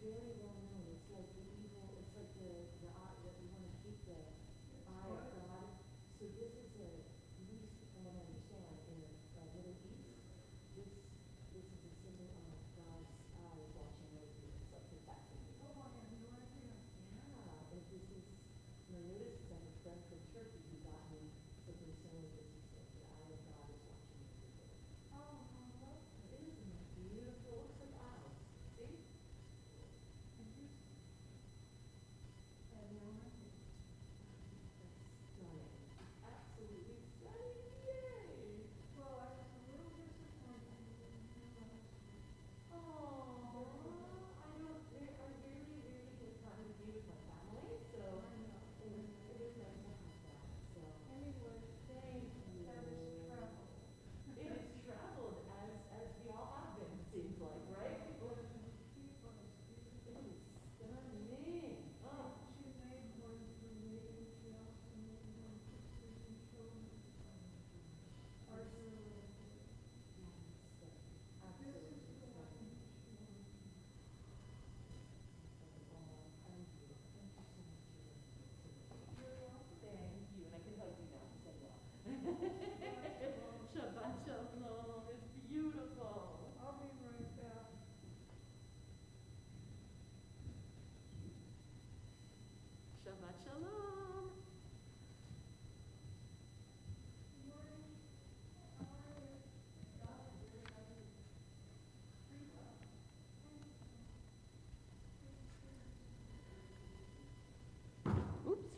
very well known. It's like the evil, it's like the eye, that we want to keep the eye of God. So this is a, least from what I understand, in the Middle East, this this is a symbol of God's eyes watching over you. It's like protecting you. Oh, I have no idea. Yeah, and this is, you know, notice it's like a friend from Turkey who got me something similar. This is like the eye of God is watching over you. Oh, how lovely. Isn't it beautiful? Looks like eyes. See? Stunning. Absolutely stunning. Yay! Well, I was a little disappointed you didn't realize. Oh, I don't, I rarely get time to be with my family, so it was nice to have that. So anyway, thank you. That is travel. It is traveled as we all have been, it seems like, right? It is stunning. Oh. She made one for me, and she also made one for Susan Shulman. Shabbat shalom. It's beautiful. I'll be right back. Shabbat shalom. Oops.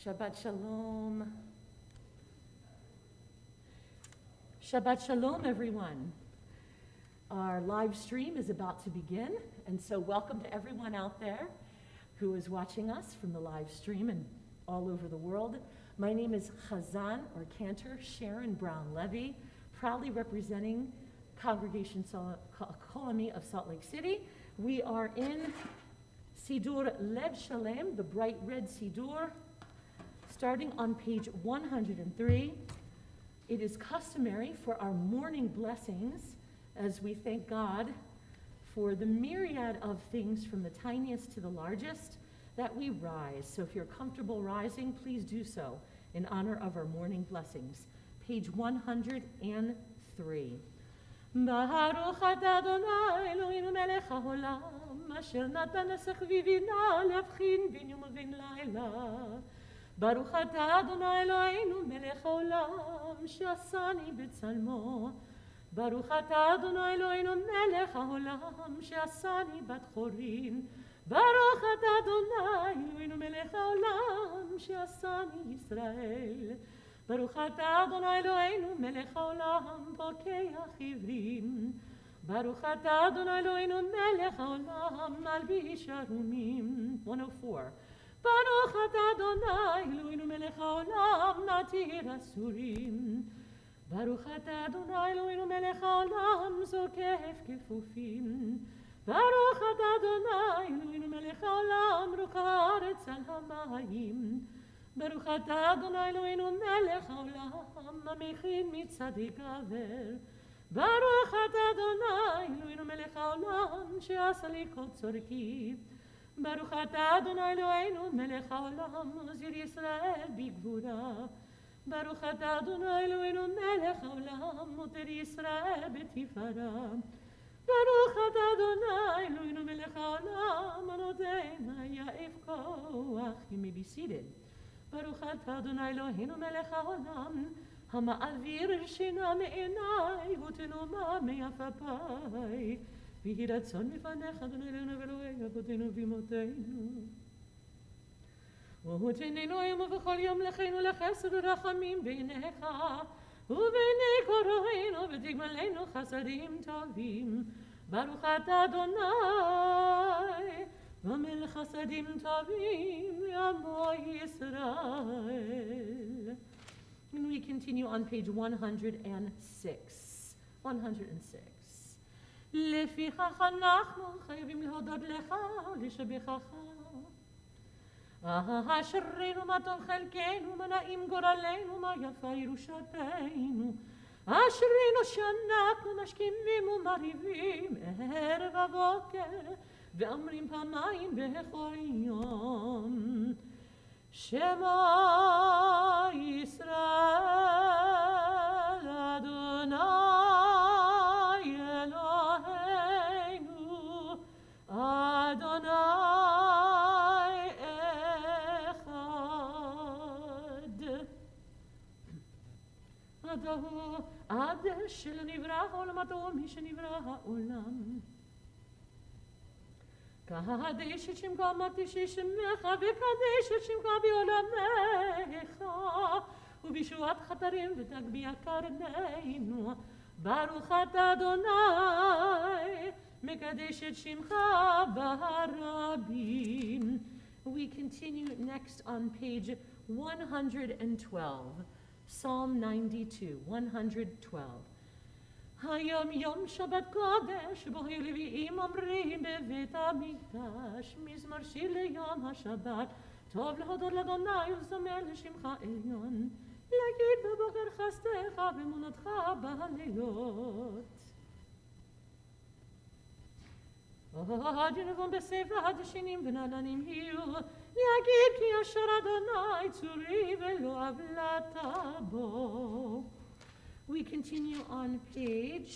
Shabbat shalom. Shabbat shalom, everyone. Our live stream is about to begin, and so welcome to everyone out there who is watching us from the live stream and all over the world. My name is Chazan, or Cantor Sharon Brown Levy, proudly representing Congregation Kolami of Salt Lake City. We are in Sidur Lev Shalem, the bright red Sidur, starting on page 103. It is customary for our morning blessings as we thank God for the myriad of things from the tiniest to the largest that we rise. So if you're comfortable rising, please do so in honor of our morning blessings. Page 103. Baruch atah Adonai Eloheinu melech haolam, asher natan lesachvivina להבחין בין יום ובין לילה. ברוך אתה אדוני אלוהינו מלך העולם שעשני בצלמו ברוך אתה אדוני אלוהינו מלך העולם שעשני בת חורין. ברוך אתה אדוני אלוהינו מלך העולם שעשני ישראל. ברוך אתה אדוני אלוהינו מלך העולם פוקח עיוורים. ברוך אתה אדוני אלוהינו מלך העולם מלביש ערומים. 104. ברוך אתה אדוני אלוהינו מלך העולם מתיר אסורים. ברוך אתה אדוני אלוהינו מלך העולם זוקף כפופים. ברוך אתה אדוני אלוהינו מלך העולם רוח הארץ על המים. ברוך אתה אדוני אלוהינו מלך העולם המכין מצדיק עבר. ברוך אתה אדוני אלוהינו מלך העולם שעשה לי כל צורכי. ברוך אתה אדוני אלוהינו מלך העולם מזיר ישראל בגבורה. ברוך אתה אדוני אלוהינו מלך העולם מותיר ישראל בתפארה. ברוך אתה אדוני אלוהינו מלך העולם הנותן יעף כוח. You may be seated. ברוך אתה אדוני אלוהינו מלך העולם המעביר שינה מעיניי ותנומה מעפעפיי. ויהי רצון מפניך אדוני אלוהינו ואלוהי אבותינו ואמותינו. ותננו היום ובכל יום לכנו לחסד ורחמים בעיניך ובעיני קוראינו ותגמלנו חסדים טובים. ברוך אתה אדוני ומלך חסדים טובים לעמו ישראל. And we continue on page 106. 106. לפיכך אנחנו חייבים להודות לך ולשבחך. אשרינו מה טוב חלקנו, מה נעים גורלנו, מה יפה ירושתנו. אשרינו שאנחנו משכימים ומריבים ערב הבוקר, ואומרים פעמיים בכל יום. שמע ישראל אדוני אלוהינו אדוני עד שלנברא עולמתו משנברא העולם. קדש את שמך מקדיש את שמך וקדש את שמך בעולמך ובישועת חטרים ותגביה קרנינו. ברוך אתה אדוני מקדש את שמך ברבים. We continue next on page 112. Psalm 92, 112. היום יום שבת קודש, בו היו לוויים אומרים בבית המקדש, מזמור שיר ליום השבת, טוב להודות לאדוני ולזמר לשמך עליון, להגיד בבוקר חסדך ואמונתך בלילות. עד ינבון בספר עד השינים ונעלנים יהיו, להגיד כי אשר אדוני צורי ולא עוולת בו. We continue on page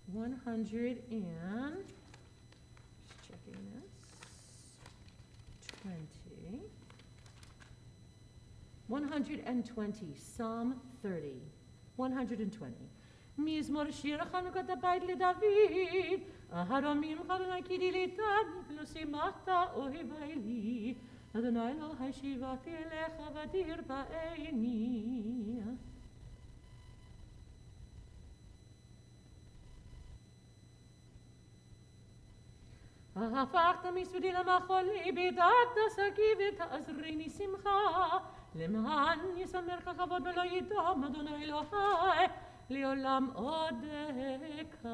100 and, just checking this, 120, Psalm 30, 120. מזמור שיר חנוכת הבית לדוד, הרמים חלוני כי דילתני ולא שימחת אוהבי לי. אדוני אלוהי שיבתי אליך ותרפאני. הפכת מסודי למחולי, בדעת שקי ותעזריני שמחה, למען ישמר כבוד ולא ידום אדוני אלוהי לעולם עודך.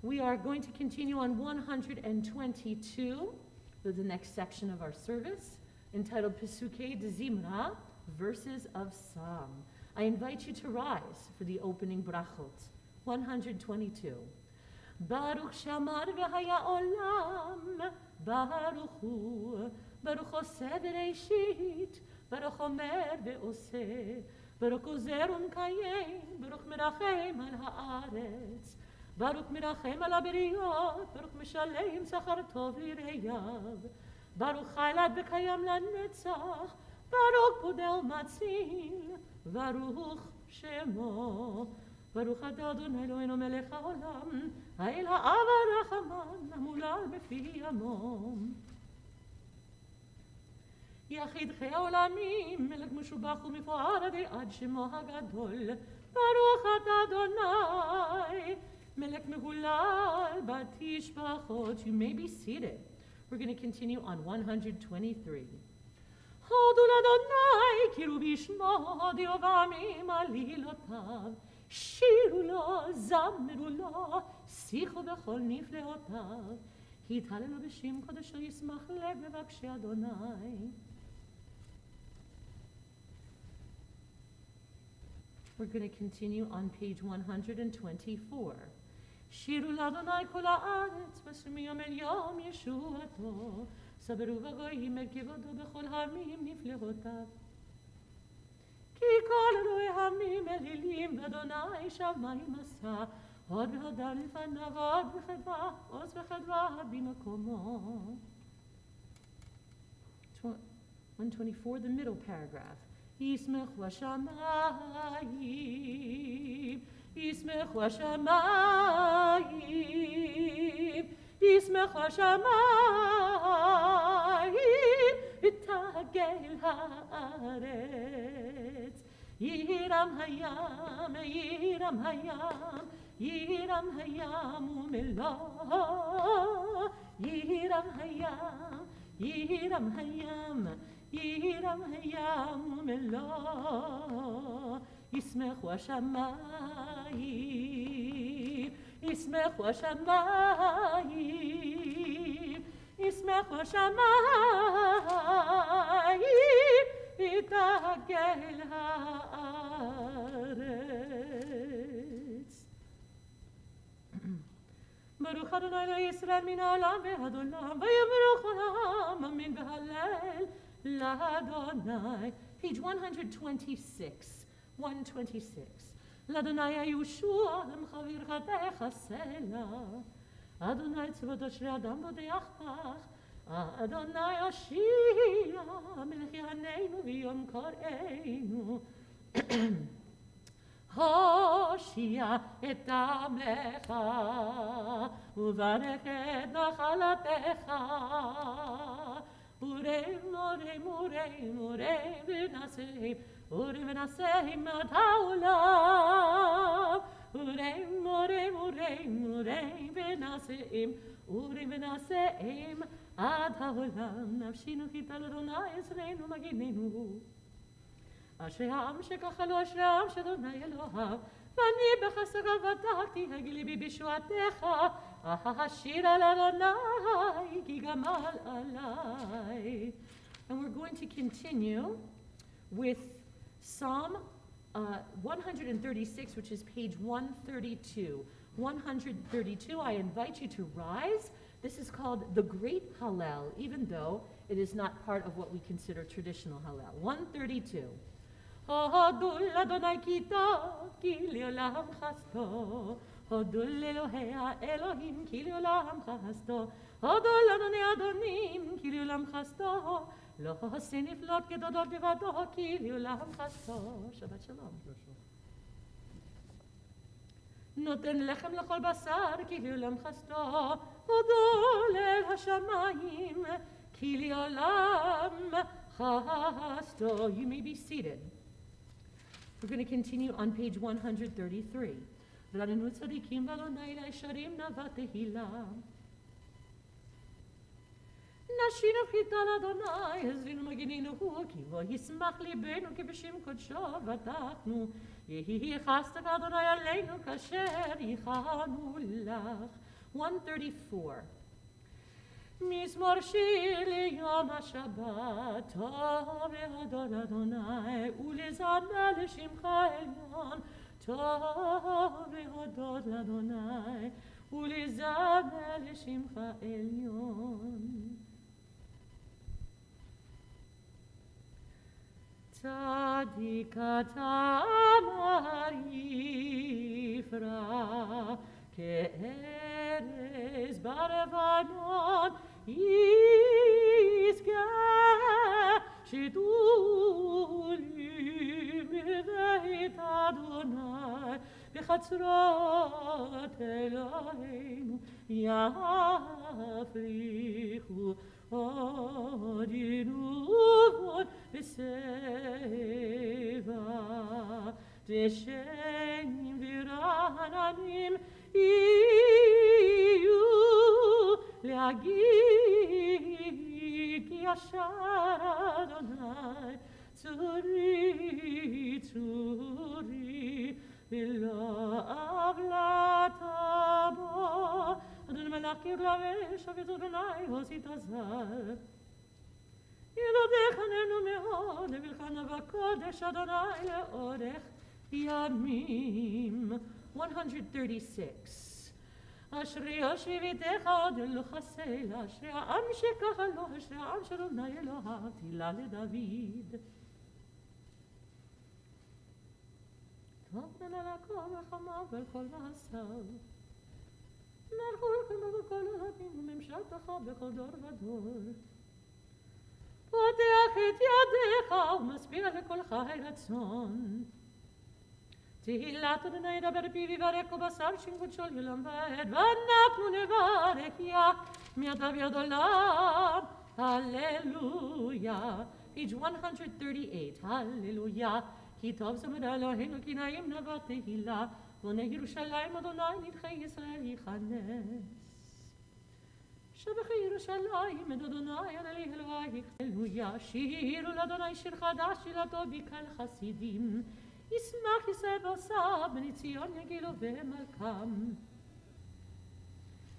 We are going to continue on 122, the next section of our service, entitled Pesukei de Zimra, Verses of Psalm. I invite you to rise for the opening brachot. 122. Baruch shamar v'haya olam, Baruch hu, Baruch oseh v'reishit, Baruch omer v'oseh, Baruch ozer u'mkayem, Baruch merachem al haaretz, Baruch merachem al haberiyot, Baruch meshalem sachar tov lireyav, Baruch chaylad v'kayam lanetzach, Baruch podel matzil, ברוך שמו. ברוך אתה אדוני אלוהינו מלך העולם, האל האב הרחמן, המולל בפי עמו. יחיד חיי העולמים, מלך משובח ומפואר עד שמו הגדול. ברוך אתה אדוני, מלך מהולל בתשבחות. You may be seated. We're going to continue on 123. הודו לאדוני, קראו בשמו, הודיעו בעמים עלילותיו. שירו לו, זמרו לו, שיחו בכל נפלאותיו. התהללו בשם קודשו, ישמח לב מבקשי אדוני. We're going to continue on page 124. שירו לאדוני כל הארץ, בשמי יום אל יום ישועתו. סברו בגויים את כבודו בכל העמים נפלאותיו. כי כל אלוהי העמים אלילים, ואדוני שמיים עשה. עוד והדר לפניו, עוד בחדווה, עוז וחדווה במקומו. 124, the middle paragraph. ישמחו השמיים, ישמחו השמיים, ישמחו השמיים, ותגל הארץ. יירם הים, יירם הים, יירם הים ומלוא. יירם הים, יירם הים, יירם הים ומלוא. ישמחו השמיים, ישמחו השמיים, ישמחו השמיים, יתגל הארץ. ברוך אדוני אלוהי ישראל מן העולם ועד עולם, ויאמרו כל העם אמן והלל לאדוני. Page 126. 126. לאדוני הישוע למך ברכתך סלע. אדוני צבאות אשרי אדם בודח בך. אדוני הושיע מלך יעננו ביום קוראנו. הושיע את עמך וברך את נחלתך. אורם אורם אורם אורם ונשאים, אורם ונשאים עד העולם. אורם אורם אורם אורם ונשאים, אורם ונשאים עד העולם. נפשינו כי טל אדוני עזרנו מגיננו. אשרי העם שכחלו, אשרי העם שאדוני אלוהיו. ואני בחסדיו בדקתי, הגלי בי בישועתך. השיר על אדוני כי גמל עלי. And we're going to continue with Psalm 136, which is page 132. 132, I invite you to rise. This is called the Great Hallel, even though it is not part of what we consider traditional Hallel. 132. הודו לאדוני כי טוב, כי לעולם חסדו. הודו לאלוהי האלוהים, כי לעולם חסדו. הודו לאדוני אדונים, כי לעולם חסדו. לא עושה נפלאות גדולות לבדו, כי לעולם חסדו. שבת שלום. נותן לחם לכל בשר, כי לעולם חסדו. הודו לאל השמיים, כי לעולם חסדו. You may be seated. We're going to continue on page 133. רננו צדיקים ואדוני לישרים נאווה תהילה. נשינו חיטה לאדוני, עזרינו מגינינו הוא, כי בו ישמח ליבנו כי בשם קודשו בטחנו. יהי חסדך אדוני עלינו כאשר ייחלנו לך. 134. מזמור שיר ליום השבת, טוב להודות לאדוני ולזמר לשמך עליון. טוב להודות לאדוני ולזמר לשמך עליון. צדיק אתה יפרח כארז בלבנון, יזכה שתולים בחצרות אלוהינו יפריחו עוד ינובון בשיבה דשנים ורעננים יהיו להגיד כי ישר אדוני צורי צורי ולא עוולת בו אדוני מלך קרלה ושבת אדוני הוסית הזר ילודך עננו מאוד לבלכנה בקודש אדוני לאורך ימים 136 אשרי יושביתך עוד לא חסל אשרי העם שככה לו אשרי העם של אדוני אלוהיו תהילה לדוד טוב ננה לכל וחמיו ועל כל מעשיו מלכות כמה בכל העמים וממשלתך בכל דור ודור פותח את ידיך ומשביע לכל חי רצון תהילת אדוני ידבר פיו יברך ובשר שינקוד של יום ועד ואנחנו נברך יה מידיו יד עולם הללויה page 138 הללויה כי טוב זמר אלוהינו כי נעים נבא תהילה בונה ירושלים אדוני נדחי ישראל יכנס שבחי ירושלים את אדוני אדוני אלוהי הללויה שירו לאדוני שיר חדש שילתו בקהל חסידים ישמח ישראל ועושה בני ציון יגילו במלכם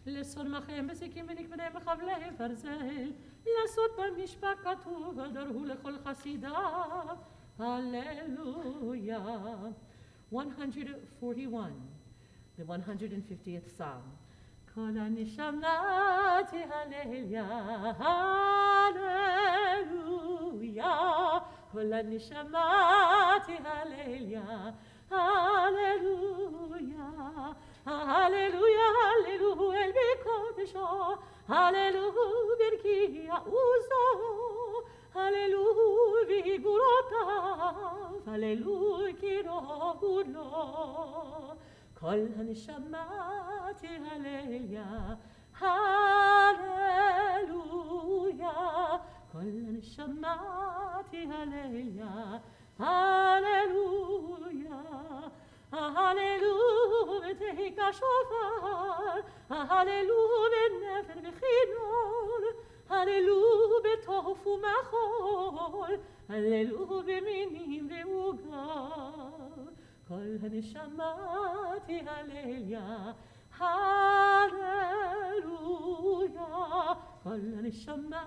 לשונמכם בזיקים ונקבדיהם בחבלי ברזל לעשות במשפט כתוב ודרו לכל חסידיו הללויה 141 the 150th psalm כל הנשמה תהלליה הללויה כל הנשמה תהלליה הללויה הללויה הללו אל בקודשו הללו ברכי עוזו הללו בגבורותיו הללו קירו גודלו כל הנשמה תהלליה הללויה כל הנשמה תהלליה הללויה הללו ותהי כשופר הללו בנפר וכינור הללו בתוף ומחול הללו במינים ועוגב כל הנשמה תהלליה הללויה כל הנשמה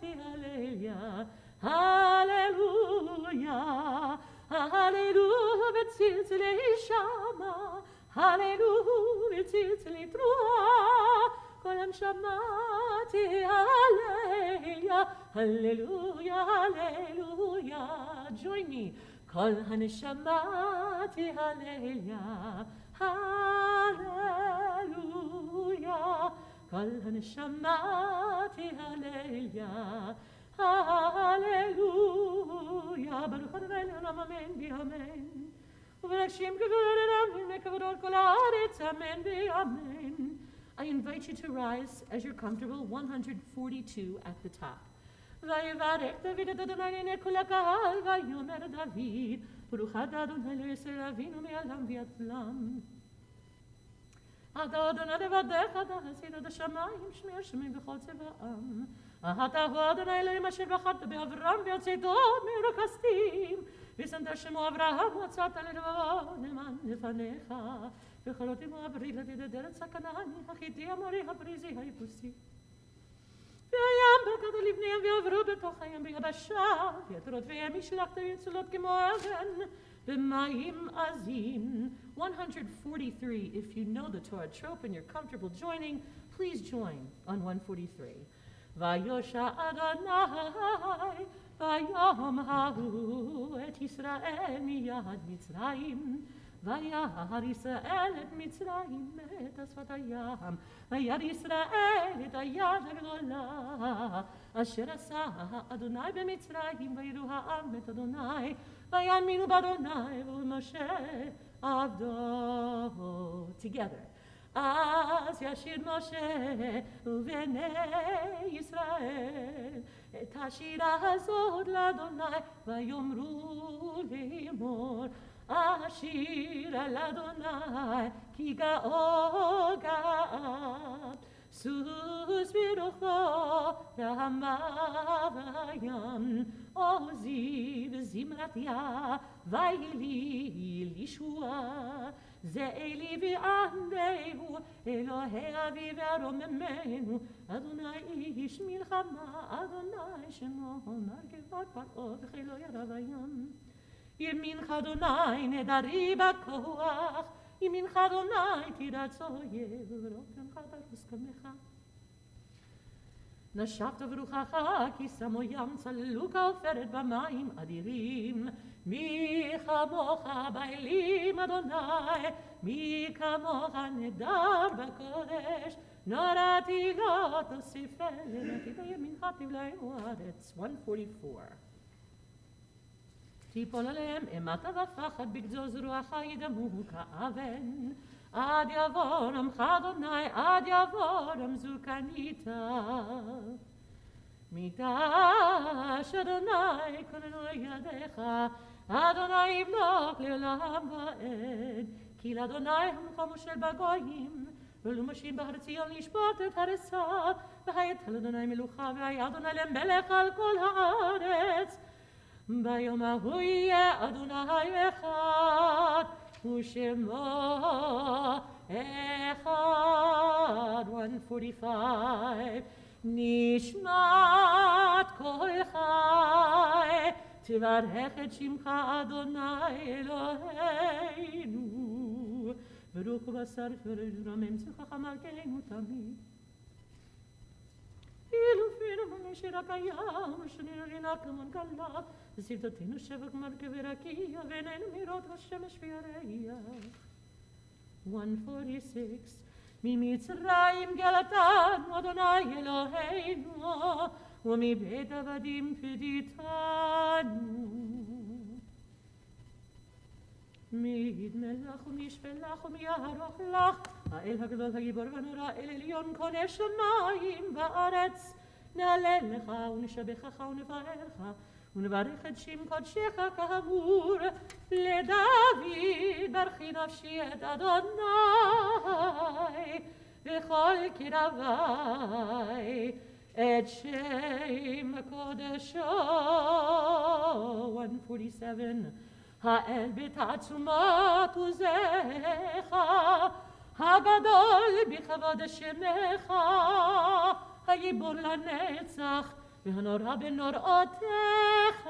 תהלליה הללויה הללו בצלצלי שמה הללו בצלצלי תרועה כל הנשמה תהלליה הללויה הללויה join me כל הנשמה תהלליה הללויה כל הנשמה תהלליה הללויה ברוך אדוני לעולם אמן ואמן ובראשים כבוד אמן וכבודות כל הארץ אמן ואמן I invite you to rise as you're comfortable 142 at the top ויברך דוד את אדוני לעיני כל הקהל ויאמר דוד ברוך אתה אדוני לישראל אבינו מעולם ועד עולם אתה אדוני לבדך אתה עשית את השמיים שמי השמיים בכל צבאם אתה הוא אדוני אלוהים אשר בחרת באברהם ויוצאתו מאור הכסדים ושמת שמו אברהם מצאת לבבו נאמן לפניך וכל עמו הברית לתת ארץ הכנעני החיתי המורי הפריזי היבוסי והים בקעת לבניהם ועברו בתוך הים ביבשה ויתרות וים השלכת ויצולות כמו אבן במים עזים 143 if you know the Torah trope and you're comfortable joining please join on 143 ויושע אדוני ביום ההוא את ישראל מיד מצרים וירא ישראל את מצרים את שפת הים וירא ישראל את היד הגדולה אשר עשה אדוני במצרים ויראו העם את אדוני ויאמינו באדוני ובמשה avdo. Together. אז ישיר משה ובני ישראל את השירה הזאת לאדוני ויאמרו לאמור השיר על אדוני כי גאו גאה סוס ברוחו רמה בים עוזי וזמרתיה ויהי לי לישועה זה אלי ועמנו, אלוהי אבי ורוממנו, אדוני איש מלחמה, אדוני שמו מרגבת פרעה וכלו ירב הים. ימינך אדוני נדרי בכוח, ימינך אדוני תירץ אויב, ורוקמך תרוס קמך. נשבת ברוחך כי שמו ים צללו כעופרת במים אדירים. מי כמוך באלים אדוני, מי כמוך נדר בקודש, נורתי לא תוסיפני, כי בימינך תבלענו הארץ. 144. תיפול עליהם אימתה ופחד בגזוז רוח ידמו כאבן, עד יבוא עמך אדוני, עד יבוא רמזו קניתה. מידש אדוני כוננו ידיך, אדוני ימלוך לעולם ועד, כי לאדוני המקום של בגויים, ולו משים בהר ציון לשפוט את הרסה, והייתה לאדוני מלוכה, והיה אדוני למלך על כל הארץ. ביום ההוא יהיה אדוני אחד, ושמו אחד. 145. נשמת כל חי, תברך את שמך אדוני אלוהינו, ברוך בשר ורומם צלחך מלכנו תמיד. אילופינו בנשר הקיים, ושנינו רינה כמון גלה, ושפתותינו שבק מלכה ורקיע, ועינינו מראות השמש וירח. 146. ממצרים גלתנו אדוני אלוהינו, ומבית עבדים פדיתנו. מידמלך ומשפלך ומיערוך לך, האל הגדול הגיבור והנורא, אל עליון קונה שמיים וארץ. נעלה לך ונשבחך ונפארך, ונברך את שם קודשך כאמור. לדוד ברכי נפשי את אדוני, וכל קרבי את שם קודשו. 147. האל בתעצומות עוזך, הגדול בכבוד שמך, הגיבור לנצח והנורא בנוראותיך,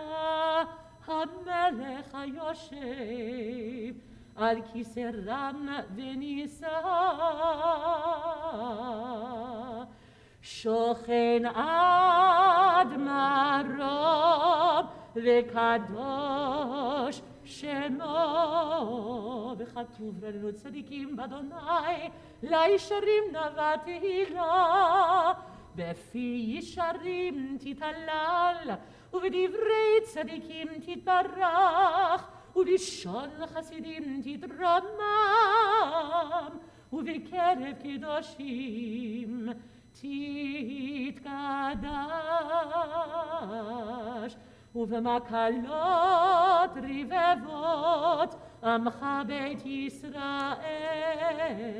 המלך היושב על כיסא רם ונישא, שוכן עד מרום וקדוש שמו. וכתוב לנו צדיקים באדוני, לישרים נאווה תהילה, בפי ישרים תתהלל, ובדברי צדיקים תתברך, ובלשון חסידים תתרומם, ובקרב קדושים תתקדש. ובמקלות רבבות עמך בית ישראל.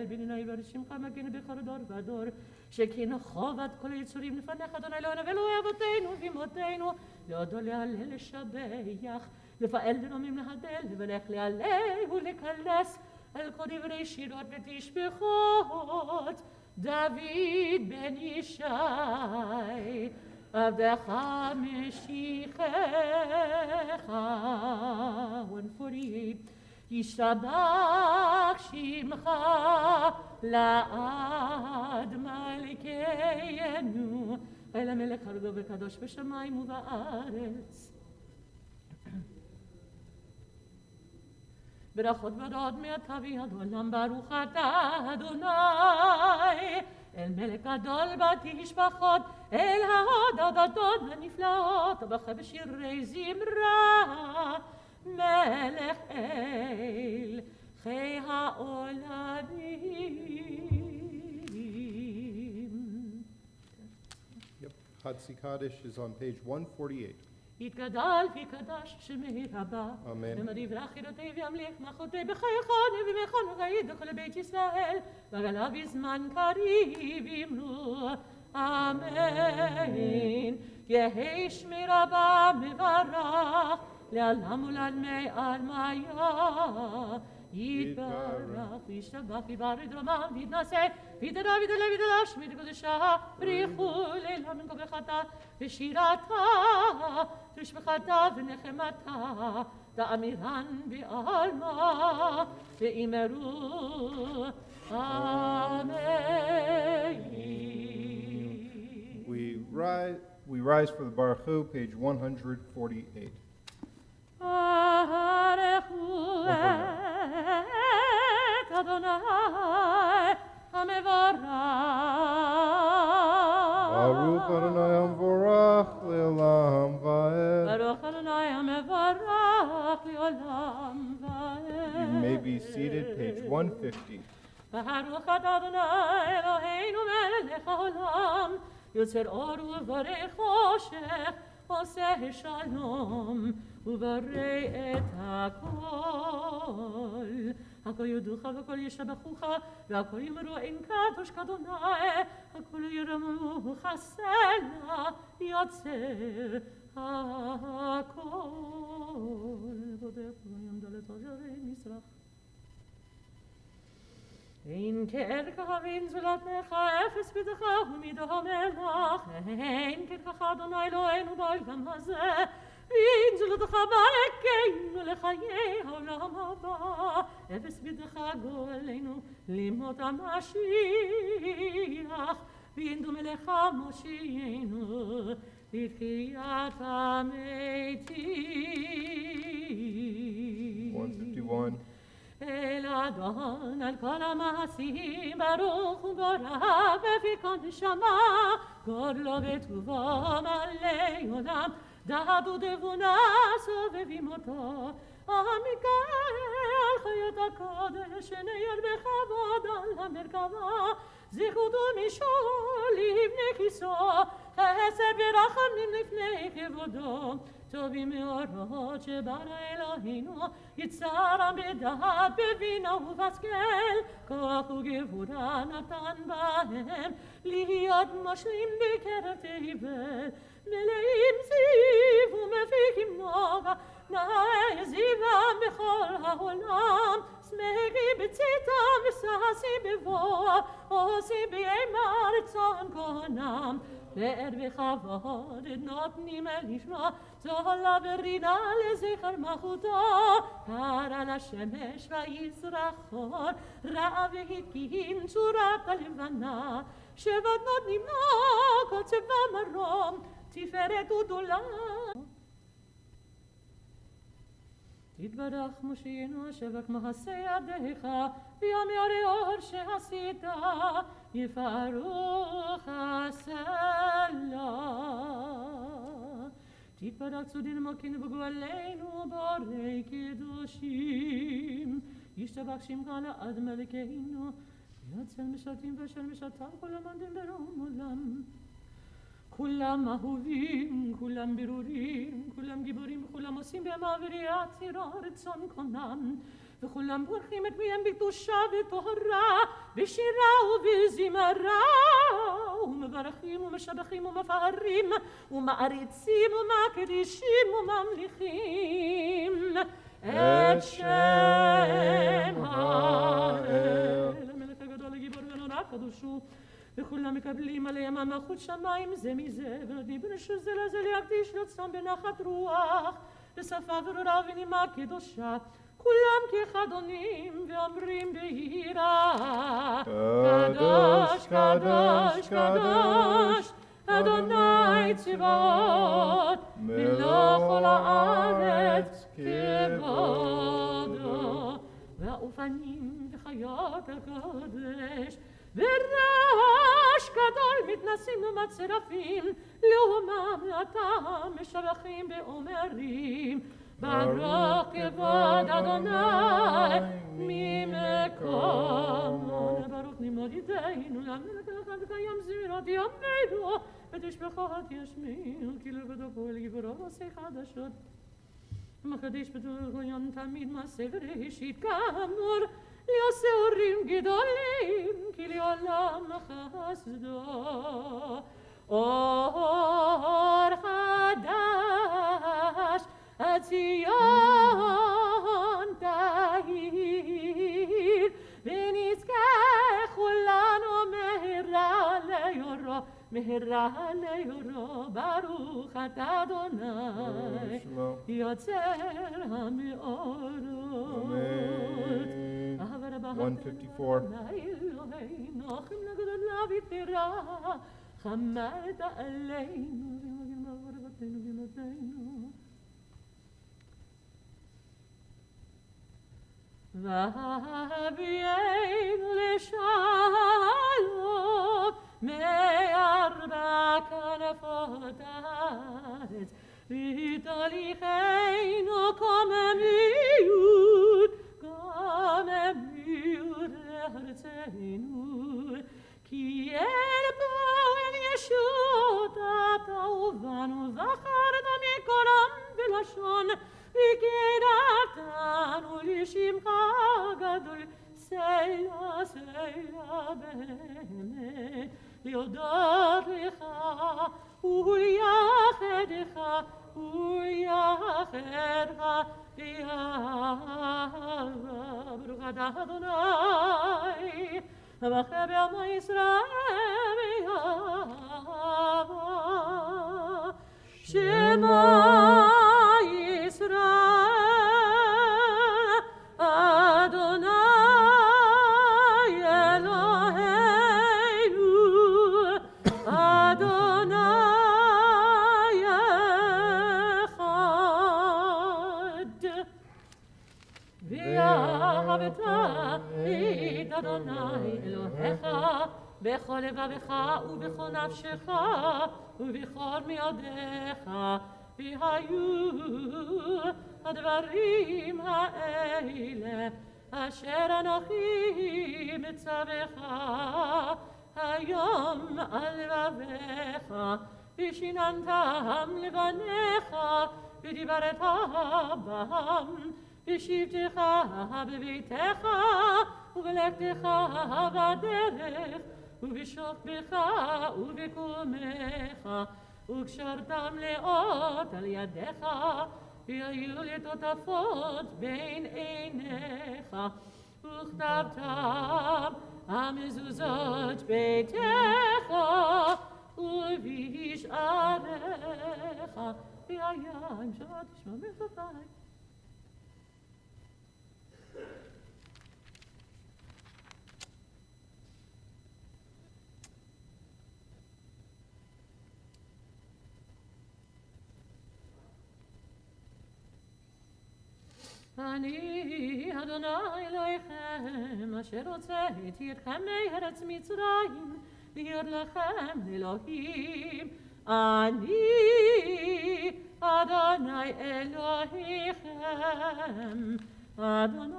בנני ברשמך מגן בכל דור ודור, שכן חובת כל היצורים לפניך אדוני אלוהינו ואלוהי אבותינו ואמותינו, להודות להלל לשבח, לפעל לרומם להדל, ולך להלל ולקלס על כל דברי שירות ותשבחות. דוד בן ישי עבדך משיחך. 148. ישתבח שמך לעד מלכנו, אל המלך הגדול וקדוש בשמיים ובארץ. ברכות בדוד מעתה ועד עולם, ברוך אתה אדוני אל מלך גדול בתשבחות, אל ההודות הנפלאות, ובכה בשירי זמרה. מלך אל העולמים. Yep, Hadsi Kaddish is on page 148. יתגדל ויקדש שמי רבה. אמן. ומריב לך חירותי וימליך מחותי בחייכון ובמכון וראית לכל בית ישראל. וגלה בזמן קריב ימלו. אמן. יהי שמי רבה מברך. לעלם ולעלמי עלמיה. יתברך וישתבח ויברך דרומם ויתנשא ויתדע ויתעלה ויתעלש ויתקדשה בריחו לילה מן כוחתה ושירתה ושבחתה ונחמתה תאמירן בעלמה ואמרו אמן. We rise for the Baruch Hu, page 148. ברכו את אדוני המברך. Baruch Adonai Amvorach Le'olam Va'ed. ברוך אדוני המברך לעולם ועד. You may be seated, page 150. ברוך אתה אדוני אלוהינו מלך העולם, יוצר אור ובורא חושך, עושה שלום וברא את הכל. הכל יודוך והכל ישבחוך והכל יאמרו אין קדוש כאדוני, הכל ירמוך סלע יוצר הכל. בודק ויעמד לתושבי מזרח. אין כערכך ואין זולתך, אפס בידך ומידו המלך. אין כערכך אדוני אלוהינו בעולם הזה, ואין זולתך בערכנו לחיי העולם הבא. אפס בידך גואלנו לימות המשיח, ואין דומה לך מושיענו לתחיית המתים. 151. אל אדון על כל המעשים ברוך ובורא בפי כל נשמה, גודלו וטובו מלא עולם, דעת ותבונה סובבים אותו. המקל חיות הקודש שנער בכבוד על המרכבה, זכות ומשול לבני כיסו, חסד ורחמים לפני כבודו. טובים מאורות שברא אלוהינו, יצרם בדעת בבינה ובשכל, כוח וגבורה נתן בהם, להיות מושלים בקרב תבל, מלאים זיו ומפיקים נוגה, נאה זיוום בכל העולם, שמחי בצאתם וששי בבוא, עושי באימה רצון כהנם, פאר וכבוד נותנים לשמו, זולה ורינה לזכר מלכותו, קרא לשמש ויזרח אור, ראה והקים צורת הלבנה, שבט נותנים לו כל צבא מרום, תפארת וגדולה. תתברך מושיענו שבח מעשה ידיך, ויום ירא אור שעשית, יפארך הסלע. תתברך צודין מוקינו בגואלנו בורא קדושים, ישתבח שמך לעד מלכנו, יצל משרתים ואשר משרתם כל המנדים ברום עולם. כולם אהובים, כולם ברורים, כולם גיבורים, כולם עושים במעברי עצירה רצון קונם, וכולם בורכים את מיהם בקדושה וטהרה, בשירה ובזמרה, ומברכים ומשבחים ומפארים, ומעריצים ומקדישים וממליכים את שם האל. המלך הגדול הגיבור ונורא קדוש הוא, וכולם מקבלים עליהם המלכות שמיים זה מזה, ונותנים ברשות זה לזה להקדיש לעצמם בנחת רוח, בשפה ברורה ונימה קדושה. כולם כאחד עונים ואומרים ביראה, קדוש, קדוש, קדוש, אדוני צבאות, מלוא כל הארץ כבודו. והאופנים וחיות הקודש, ורעש גדול מתנסים לעומת שרפים, לעומם לאתם משבחים ואומרים, ברוך כבוד אדוני ממקום למלך אחד וקיים זמירת ימינו, ותשפחות ישמיעו, כי לבדו פועל גיבורו עושה חדשות. מחדש בדוריון תמיד מעשה וראשית כאמור, לעושה הורים גדולים, כי לעולם חסדו. אור חדש הציון תאיר, ונזכה כולנו מהרה ליורו, ברוך אתה אדוני, יוצר המאורות. 154. חמלת עלינו ומגן בעבודתנו ומותנו. והביאנו לשלום מארבע כנפות הארץ, ותוליכנו קוממיות לארצנו, כי אל פועל ישועות אתה ובנו, זכרת מקולם בלשון, וקרבתנו לשמך גדול. סלע באמת, להודות לך ולייחדך באהבה. ברוך אתה אדוני המחיה בעמו ישראל באהבה. שמע ישראל אדוני אלוהינו, אדוני אחד. ואהבת את אדוני אלוהיך בכל לבבך ובכל נפשך ובכל מאודיך, והיו הדברים האלה אשר אנוכי מצווך היום על לבביך, ושיננתם לבניך ודיברת בם, בשבתך בביתך ובלכתך בדרך ובשוכבך ובקומך, וקשרתם לאות על ידיך, והיו לטוטפות בין עיניך, וכתבתם המזוזות ביתך ובשעריך. והיה אם שבת תשמע ברכותיי. אני אדוני אלוהיכם אשר הוצאתי אתכם מארץ מצרים להיות לכם אלוהים. אני אדוני אלוהיכם, אדוני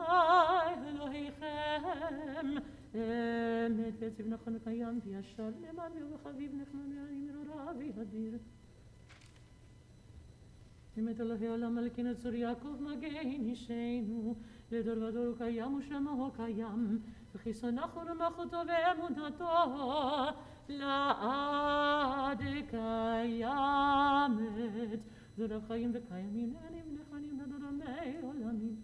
אלוהיכם. אמת ויציב נכון וקיים וישר למען וחביב נחמן ואמר ויהדיר. אמת אלוהי עולם מלכנו צור יעקב מגן אישנו, לדור ודור הוא קיים ושמו קיים, וחיסונך ורמחותו ואמונתו לעד קיימת. זו רב חיים וקיימים נענים נחנים לדור עמי עולמים.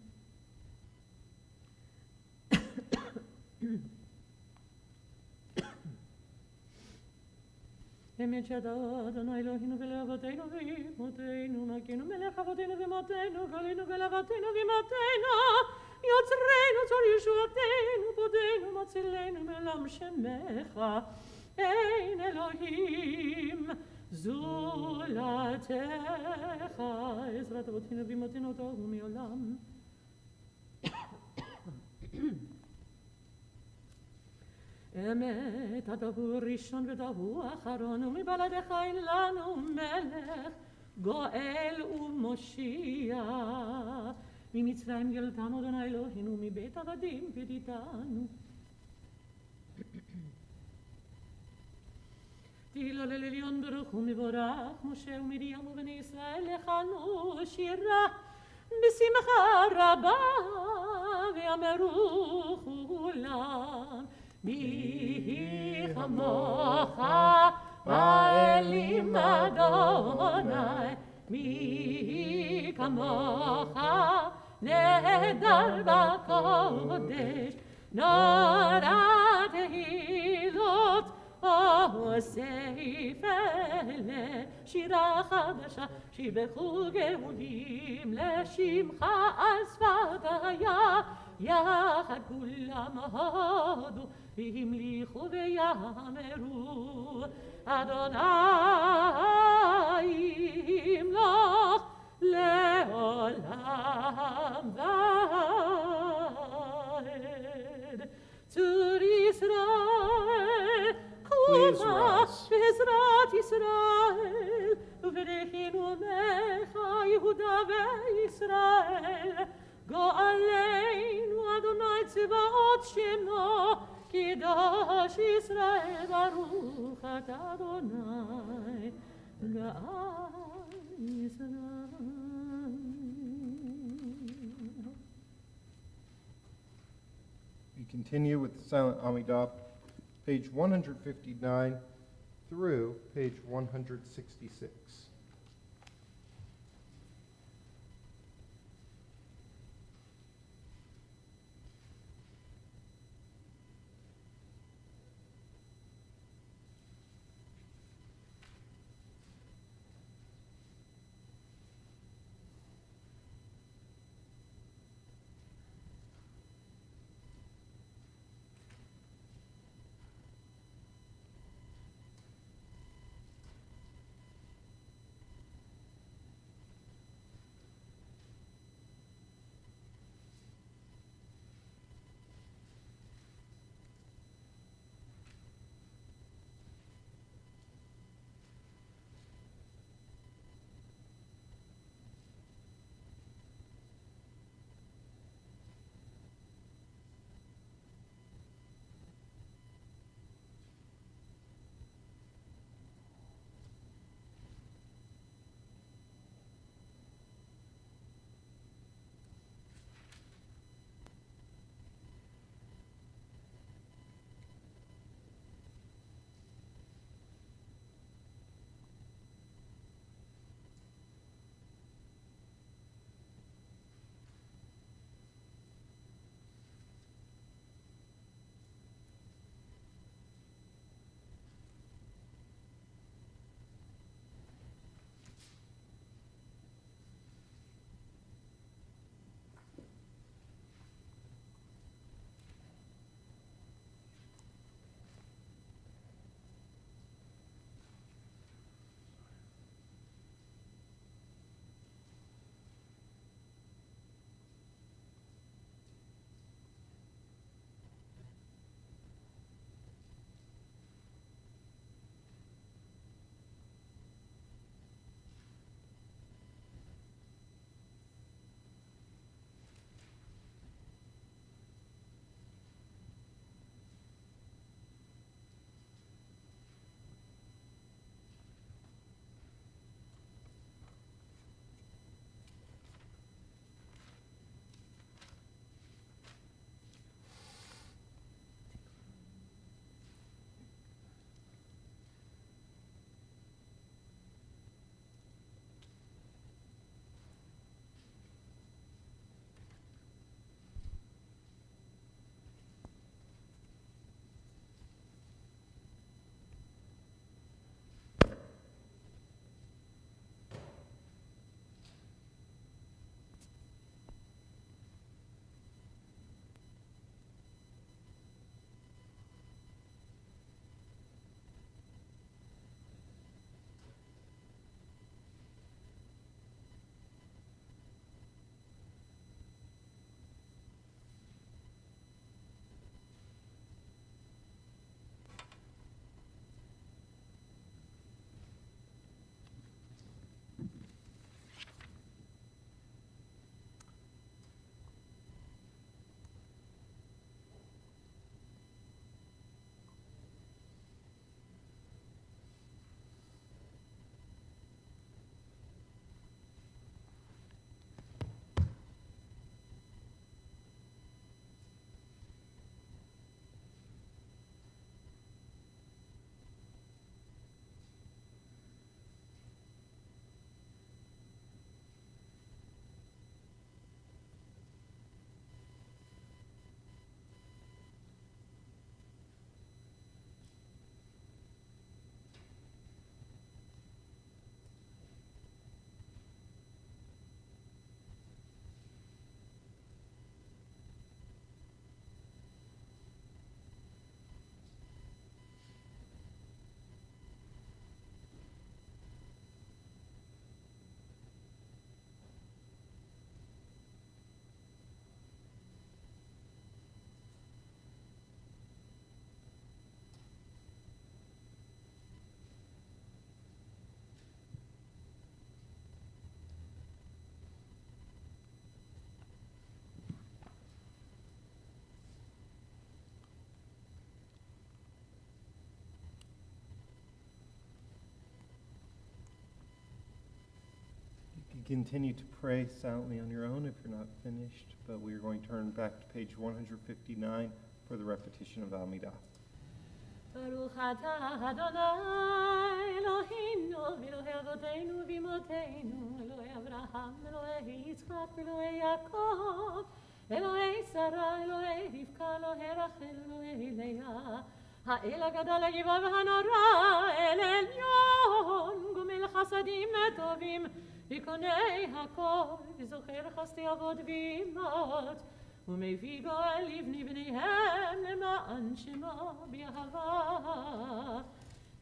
אמת שאתה אדוני אלוהינו ולאבותינו ואימותינו, מלכנו מלך אבותינו ואימותינו, גלינו גאוותנו ואימותינו, יוצרנו צור ישועתנו, פודינו מצילנו מעולם שמך. אין אלוהים זולתך, עזרת אבותינו ואימותינו תוהו מעולם. אמת, אתה הוא ראשון ואתה הוא אחרון, ומבלעדיך אין לנו מלך, גואל ומושיע. ממצרים גאלתנו אדוני אלוהינו, מבית עבדים פדיתנו. תהילה לעליון ברוך הוא מבורך, משה ומרים ובני ישראל לכנו שירה בשמחה רבה, ויאמרו כולם מי כמוך האלים אדוני, מי כמוך נהדר בקודש, נורא תהילות אוסיף אלה, שירה חדשה שיבחו גאולים לשמך על שפתיה, יחד כולם הודו והמליכו ויאמרו אדוני ימלוך לעולם ועד. צור ישראל Please קומה rise. בעזרת ישראל וברכנו ממך יהודה וישראל, גואלנו אדוני צבאות שמו, קדוש ישראל ברוך אתה אדוני גאל ישראל. We continue with the silent Amidah, page 159 through page 166. can continue to pray silently on your own if you're not finished, but we are going to turn back to page 159 for the repetition of Amidah. Baruch atah Adonai Eloheinu v'Elohei Avotenu v'Imotenu Elohei Avraham Elohei Yitzchak v'Elohei Yaakov Elohei Sarah Elohei Rivka Elohei Rachel Elohei Leah האל הגדול הגבוה והנורא אל עליון גומל חסדים וטובים וקונה הכל וזוכר חסדי אבות ואימות ומביא גואל לבני בניהם למען שמו באהבה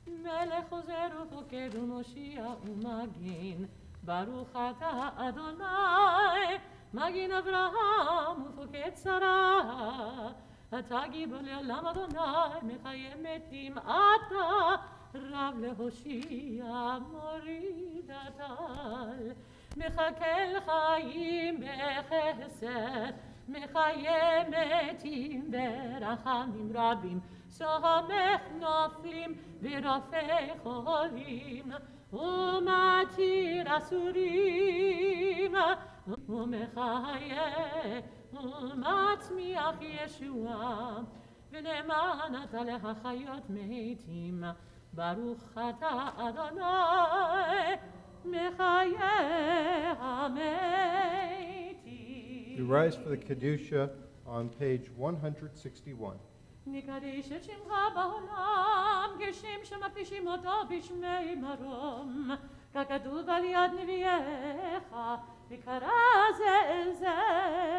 מלך עוזר ופוקד ומושיע ומגן ברוך אתה אדוני מגן אברהם ופוקד שרה אתה גיבור לעולם אדוני מחיה מתים אתה רב להושיע מוריד הטל מחכה לחיים בחסד מחיה מתים ברחמים רבים סומך נופלים ורופא חולים ומתיר אסורים ומחיה ומצמיח ישועה ונאמן אתה להחיות מתים ברוך אתה אדוני מחיה המתים. We rise for the Kedusha on page 161. נקדש את שמך בעולם כשם שמקדישים אותו בשמי מרום ככתוב על יד נביאיך וקרא זה אל זה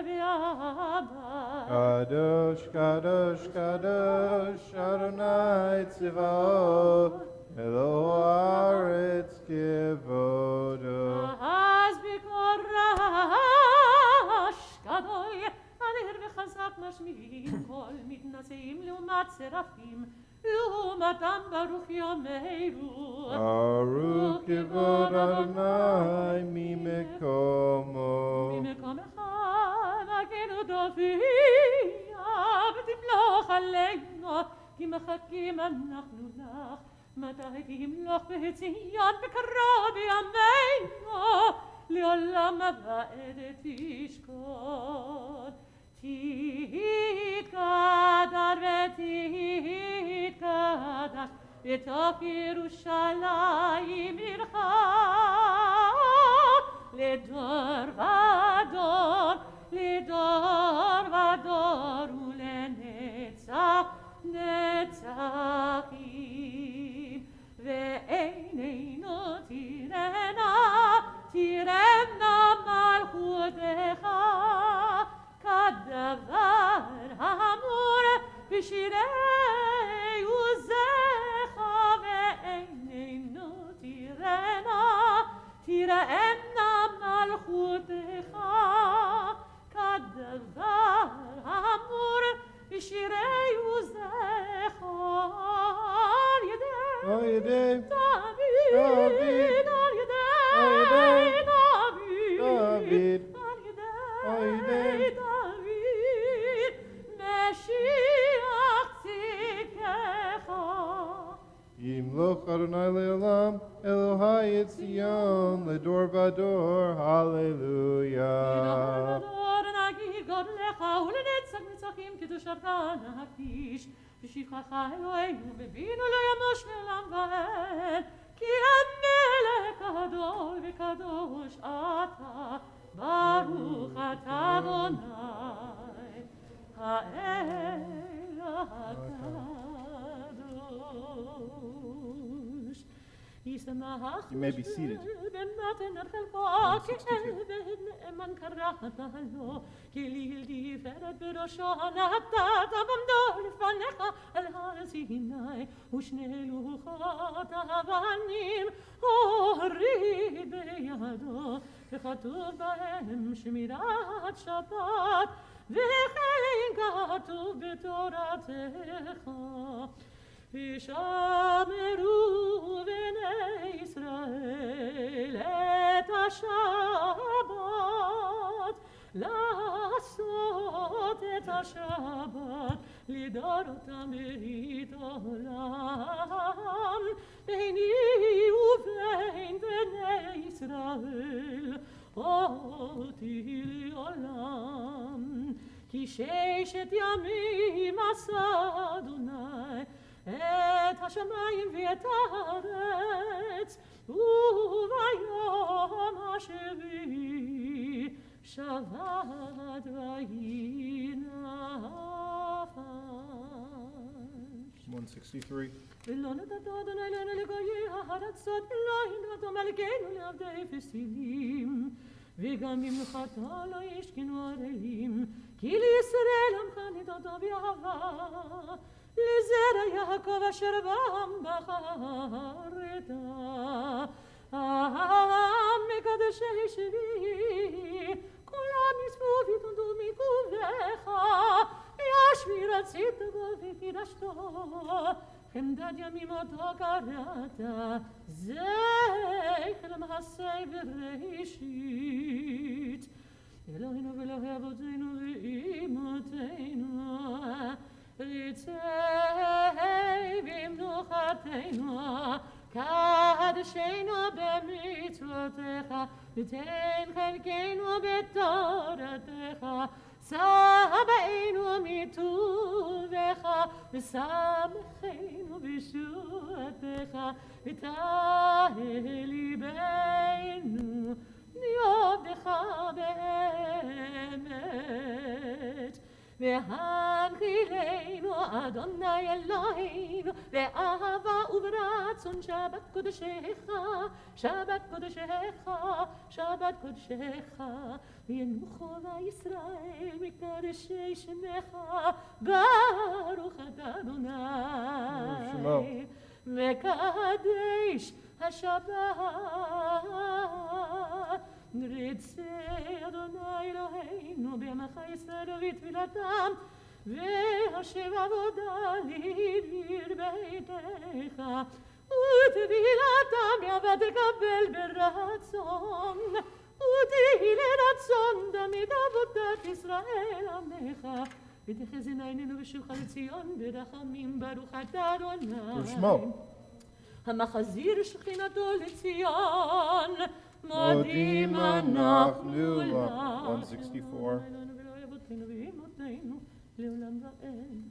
באהבה Kadosh, Kadosh, Kadosh, Adonai Tzvaot, Elohe haaretz kevodo. אז בקור רעש גדול אדיר וחזק משמיעים קול מתנשאים לעומת שרפים לעומתם ברוך יאמרו Baruch kivod Adonai mimekomo. ממקומך מגן ודופיע ותמלוך עלינו כי מחכים אנחנו לך מתי תמלוך בציון בקרוב ימינו לעולם הבא תשקוט תתקדר ותתקדש בתוך ירושלים עירך לדור ודור לדור ודור ולנצח נצחים ועינינו תראנה מלכותך כדבר האמור בשירי עוזך ועינינו תראנה מלכותך כדבר האמור בשירי עוזך על ידי דוד על ידי דוד על ידי דוד משיח צדקך Yimloch Adonai le'olam, Elohai Etzion, לדור ודור, Hallelujah. לדור נגיד גודלך ולנצח נצחים קדושתך נקיש בשבחך אלוהינו בבינו לא ימוש לעולם ועד כי המלך גדול וקדוש אתה ברוך אתה אדוני האל הקדוש ישמח You may be seated. במתנת חלקו כעבד קראת לו כי ליל תפארת בראשו נתת עמדו לפניך על הר סיני ושני לוחות אבנים הוריד בידו וכתוב בהם שמירת שבת וכן כתוב בתורתך וישמרו בני ישראל את השבת לעשות את השבת לדורותם ברית עולם ביני ובין בני ישראל אותי לעולם כי ששת ימים עשה אדוני את השמיים ואת הארץ וביום השביעי שבת ויהי נפש. 163. ולא נתתו אדוני אלוהינו לגויי הארצות לא נתתו מלכנו לעבדי פסילים וגם במנוחתו לא ישכנו ערלים כי לישראל עמך נתתו באהבה לזרע יעקב אשר בם בחרת מקדשי שבי כולם יצפו ויתודו מקובך ישבי רצית בו וקידשתו חמדת ימים אותו קראת זכר מעשה בראשית אלוהינו ואלוהי אבותינו ואימותינו רצי במנוחתנו קדשנו במצוותיך ותן חלקנו בתורתך סבאנו מטובך ושמחנו בשועתך ותהי ליבנו מעובדך באמת והנחילנו אדוני אלוהינו באהבה וברצון שבת קודשך שבת קודשך שבת קודשך וינוחו וישראל מקדשי שמך ברוך אתה אדוני מקדש השבת רצה אדוני אלוהינו בעמך ישראל ובתפילתם והשב עבודה לביר ביתך ותפילתם יעבד תקבל ברצון ותהי לרצון תמיד עבודת ישראל עמך ותחזינה עינינו בשובך לציון ברחמים ברוך אתה אדוני ושמו. המחזיר שכינתו לציון מודים אנחנו לך. 164. לעולם ועד.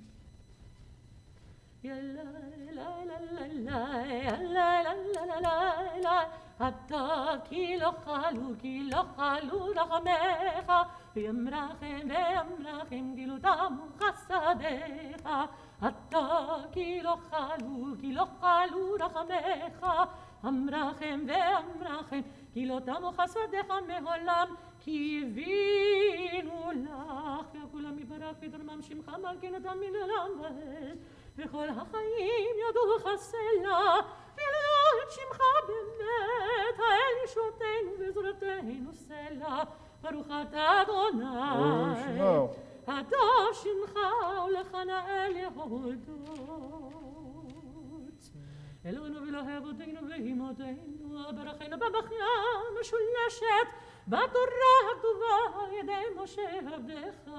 אתה כי לא חלו רחמך וימרחם גילותם וחסדיך אתה כי לא חלו רחמך אמרחם ואמרחם גילותם וחסדיך מעולם כי הבינו לך וכולם יברך ודרמם שמך מלכנתם מן עולם ועד וכל החיים ידעוך סלע ולא את שמך באמת האל ישועתנו ועזרתנו סלע ברוך אתה אדוני ושמו. הטוב שמך ולך נאה להודות אלוהינו ואלוהי אבותינו ואימותינו ברכנו במחיה משולשת בתורה הכתובה על ידי משה עבדך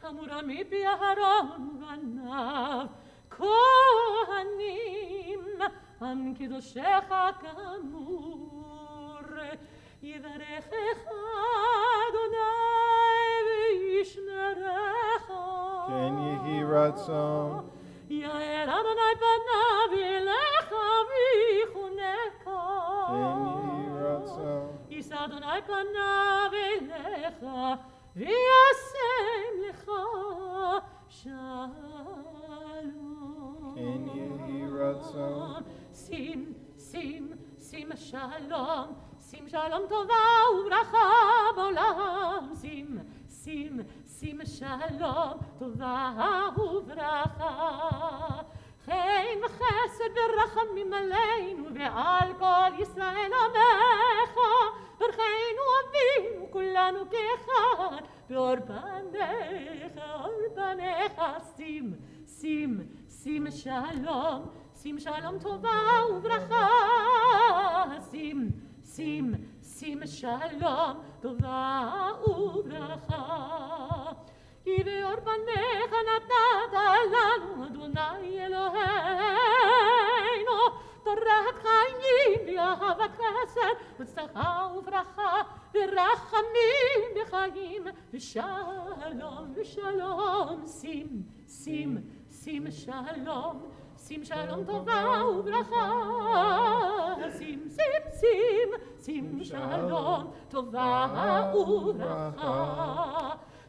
אמורה מפי אהרון ובניו כהנים עם קדושך כאמור יברכך אדוני וישמרך כן יהי רצון יאר אדוני פניו אליך ויחונך כן יהי רצון יישא אדוני פניו אליך וישם לך שלום כן יהי רצון שים שלום טובה וברכה בעולם שים שלום טובה וברכה חן וחסד ורחמים עלינו ועל כל ישראל עמך ברכנו אבינו כולנו כאחד באור פניך שים שלום טובה וברכה שים sim shalom, tova ubracha. Iveor panecha natan lanu, Adonai Eloheinu, Torat chayim v'ahavat chesed, v'tzedaka ubracha, v'rachamim v'chayim, v'shalom, v'shalom, sim shalom, sim shalom tova ubracha, sim shalom tova ubracha,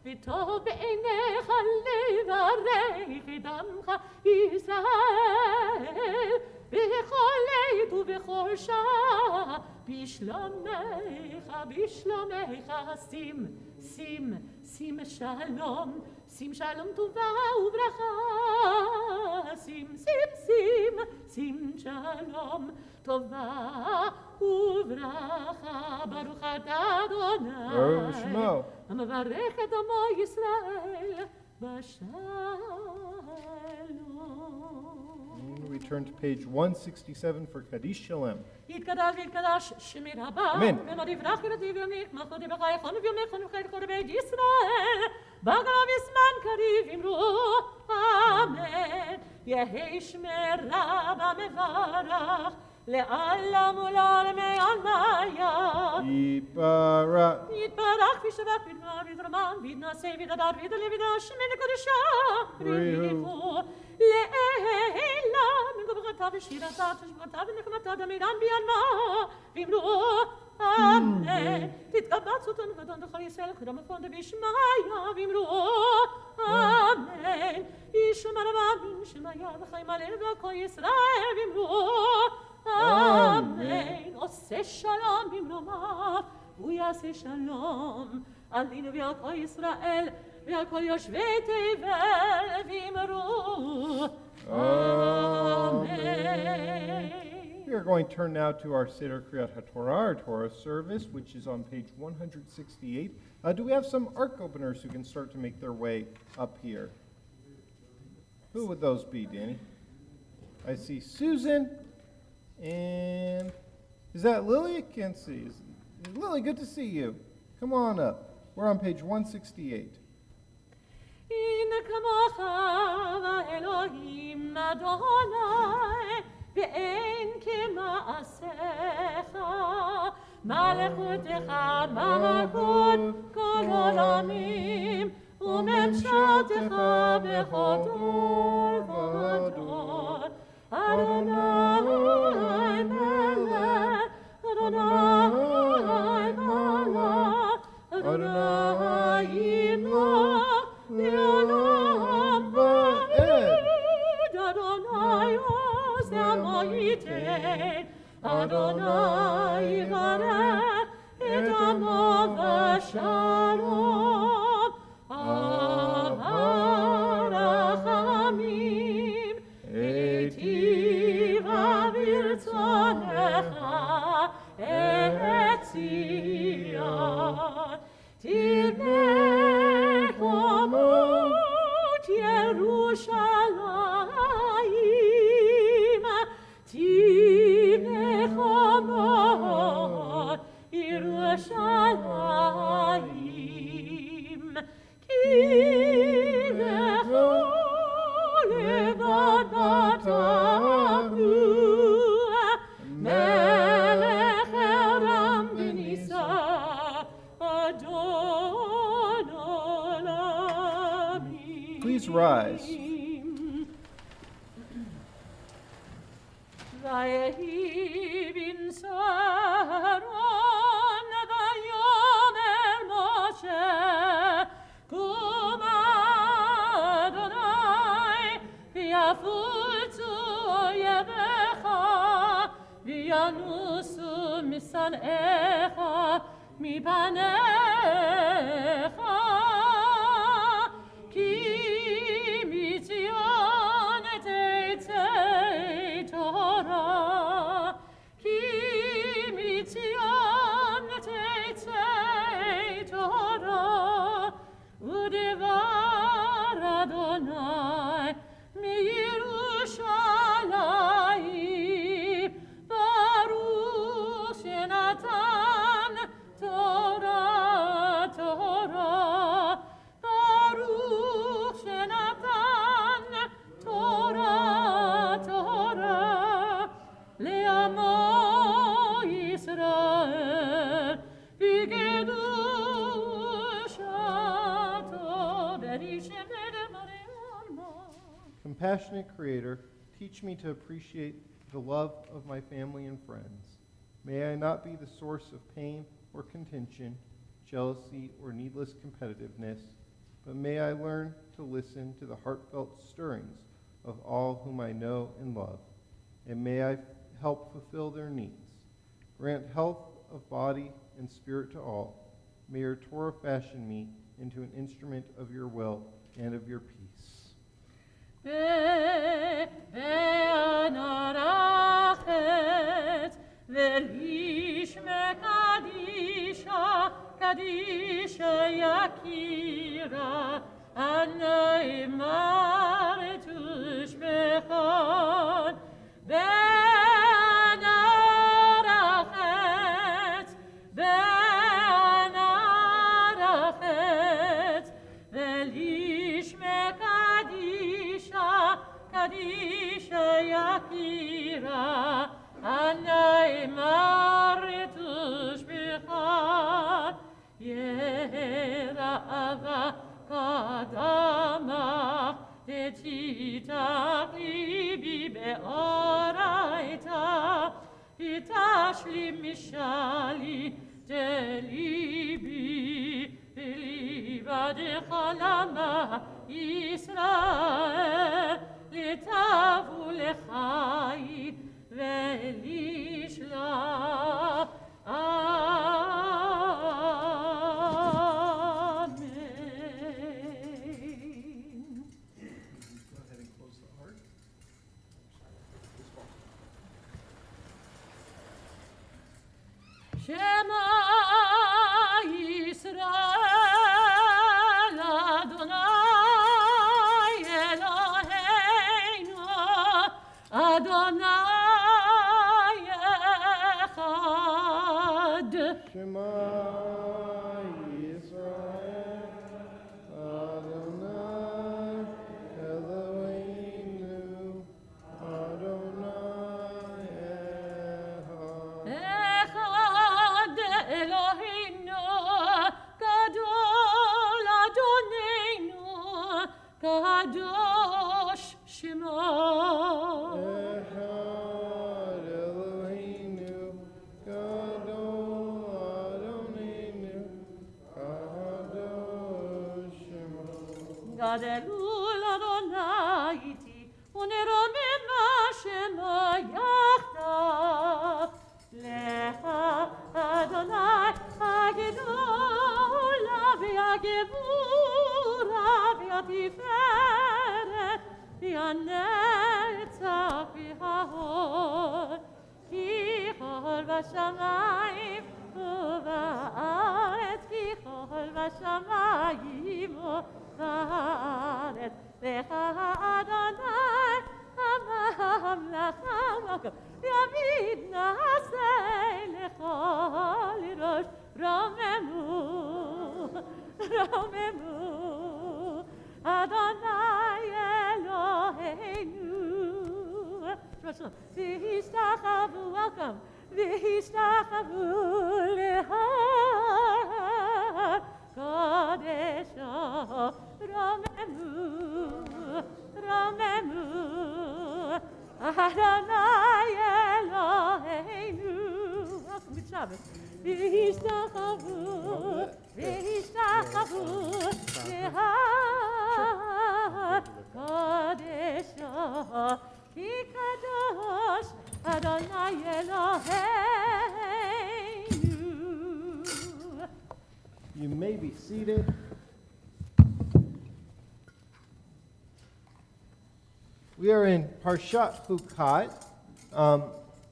v'tov b'einecha levarech et amcha Yisrael, b'chol leit ובכל שעה, בשלומך, sim shalom טובה וברכה, sim shalom טובה וברכה, ברוך אתה אדוני, ברוך שמו. המברך את עמו ישראל בשלום. We turn to page 167 for Kaddish Shalem. יתקדש שמי רבה, אמן. ומוד יברח ילדי ויומיך, מלכות יברכון ויומכון ובחיית כל בית ישראל, בקרוב יזמן קריב אמרו, אמן. יהי שמרה במברך, לעלם ולעלמי עלמיה. יתברך וישבח וידבר ויתרומם, ויתנשא ויתהדר ויתעלה וידרש מן הקדושה, בריחו לעילה מגברתה ושירתה ושמרתה ונחמתה דמירן ביעלמה, ואמרו אמן. תתקבץ אותנו ואדון בכל ישראל קדם הפונדה וישמעיה, ואמרו אמן. ישמע רבם שמעיה וחיים עלינו ולכל ישראל, ואמרו אמן. עושה שלום במרומיו והוא יעשה שלום עלינו ועל כל ישראל ועל כל יושבי תבל, ואמרו amen. We are going to turn now to our Seder Kriyat HaTorah, our Torah service, which is on page 168. Do we have some ark openers who can start to make their way up here? Who would those be, Danny? I see Susan, and is that Lily? I can't see. Lily, good to see you. Come on up. We're on page 168. הנה כמוך האלוהים אדוני, ואין כמעשיך, מלכותך מלכות כל עולמים, וממשלתך בכל דור ודור. אדוני מלך, אדוני מלך, אדוני ימלוך לעולם ועד. אדוני עושה מה ייתן, אדוני יברך את עמו בשלום. אהבה רחמים, היטיבה ברצונך את ציון. תבנה חומות ירושלים, תבנה חומות ירושלים, כי לך לבד תעברו, מלך ארם ונישא אדון עולמים. Please rise. ויהי בנסרון ויאמר משה, קום אדוני ויפוצו אויביך וינוסו משנאיך מפניך, כי מציון תצא תורה, כי מציון תצא תורה, ודבר אדוני מירושלים, ברוך שנתן Compassionate Creator, teach me to appreciate the love of my family and friends. May I not be the source of pain or contention, jealousy, or needless competitiveness, but may I learn to listen to the heartfelt stirrings of all whom I know and love, and may I help fulfill their needs. Grant health of body and spirit to all. May your Torah fashion me into an instrument of your will and of your peace. Kadisha Yakira Anai Maritus Bechon Benarachet Benarachet Velishme Kadisha Yakira Anai Maritus Bechon Yera ava kadama etita libi beoraita itashli mishali delibi liba de chalama Israel litavu lechai velishla Shema Yisrael Adonai Eloheinu Adonai Echad Shema Yisrael Adonai Eloheinu Adonai Echad Eloheinu Gadol Adonenu Kadosh Shemo Echad Eloheinu Gadol Adonenu Kadosh Shemo Gadelul Adonai iti uneromim Shema yachdav Lecha Adonai Hagedola V'Hagevura V'Hatiferet V'Hanetzach V'Hahor Ki chol v'shamayim u'va'aretz Ki chol v'shamayim u'va'aretz Lecha Adonai Hamlacha Welcome Yavid Nasei Lechol Rosh Romemu Romemu Adonai Eloheinu V'histachavu Welcome V'histachavu Leha Kodesho Romemu Romemu Adonai Eloheinu Welcome, good Shabbos V'histachavu V'histachavu Leha Kodesho Ki Kadosh Adonai Eloheinu. You may be seated. We are in Parshat Hukat,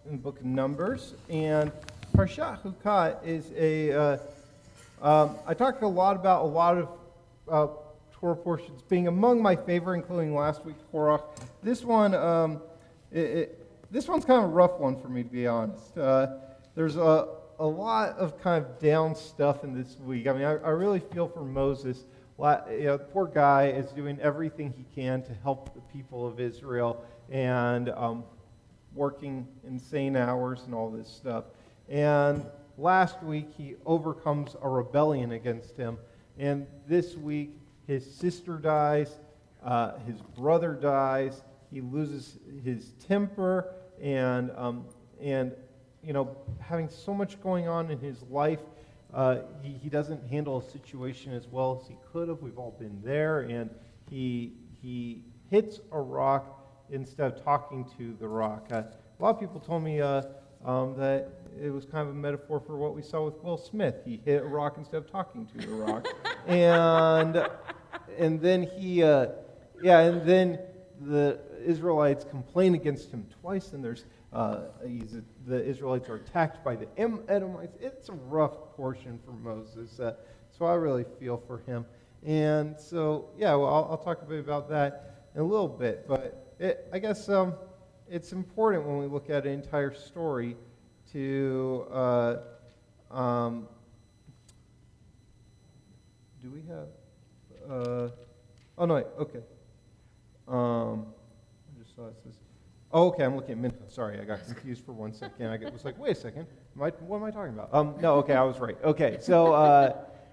in the book of Numbers, and Parshat Hukat is I talked a lot about a lot of Torah portions being among my favorite, including last week's Korach. This one, this one's kind of a rough one for me, to be honest. There's a lot of kind of down stuff in this week. I mean, I really feel for Moses. The poor guy is doing everything he can to help the people of Israel and working insane hours and all this stuff. And last week, he overcomes a rebellion against him. And this week, his sister dies. his brother dies, he loses his temper, and having so much going on in his life, he doesn't handle a situation as well as he could have. We've all been there, and he hits a rock instead of talking to the rock. A lot of people told me that it was kind of a metaphor for what we saw with Will Smith. He hit a rock instead of talking to the rock, and then then the Israelites complain against him twice, and the Israelites are attacked by the Edomites. It's a rough portion for Moses, so I really feel for him. And so, I'll talk a bit about that in a little bit, but I guess it's important when we look at an entire story to, do we have, oh no, wait, okay. I just saw it says, oh, okay, I'm looking at Mincha. Sorry, I got confused for 1 second. I was like, wait a second, what am I talking about? No, okay, I was right. Okay, so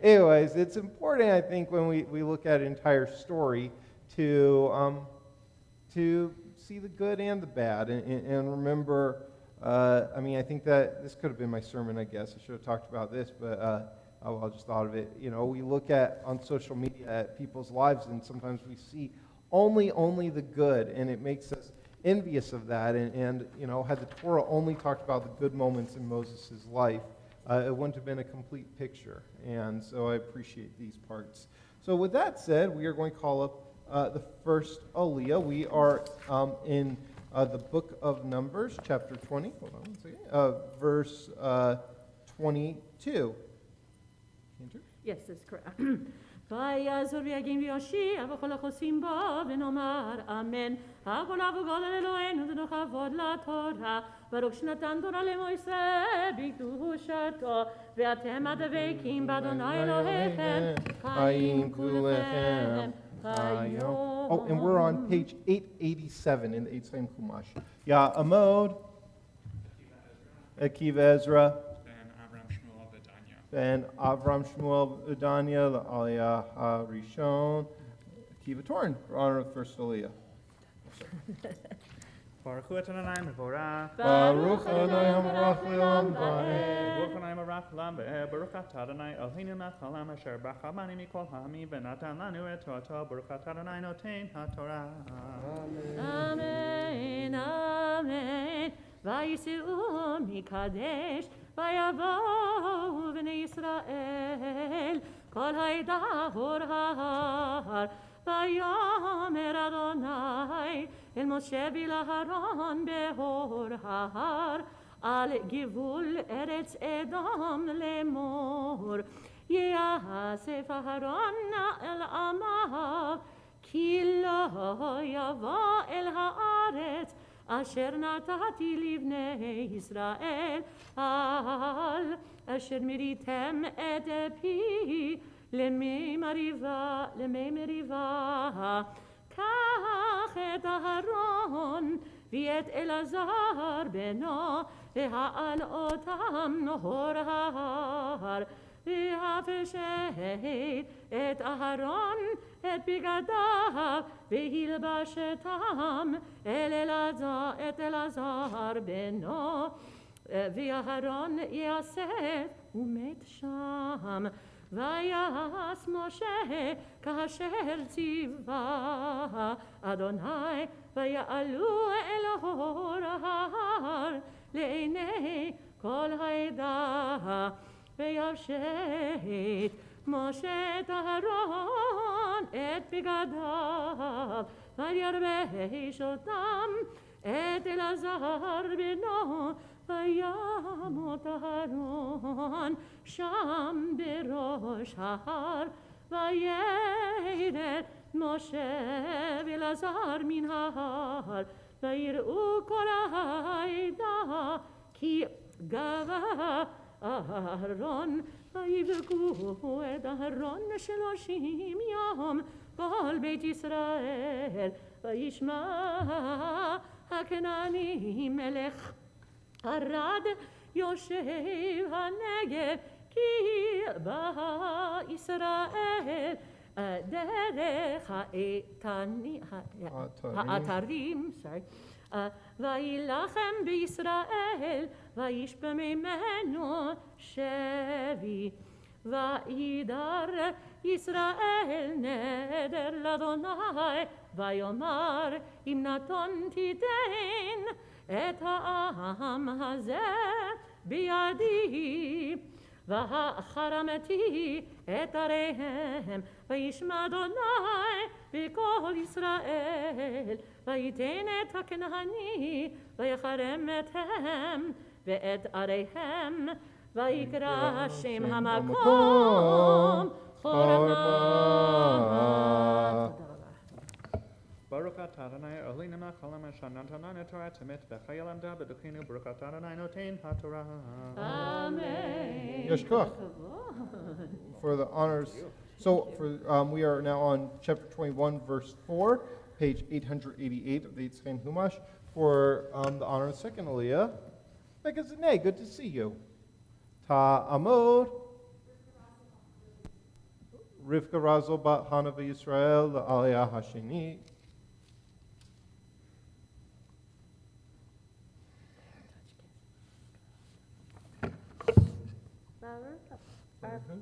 anyways, it's important, I think, when we look at an entire story to see the good and the bad, and remember, I think that this could have been my sermon, I guess. I should have talked about this, but I just thought of it. We look on social media at people's lives, and sometimes we see only the good, and it makes us envious of that. And had the Torah only talked about the good moments in Moses' life, it wouldn't have been a complete picture. And so I appreciate these parts. So with that said, we are going to call up the first Aliyah. We are in the book of Numbers, chapter 20. Hold on one second. Verse 22. Cantor? Yes, that's correct. ויעזור ויגן ויושיע וכל החוסים בו ונאמר אמן. הכל אבוגל אלוהינו ונכבוד לתורה. ברוך שנתן תורה למויסה בקדושתו. ואתם הדבקים באדוני אלוהיכם חיים כולכם. Oh, and we're on page 887 in the Eight Same Chumash. Yeah, Amod, Akiva Ezra, Ben Avram Shmuel Bedanya, the Aliyah Rishon, Akiva Torn, for honor of the first Aliyah. Baruch hu Adonai mevorach. Baruch Adonai hamarach le'olam va'ed. Baruch Adonai mevorach l'olam va'ed. Baruch atah Adonai Eloheinu melech haolam asher bacha banu mikol ha'amim v'natan lanu et Torto. Baruch atah Adonai noten ha'torah. Amen, amen. ויסעו מקדש ויבואו בני ישראל כל העדה הור ההר ויאמר אדוני אל משה ולאהרון בהור ההר על גבול ארץ אדום לאמור יאסף אהרון אל עמיו כי לא יבוא אל הארץ אשר נתתי לבני ישראל על אשר מריתם את פי למי מריבה קח את אהרון ואת אלעזר בנו והעל אותם נהור ההר והפשט את אהרון את בגדיו והלבשתם את אלעזר בנו ואהרון יאסף ומת שם ויעש משה כאשר ציווה אדוני ויעלו אל הור ההר לעיני כל העדה ויפשט משה את אהרון את בגדיו וירבש אותם את אלעזר בנו וימות אהרון שם בראש ההר וירד משה ואלעזר מן ההר ויראו כל העדה כי גבה אהרון ויבכו את אהרון 30 יום כל בית ישראל וישמע הכנעני מלך ערד יושב הנגב כי בא ישראל דרך האתרים, וילחם בישראל, וישבה ממנו שבי. וידר ישראל נדר לאדוני, ויאמר אם נתון תיתן את העם הזה בידי, והחרמתי את עריהם, וישמע אדוני בקול ישראל, ויתן את הכנעני, ויחרם אתם ואת עריהם, ויקרא שם המקום חורמה. Baruch atah Adonai Eloheinu melech haolam asher natan lanu Torah temet v'chaya lemda b'dukinu Baruch atah Adonai noten haTorah. Amen. Yesh koach. For the honors. So we are now on chapter 21, verse 4, page 888 of the Yitzchaim Humash. For the honor of the second Aliyah, Megazaneh, good to see you. Ta'amod. Rivka Razel bat Hana v'Yisrael l'Aliyah Hasheni.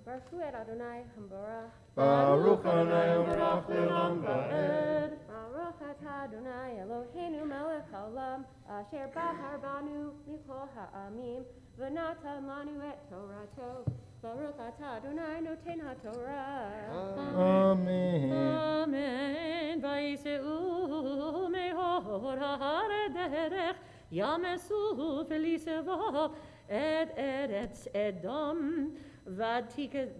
Baruch Adonai Hamborach. Baruch Adonai Hamborach le'olam va'ed. Baruch atah Adonai Eloheinu melech haolam, asher bahar banu mikol ha'amim, v'natan lanu et Torato. Baruch atah Adonai noten haTorah. Amen. Amen. Vayiseu mehor ha'arederech, yamesu v'lisavo et eretz Edom.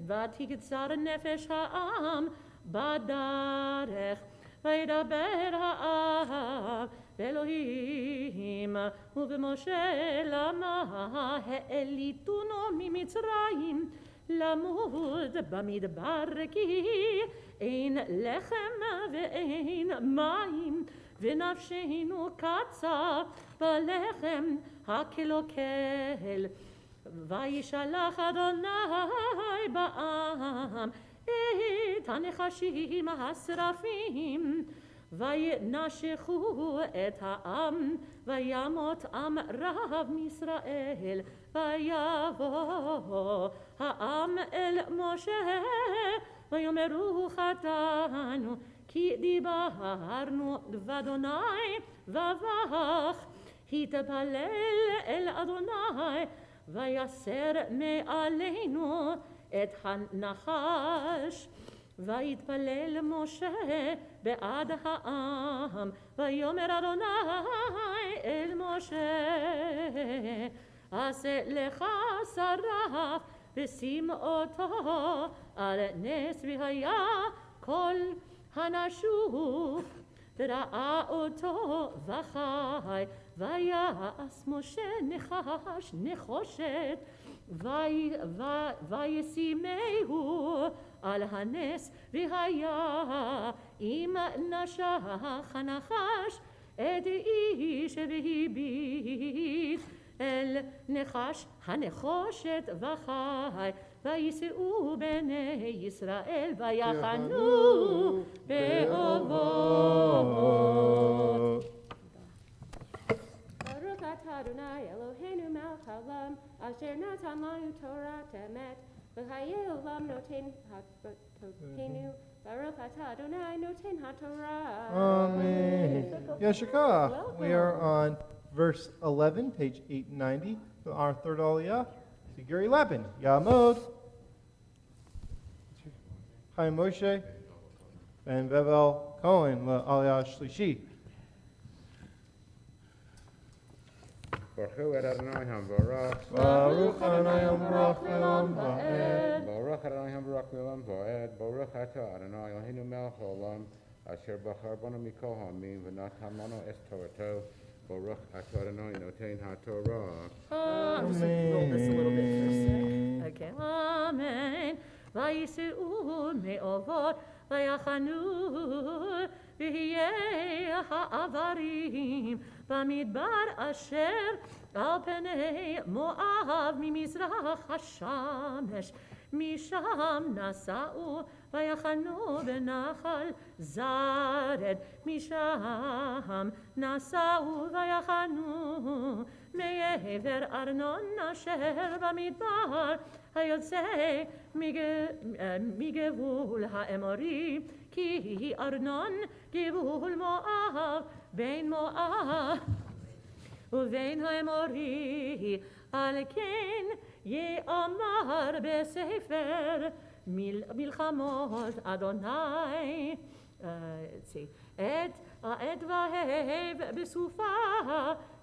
ותקצר נפש העם בדרך, וידבר העם באלוהים ובמשה למה העליתונו ממצרים למות במדבר, כי אין לחם ואין מים, ונפשנו קצה בלחם הקלוקל. וישלח אדוני בעם את הנחשים השרפים, וינשכו את העם, וימות עם רב מישראל, ויבוא העם אל משה, ויאמרו חטאנו, כי דיברנו ואדוני ובך, התפלל אל אדוני, ויסר מעלינו את הנחש. ויתפלל משה בעד העם, ויאמר אדוני אל משה, עשה לך שרף ושים אותו על נס, והיה כל הנשוף וראה אותו וחי. ויעש משה נחש נחושת, וישימהו על הנס, והיה אם נשך הנחש את איש והביט אל נחש הנחושת וחי. וייסעו בני ישראל ויחנו באובות. Baruch atah Adonai Eloheinu melech haolam, asher natan lanu Torah temet, v'chayei olam noten haTorah. Baruch atah Adonai noten haTorah. Amen. Yeshikah. We are on verse 11, page 890, our third Aliyah. Gary Lapin, Yamod, Chaim Moshe, Ben Bevel Cohen, Aliyah Shlishi. Baruch Adonai Hamborach. Baruch Adonai Hamborach le'olam va'ed. Baruch Adonai Hamborach le'olam va'ed. Baruch atah Adonai Eloheinu melech haolam, asher bachar banu mikol ha'amim v'natan lanu es Torato. Baruch atah Adonai noten haTorah. Just roll this a little bit first. Okay. Amen. ויסעו מאובות ויחנו ויהיה העברים במדבר אשר על פני מואב ממזרח השמש, משם נסעו ויחנו בנחל זרד, משם נסעו ויחנו מעבר ארנון אשר במדבר, היוצא מגבול האמורי, כי ארנון גבול מואב, בין מואב ובין האמורי. על כן יאמר בספר מלחמות אדוני, את העת והב בסופה,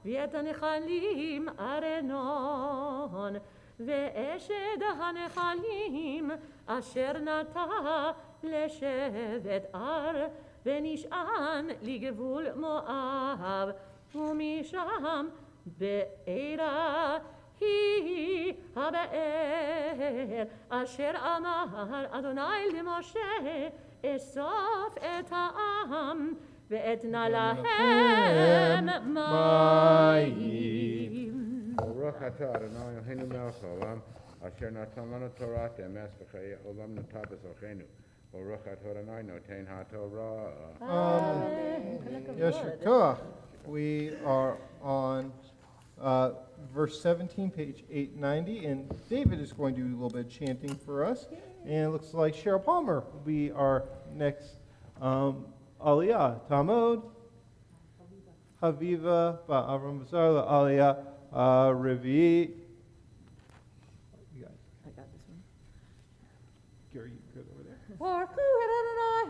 ואת הנחלים ארנון, ואשד הנחלים אשר נטע לשבט אר, ונשען לגבול מואב, ומשם בעירה היא הבאר, אשר אמר אדוני למשה, אסוף את העם ואתנה להם מים. ברוך אתה אדוני אלוהינו מלך העולם, אשר נתן לנו תורת אמס וחיי עולם נטע בצורכנו. ברוך אתה אדוני נותן התורה. Yasher Koach. We are on verse 17, page 890, and David is going to do a little bit of chanting for us. And it looks like Cheryl Palmer will be our next Aliyah. Tamod, Haviva, Ba'avram Bazar, Aliyah, Revi. You got it. I got this one. Gary, you good over there? Baruch Adonai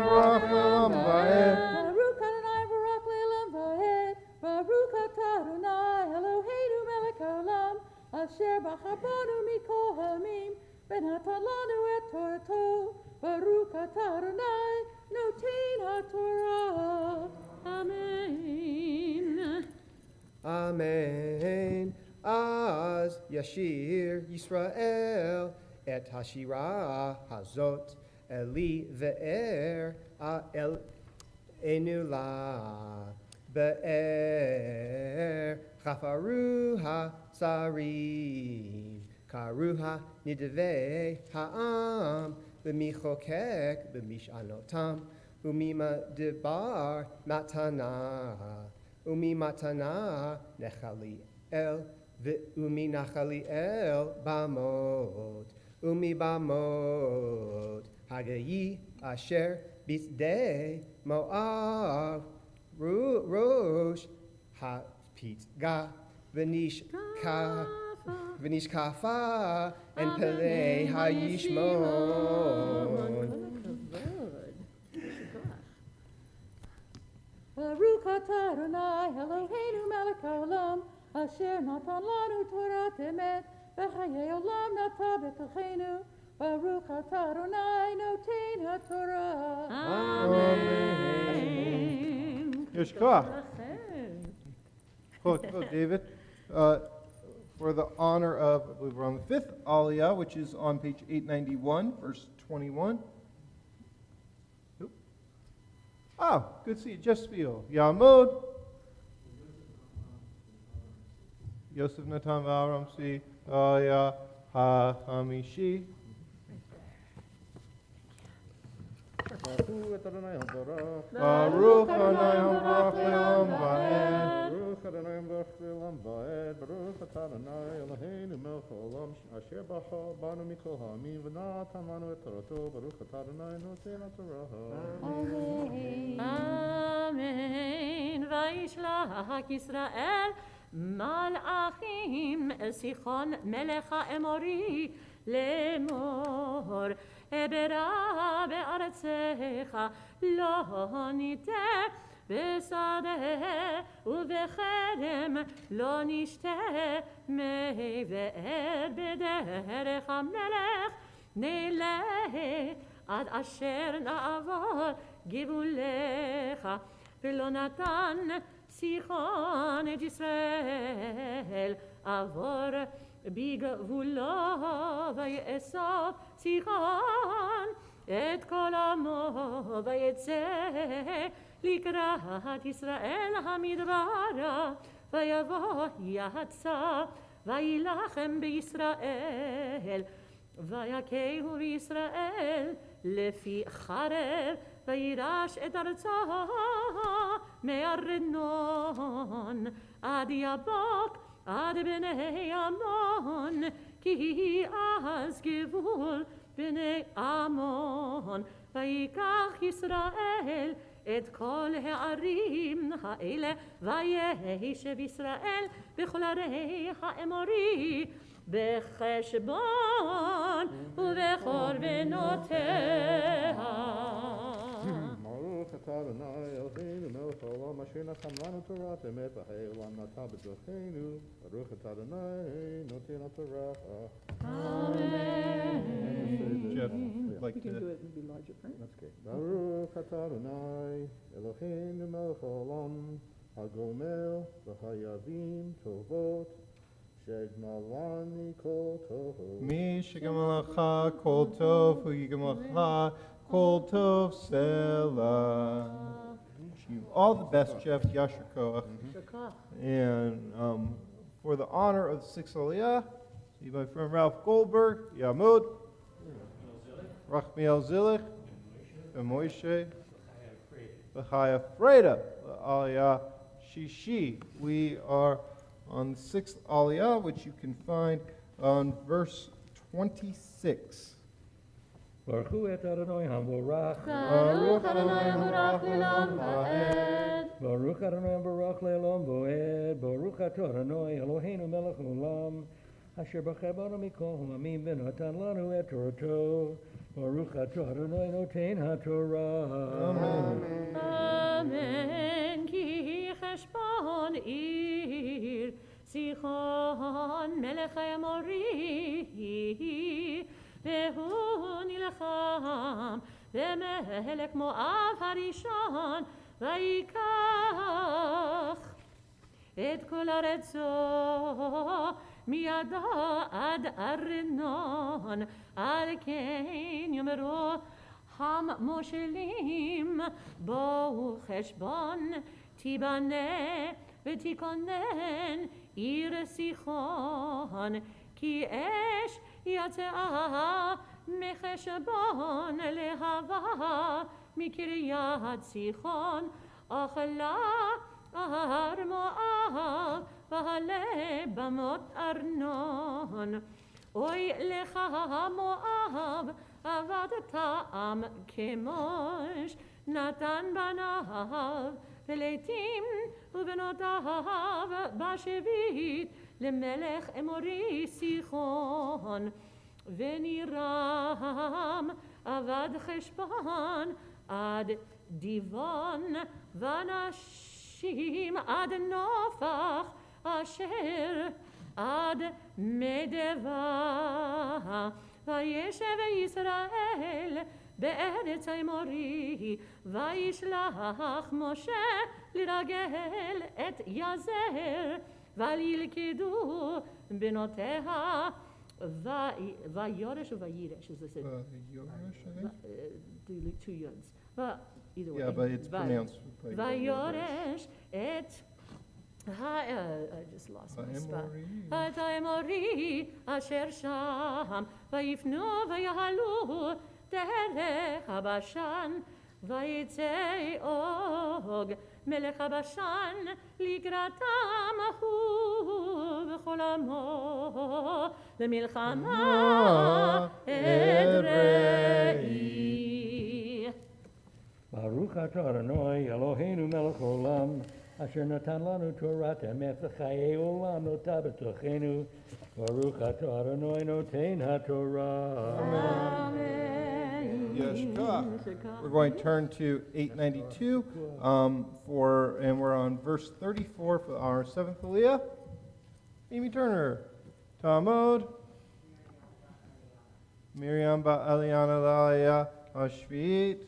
Baruch Le'olam Va'ed. Baruch Adonai Baruch Le'olam Va'ed. Baruch atah Adonai Eloheinu melech haolam, asher b'chabanu mikol ha'amim, v'natan lanu et Torato. Baruch atah Adonai noten ha'Torah. Amen. Amen. Az Yashir Yisrael et Hashira Hazot Eli Ve'er El Enula Be'er Chafaruha Sariv Karuha Nidve Ha'am B'michokek B'mishanotam Umima Debar Matana Umi matana nechali el, umi nachali el bamot, umi bamot, hagayi asher bisdei moav, rosh ha-pitga, venish kafa, and pelei ha-yishmon. Baruch atah Adonai Eloheinu melech haolam, asher natan lanu Torat emet, v'chayei olam nata b'tochenu. Baruch atah Adonai noten ha'Torah. Amen. Yasher Koach. Quote, David, for the honor of, I believe we're on the fifth Aliyah, which is on page 891, verse 21. Oop. Oh, good to see you. Just feel. Yamod. Yosef Natan V'Aram Si Aliyah HaHamishi. Baruch Adonai Baruch. Baruch Adonai Baruch Le'olam Va'ed. Baruch Adonai Baruch Le'olam Va'ed. Baruch atah Adonai Eloheinu melech haolam, asher b'nu mikol ha'amim, v'natan lanu et Torato. Baruch atah Adonai noten ha'Torah. Amen. Vayishlach Yisrael malachim el Sichon melech ha'emori לאמור, אברה בארצך לא ניטה, בשדה ובכרם לא נשתה, מי ואר בדרך המלך נלך, עד אשר נעבור גבולך, ולא נתן סיחון את ישראל עבור בגבולו, ויאסוף סיחון את כל עמו, ויצא לקראת ישראל המדברה, ויבוא יצא וילחם בישראל, ויכהו בישראל לפי חרב, וירש את ארצה מארנון עד יבוק עד בני עמון, כי אז גבול בני עמון. ויקח ישראל את כל הערים האלה, וישב ישראל בכל ערי האמורי, בחשבון ובכל בנותיה. ברוך אתה אדוני אלוהינו מלך העולם אשר נתן לנו תורת אמת וחיי עולם נטע בתוכנו. ברוך אתה אדוני נותן התורה. Jeff would like to. ברוך אתה אדוני אלוהינו מלך העולם הגומל וחייבים טובות שגמלה מכל טוב. מי שגמל לך כל טוב, הוא יגמל לך כל טוב סלע. Wish you all the best, Jeff. Yasher Koach. And for the honor of the sixth Aliyah, see my friend Ralph Goldberg, Yamud, Rachmiel Zilich, and Moshe, B'chaya Freda, Aliyah Shishi. We are on the sixth Aliyah, which you can find on verse 26. Baruch hu et Adonai hamvorach. Baruch Adonai hamvorach le'olam va'ed. Baruch Adonai hamvorach le'olam va'ed. Baruch atah Adonai Eloheinu melech haolam, asher bachar banu mikol ha'amim v'natan lanu et Torato. Baruch atah Adonai noten haTorah. Amen. Amen. Ki cheshbon ir Sichon melech ha'emori, והוא נלחם במלך מואב הראשון, ויקח את כל ארצו מידו עד ארנון. על כן יאמרו המושלים, בואו חשבון תיבנה ותיכונן עיר סיחון, כי אש יצאה מחשבון להבה מקריית סיחון, אכלה הר מואב ועלה במות ארנון. אוי לך מואב, עבדת עם כמוש, נתן בניו ולתים ובנותיו בשבית למלך אמורי סיחון. ונירם עבד חשבון עד דיבון, ונשים עד נופח אשר עד מדבה. וישב ישראל בארץ האמורי, וישלח משה לרגל את יזר, וילכדו בנותיה, ויורש ויירש, is this it? Yoresh, I think? Two yods. Either way. Yeah, but it's pronounced. like ויורש את I just lost my spot. Haemori. את האמורי אשר שם, ויפנו ויעלו דרך הבשן, ויצא אוג מלך הבשן לקראתם הוא בכל עמו למלחמה אדרעי. Baruch atah Adonai Eloheinu melech haolam, asher natan lanu Torat emet v'chayei olam notah b'tochenu. Baruch atah Adonai noten haTorah. Yes, we're going to turn to 892 and we're on verse 34 for our seventh Aliyah. Amy Turner, Talmud, Miriam Ba'aliana La'aliyah Hashvit.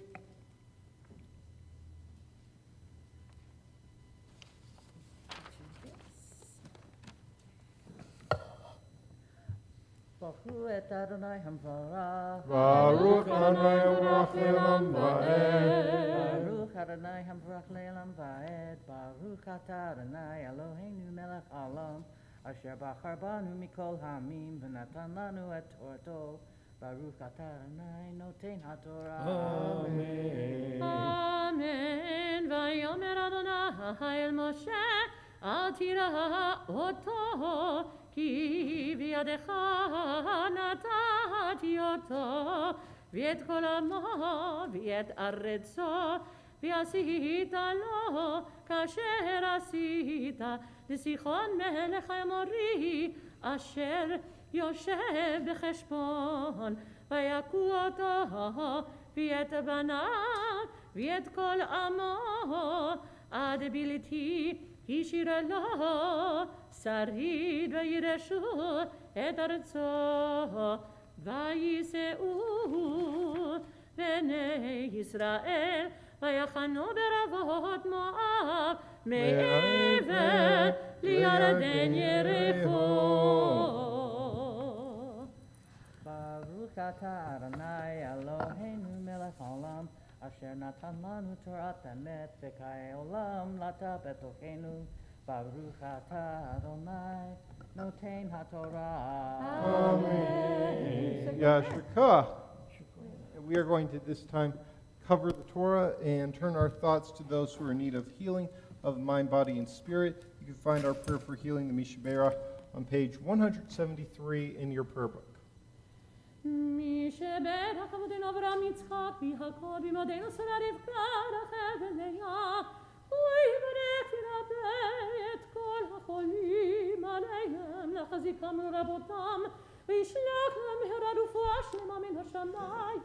Baruch et Adonai hamvarach. Baruch Adonai Hamvarach Le'olam Va'ed. Baruch Adonai hamvarach le'olam va'ed. Baruch atah Adonai Eloheinu melech haolam, asher bachar banu mikol ha'amim v'natan lanu et Torato. Baruch atah Adonai noten haTorah. Amen. Amen. Vayomer Adonai el Moshe, al tira oto, ki biadecha natati oto, viet kol amo, viet aretzo, viasita lo, kasher asita, lisichon melech Amori, asher yoshev becheshbon, vayaku oto, viet banav, viet kol amo, ad biliti ishira lo, sarid vayireshu et arzo, vayiseu bnei Yisrael, vayachanu beravot Moab, me'ever li'arden Yericho. Baruch atah Adonai Eloheinu melech haolam, asher natan lanu Torat emet v'kai olam lata betochenu. Baruch atah Adonai noten haTorah. Amen. Yashikah. We are going to this time cover the Torah and turn our thoughts to those who are in need of healing of mind, body, and spirit. You can find our prayer for healing, the Mishaberach, on page 173 in your prayer book. משבט אבותינו אברהם יצחק ויעקב עמנו שרה רבקה רחל ולאה ויברך ירבה את כל החולים עליהם להחזיקם לרבותם וישלח להם מהרה רפואה שלמה מן השמיים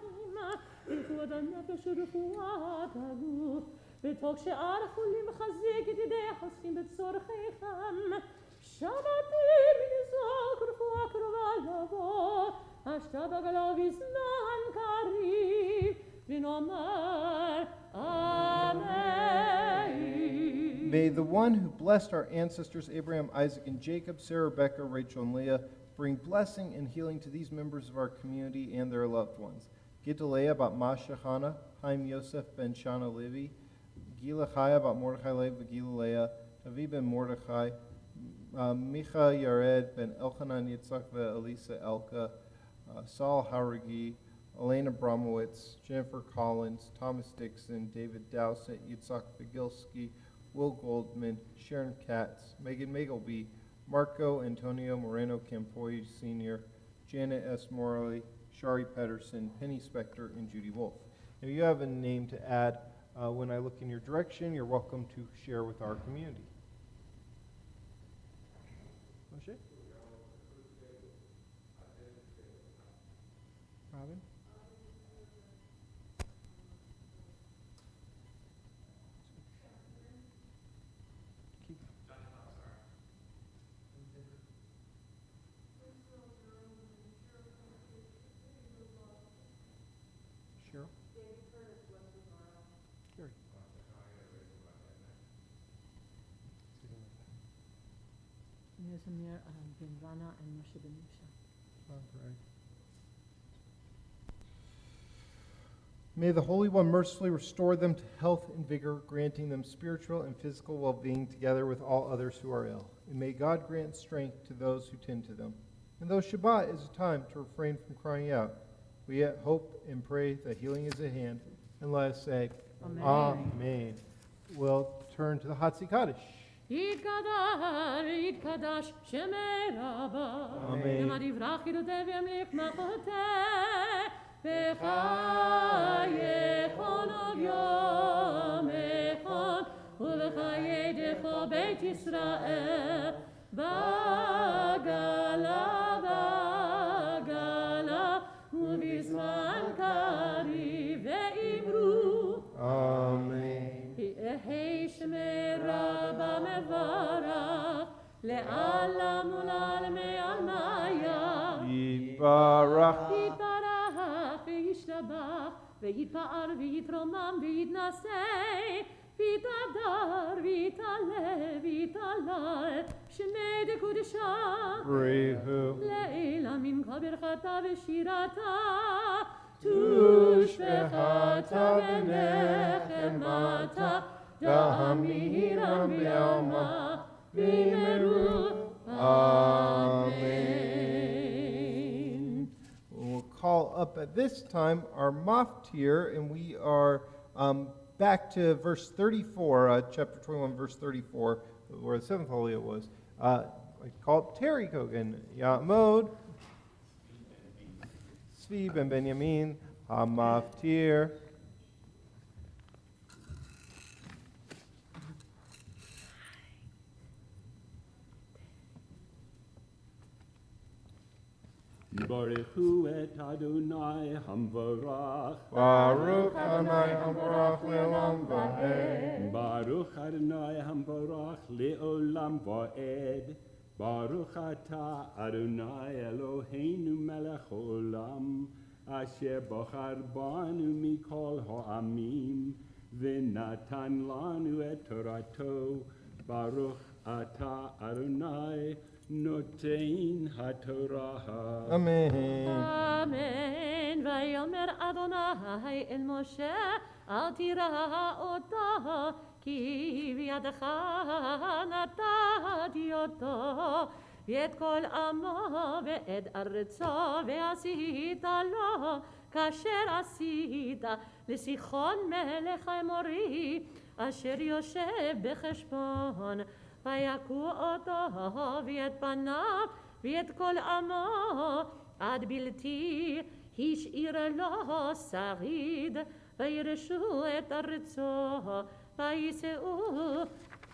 רפואת הנפש ורפואת הגוף ותוך שאר החולים מחזיק את ידי החוסכים בצורכיכם שבתים יזעק רפואה קרובה לבוא השתבח לו בזמן קריב ונאמר אמן. May the one who blessed our ancestors Abraham, Isaac, and Jacob, Sarah, Rebecca, Rachel, and Leah, bring blessing and healing to these members of our community and their loved ones. Gedaliah bat Masha Hannah, Haim Yosef ben Shana Levi, Gila Chaya bat Mordechai Levi, Gila Leah, Avi ben Mordechai, Micha Yared ben Elchanan Yitzchak Elisa Elka, Saul Haragi, Elena Bromowitz, Jennifer Collins, Thomas Dixon, David Dowsett, Yitzhak Vigilski, Will Goldman, Sharon Katz, Megan Magleby, Marco Antonio Moreno Campoy Sr., Janet S. Morley, Shari Pedersen, Penny Spector, and Judy Wolf. If you have a name to add, when I look in your direction, you're welcome to share with our community. Moshe? Robin? Keith? Cheryl? Gary? Nezamir ben Rana and Moshe ben Yusha. May the Holy One mercifully restore them to health and vigor, granting them spiritual and physical well-being together with all others who are ill. And may God grant strength to those who tend to them. And though Shabbat is a time to refrain from crying out, we yet hope and pray that healing is at hand. And let us say, Amen. Amen. We'll turn to the Hatzi Kaddish. יתקדש שמי רבה Amen. למד יברח ידותי וימליך מחותי וחייכון עוד יום אחד ובחיי דכו בית ישראל בגלה בגלה ובזמן קריב ואמרו Amen. יהי שמי רבה מברך לעלם ולעלמי עלמיה Yibarach. יתברך וישתבח ויתפאר ויתרומם ויתנשא ויתהדר ויתעלה ויתהלל שמי דקודשה Rehu. לעילה מן כל ברכתה ושירתה תושבחתה ונחמתה דהמירם בעלמה במהרו. Amen. We'll call up at this time are maftir, and we are back to verse 34, chapter 21, verse 34, where the seventh Aliyah was. I call it Terry Kogan, Ya'mod, Svi ben Benjamin, Hamaftir. Baruchu et Adonai Hamvarach. Baruch Adonai Hamvarach le'olam va'ed. Baruch Adonai Hamvarach le'olam va'ed. Baruch atah Adonai Eloheinu melech olam, asher bachar banu mikol ha'amim, v'natan lanu et torato. Baruch atah Adonai Notein HaTorah. Amen. Amen. Vayomer Adonai el Moshe, al tira oto, ki biadecha natati oto, v'et kol amo ve'ed aretzo ve'asita lo, kasher asita lesichon melech Amori, asher yoshev becheshbon. ויקו אותו ואת פניו ואת כל עמו עד בלתי השאיר לו שריד וירשו את ארצו וייסעו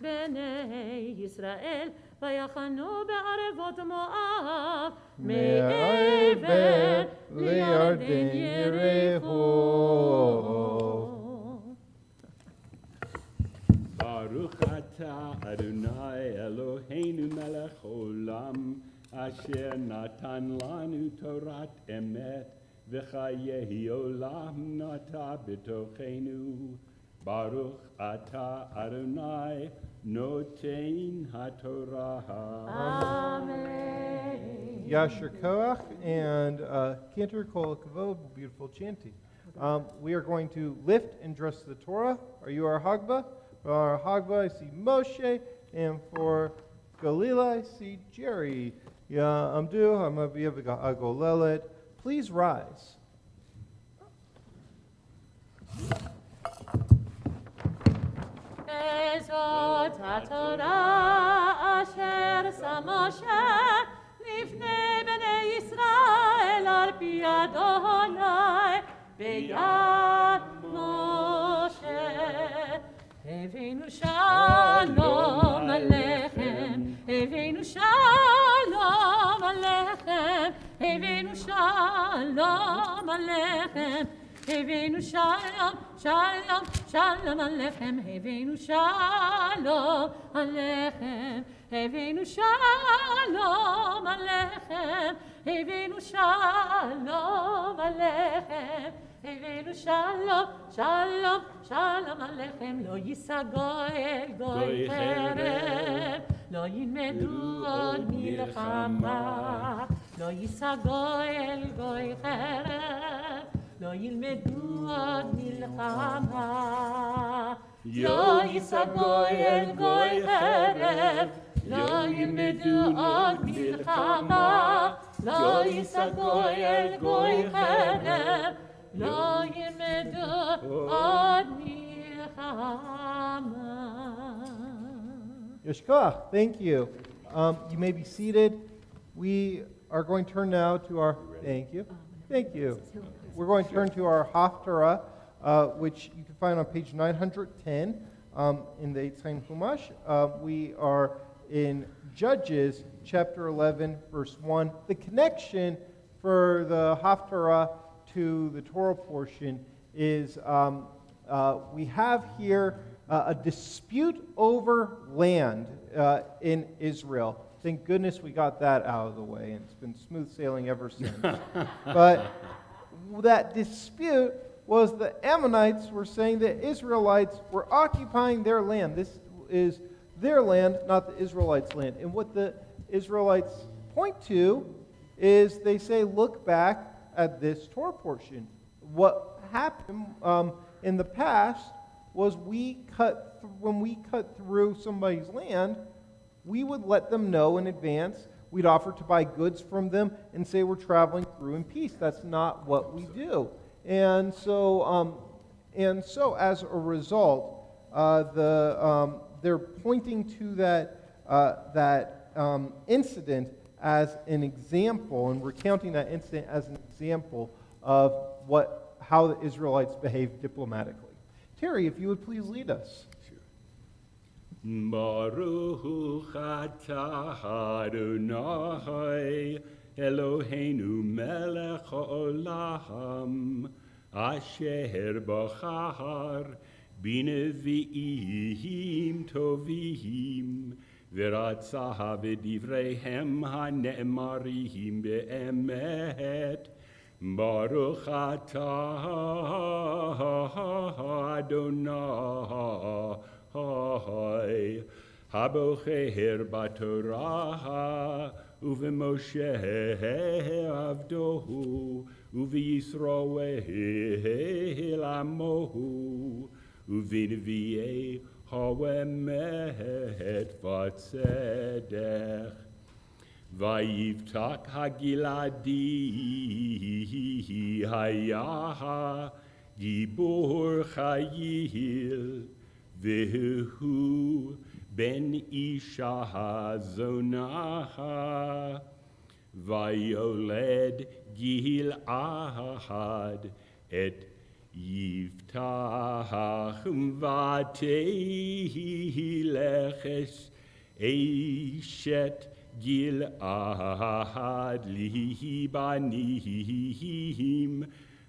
בני ישראל ויחנו בערבות מואב מעבר לירדן יריחו. Baruch atah Adonai Eloheinu melech olam, asher natan lanu Torat emet, v'chayehi olam nata b'tochenu. Baruch atah Adonai notein haTorah. Amen. Yasher Koach and Cantor Kol Kavod, beautiful chanting. We are going to lift and dress the Torah. Are you our Hagba? For our Hagba, I see Moshe, and for Galila, I see Jerry. Amdu, Hamabiya Agolelet. Please rise. Ezot HaTorah asher sa Moshe lifnei bnei Yisrael al pi Adonai beyad Moshe. Eveinu shalom alechem, Eveinu shalom alechem, Eveinu shalom alechem, Eveinu shalom, shalom, shalom alechem, Eveinu shalom alechem, Eveinu shalom alechem, Eveinu shalom alechem. Eveinu shalom, shalom, shalom alechem, lo yisago el goy cherem, lo yilmedu od milchama, lo yisago el goy cherem, lo yilmedu od milchama, lo yisago el goy cherem, lo yilmedu od milchama, lo yisago el goy cherem. Lo yimedu od milchama. Yeshkoach, thank you. You may be seated. We are going to turn now to our, thank you. We're going to turn to our Haftarah, which you can find on page 910 in the Eitz Chaim Chumash. We are in Judges chapter 11, verse 1. The connection for the Haftarah to the Torah portion is we have here a dispute over land in Israel. Thank goodness we got that out of the way, and it's been smooth sailing ever since. But that dispute was the Ammonites were saying that Israelites were occupying their land. This is their land, not the Israelites' land. And what the Israelites point to is they say, look back at this Torah portion. What happened in the past was when we cut through somebody's land, we would let them know in advance. We'd offer to buy goods from them and say we're traveling to through in peace. That's not what we do. And so as a result, they're pointing to that incident as an example, and recounting that incident as an example of how the Israelites behaved diplomatically. Terry, if you would please lead us. Baruch atah Adonai Eloheinu melech haolam asher bachar b'nevi'im tovim v'ratzah v'divreihem hane'emarim be'emet Baruch atah Adonai Habocher b'Torah uveMoshe avdohu uveYisroel amohu uveNevi'ei haemet v'tzedek Vayivtak hagiladi hayaha gibor chayil Vehu ben Isha zonaha Vayoled Gil Ahad et Yiftach Vatehi Leches Eshet Gil Ahad Libanihim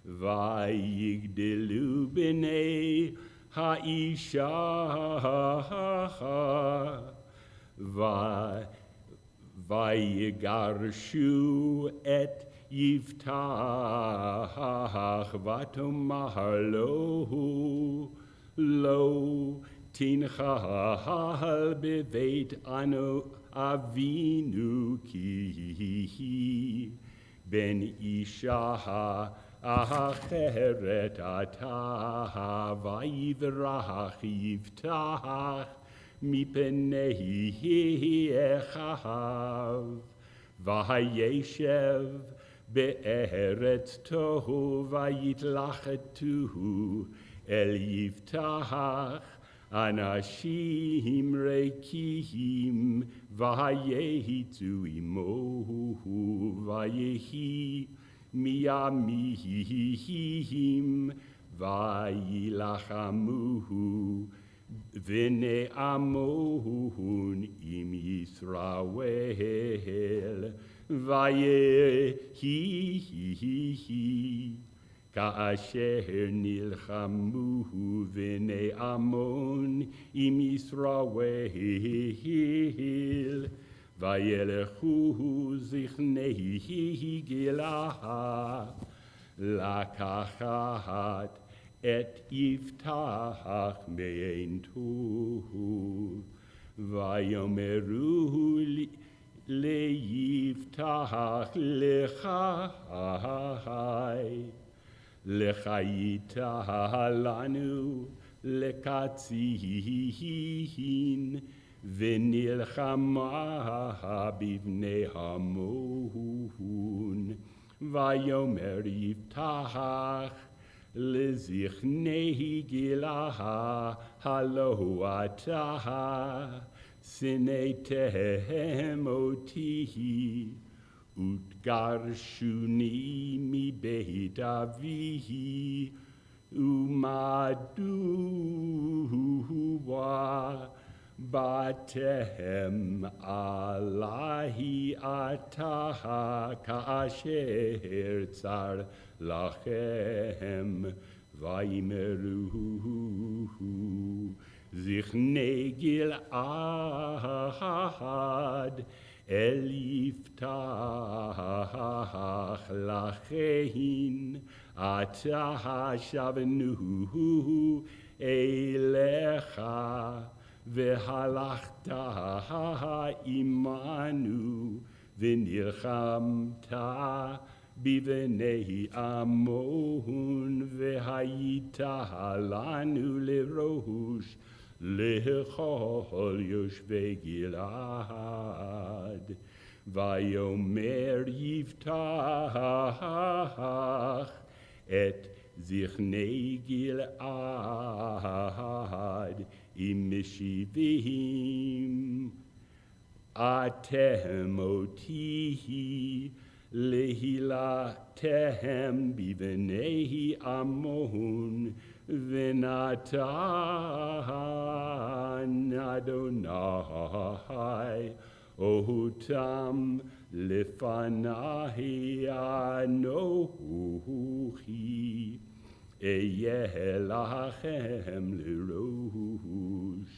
Vayigdelu B'nei Ha'isha Vayigarshu et Yiftach Vatomar lo tinchal beveit anu avinu ki ben isha Acheret atah vayivrach yiftach mipenei echav vayeshev be'eretz tohu vayitlachetu el yiftach anashim rekim vayehitu imohu vayehi Miyamihim vayilachamuhu v'nei amohun im Yisrael vayehi ka'asher nilchamuhu v'nei amon im Yisrael Vayelechu zichnehi gilah lakachat et yiftach mein tuhu vayomeru leyiftach lechai lechayita lanu lekatzihin V'nilchama bivnei hamohun Vayomer yiftach lezichnei gilah halo atah sineitem oti utgarshuni mi beit avihi umadua Batem Allahi ataha ka'asher tzar lachem vayimeru zichnei gil ahad el yiftach lachein ataha shavenu elecha V'halachta imanu v'nilchamta b'vnei amohun v'hayita lanu lerosh lechol yoshvei Gilad Vayomer Yiftach et Zichnei Gil'ad im Meshivim Atem Otihi Lehilatem Bivenehi Amon Venatan Adonai Ohutam Lefanahi Anohi Eyelachem Lerosh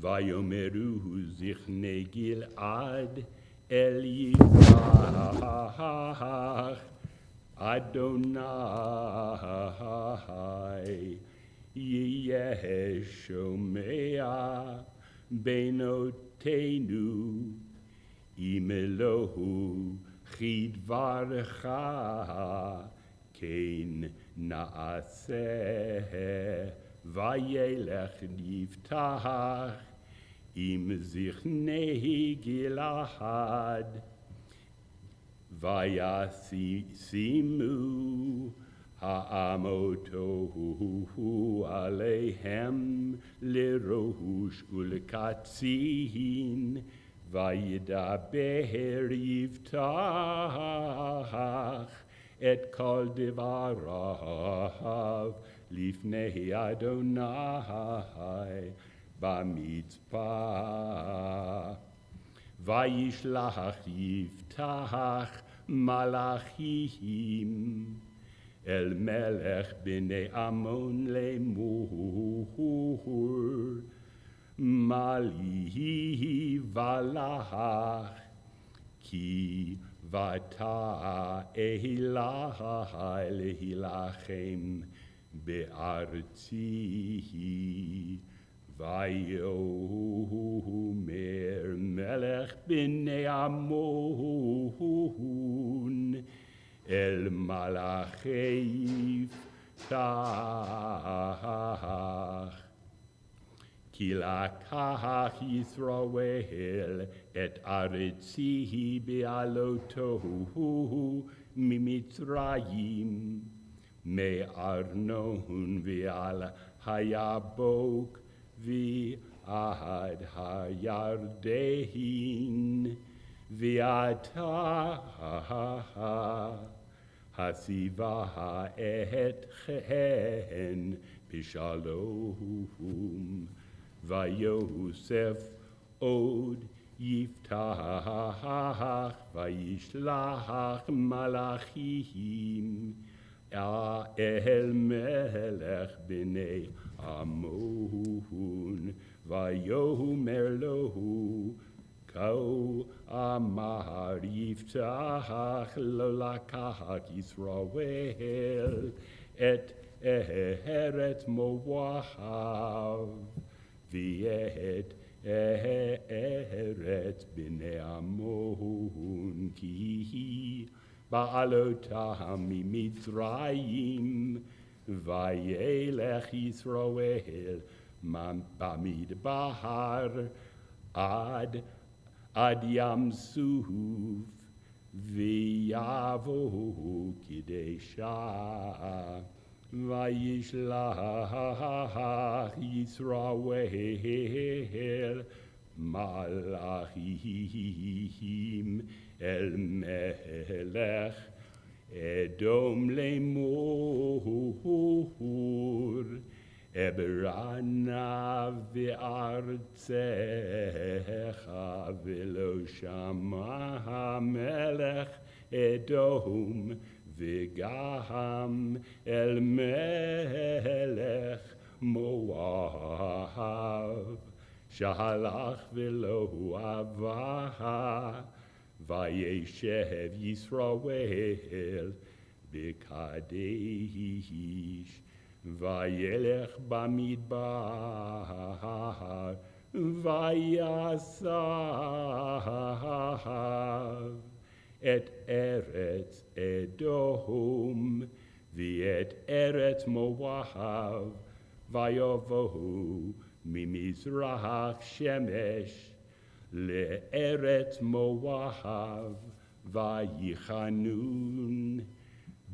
Vayomeru Zichnei Gil'ad El Yiftach Adonai Yeshomea Benotenu Imelohu Chidvarcha Kein Naaseh Vayelech Yiftach Im Zichnei Gil'ad Vayasimu Ha'amotohu Alehem Lerohush Ulekatzin Vayidaber Yiftach Et Kol Devarav Lifnei Adonai Bamitzpah Vayishlach Yiftach Malachim El Melech Bnei Amon Lemur Malihi Valach Ki Vata Ehilach Lehilachem Be'artzi Vayomer Melech Bnei Amon El Malachei Yiftach Ki lakach Yisrael et aretzihi be'alotohu mimitzrayim me'arnon ve'al hayabok ve'ad hayardehin ve'ata hasiva et chen b'shalom Vayosef od Yiftach Vayishlach Malachim El Melech Bnei Amon Vayomer Lohu Ko Amar Yiftach Lo Lakach Yisrael Et Eret Moav V'et Eretz Bnei Amon Ki Ba'alotam Mitzrayim Vayelech Yisrael Bamidbar Ad Yam Suf V'yavo Kidesha Vayishlach Yisrael Malachim El Melech Edom Lemur Eberana Ve'artzecha V'lo Shama Melech Edom V'gaham El Melech Moav Shalach V'lo Avaha Vayeshev Yisrael B'kadesh Vayelech Bamidbar Vayasav Et Eretz Edom V'et Eretz Moav Vayovohu Mimizrach Shemesh לארץ מואב ויחנון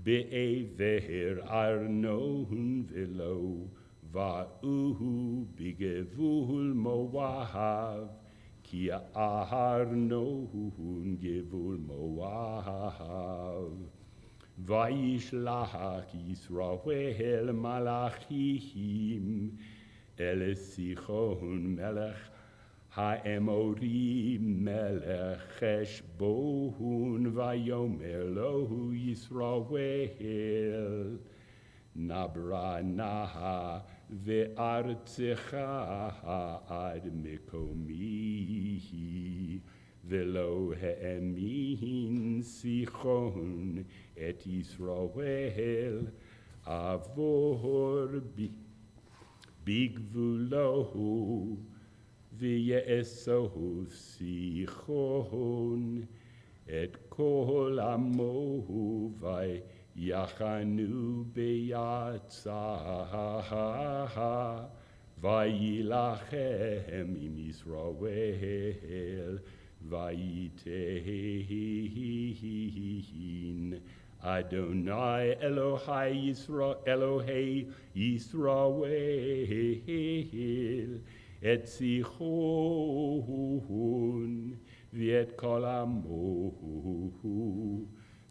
בעבר ארנון ולא באו בגבול מואב כי ארנון גבול מואב וישלח ישראל מלאכים אל סיחון מלך האמורי מלך חשבון ויאמר לו ישראל נברה נא וארצך עד מקומי ולא האמין סיחון את ישראל עבור בגבולו ויאסוף סיחון את כל עמו ויחנו ביצהר וילחם עם ישראל וייתן אדוני אלוהי ישראל את סיחון ואת כל עמו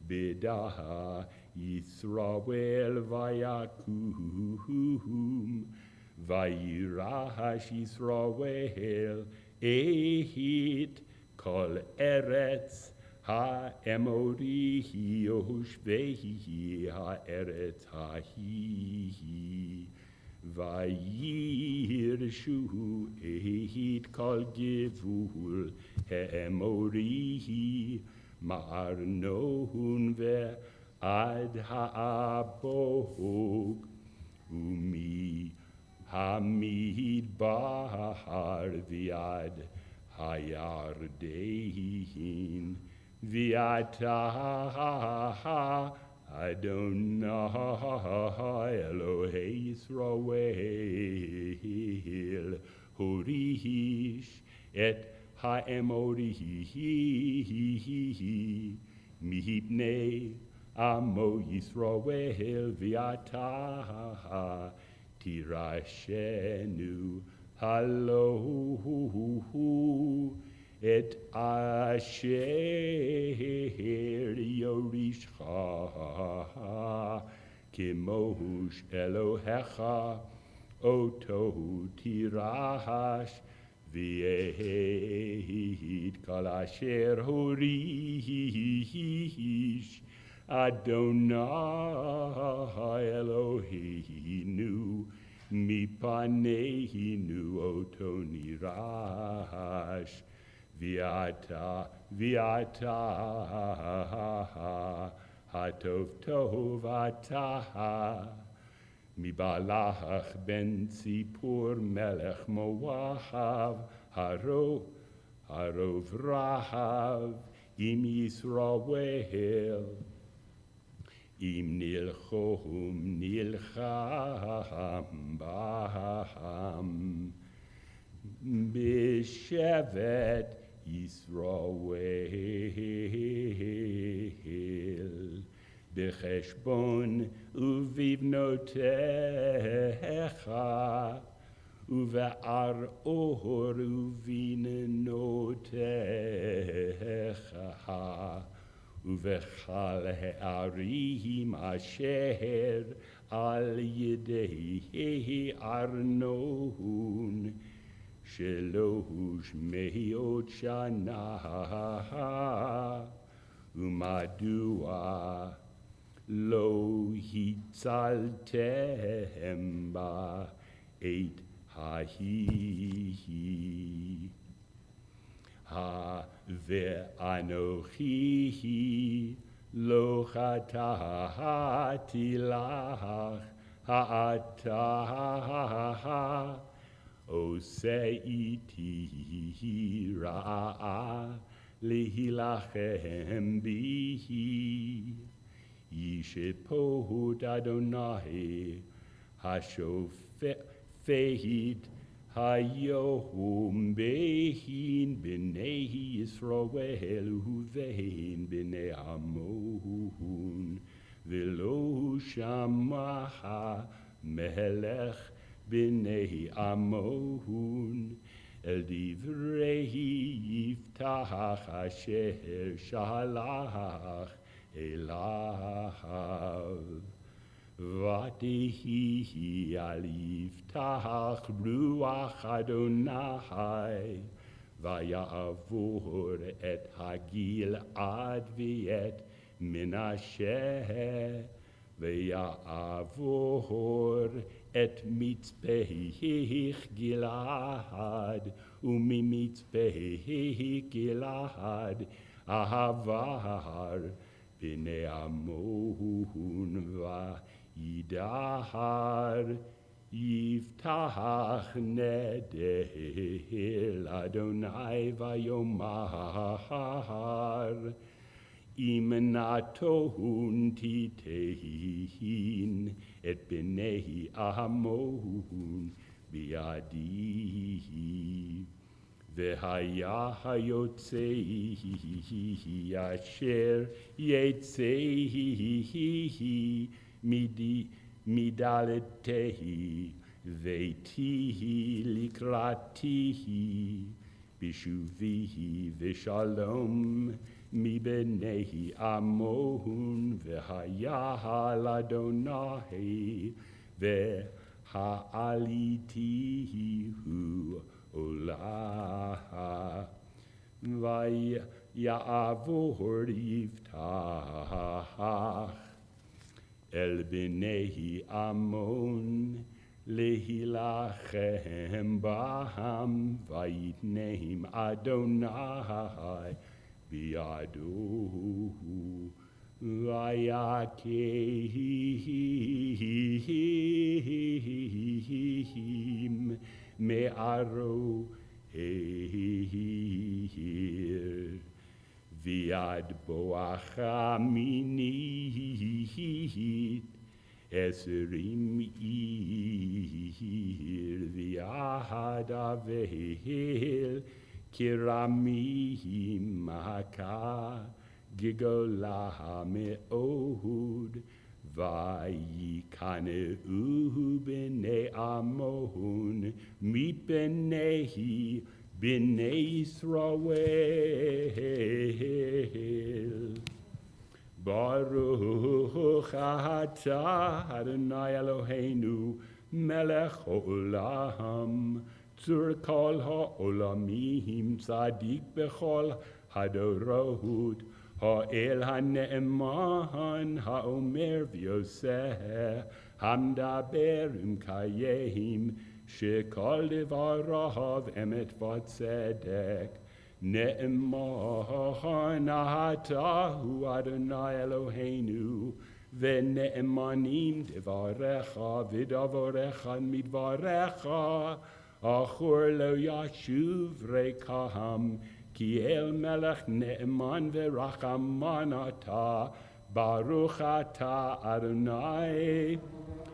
בדע ישראל ויקום וירש ישראל את כל ארץ האמורי יושבי הארץ ההיא וירשו את כל גבול האמורי מארנון ועד האבוק ומהמדבר ועד הירדן ואתה אדוני אלוהי ישראל הוריש את האמורי מפני עמו ישראל ואתה תירשנו הלא את אשר יורישך כמוש אלוהיך אותו תירש ואת כל אשר הוריש אדוני אלוהינו מפנינו אותו נירש ואתה הטוב טוב אתה מבלח בן ציפור מלך מואב הרוב רחב עם ישראל אם נלחם בהם בשבט ישראל בחשבון ובבנותיך ובער אור ובננותיך ובכל הערים אשר על ידי ארנון 300 שנה ומדוע לא הצלתם בה את ההיא ואנוכי לא חטאתי לך האתה עושה איתי רעה להילחם בי ישפוט אדוני השופט Hayom behin b'nei Yisrael uvein b'nei Amohun v'lo shamaha melech b'nei Amohun el divrei yiftach asher shalach elav. Vatihi al yiftach ruach Adonai vayavur et hagil ad viet Menashe vayavur et mitzpeh Gilad umimitzpeh Gilad ahavar b'nei Amohun Yidahar Yiftach Nedel Adonai Vayomar Imnatohun Titehin Et B'nei Amohun Biadihi V'haya hayotzei asher yetzei midaletehi veitihi likratihi bishuvihi v'shalom mibenehi amohun v'haya haladonai v'ha'alitihi hu olah vayavor yiftach el b'nei Amon lehilachem baham vayitneim Adonai biyado vayakehim me'aro hir viad boacha minit esrim ir viad avehil kiramihim maka gigolah me'od vayikanu b'nei Amohun mipnehi b'nei Yisrael. Baruch atah Adonai Eloheinu melech haolam tzur kol ha'olamim tzadik bechol hadorot ha'el ha'ne'eman ha'omer v'yoseh hamdaber kayehim shekol devarav emet v'tzedek Ne'eman atahu Adonai Eloheinu ve'ne'emanim devarecha v'davarecha midvarecha achor lo yashuv rekaham ki el melech ne'eman ve'rachaman ata baruch ata Adonai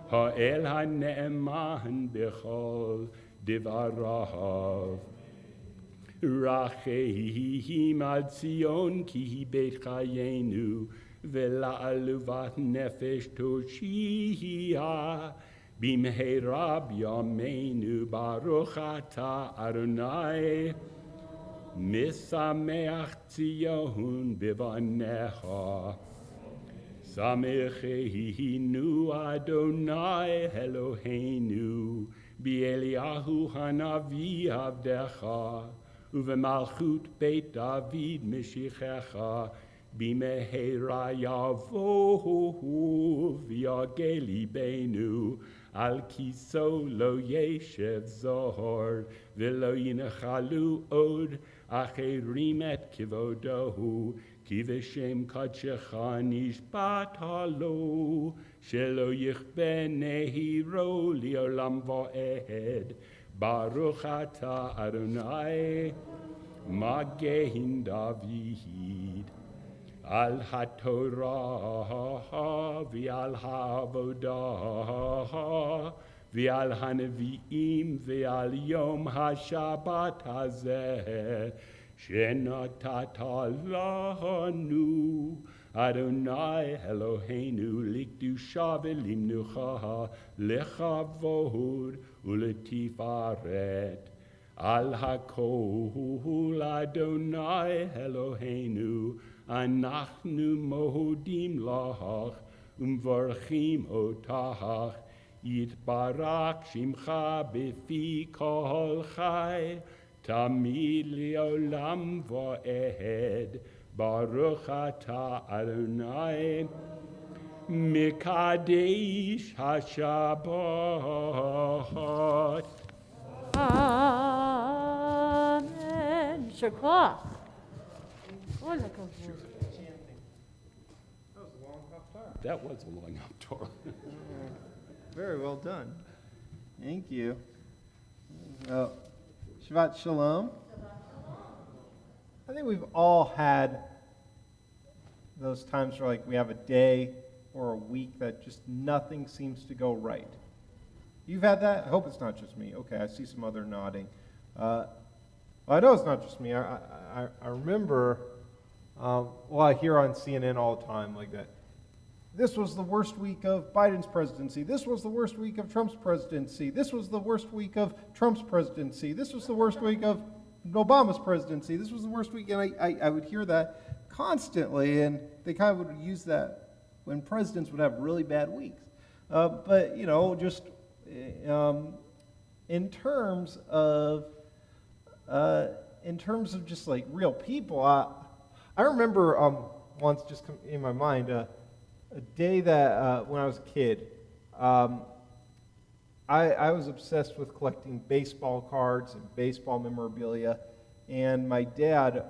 ha'el ha'ne'eman b'chol devarav Rachehim al Zion ki beit chayenu vela'aluvat nefesh toshia bimheira b'yameinu baruch ata Adonai misameach Zion bivanecha samechehinu Adonai Eloheinu bi'eliyahu hanavi avdecha Uvemalchut Beit David Mishichecha Bimehera Yavohu V'yageli Beinu Al Kiso Lo Yeshev Zohor V'lo Yinechalu Od Acherim Et Kivodohu Ki V'shem Kadshecha Nishbat Halo Shelo Yichbe Nehiro Li'olam Va'ed Baruch ata Adonai Magehin David Al HaTorah V'al HaAvodah ועל הנביאים ועל יום השבת הזה שנתת לנו. אדוני אלוהינו לקדושה ולמנוחה, לכבוד ולתפארת. על הכל אדוני אלוהינו, אנחנו מודים לך ומברכים אותך. יתברך שמך בפי כל חי, תמיד לעולם ועד. ברוך אתה אדוני מקדש השבת. Amen. יישר כוח. כל הכבוד. That was a long up Torah. Very well done. Thank you. Shabbat Shalom. I think we've all had those times where we have a day or a week that just nothing seems to go right. You've had that? I hope it's not just me. Okay, I see some other nodding. I know it's not just me. I remember, I hear on CNN all the time like that. This was the worst week of Biden's presidency. This was the worst week of Trump's presidency. This was the worst week of Trump's presidency. This was the worst week of Obama's presidency. This was the worst week. And I would hear that constantly, and they kind of would use that when presidents would have really bad weeks. But, just in terms of just like real people, I remember once just in my mind, a day that when I was a kid, I was obsessed with collecting baseball cards and baseball memorabilia, and my dad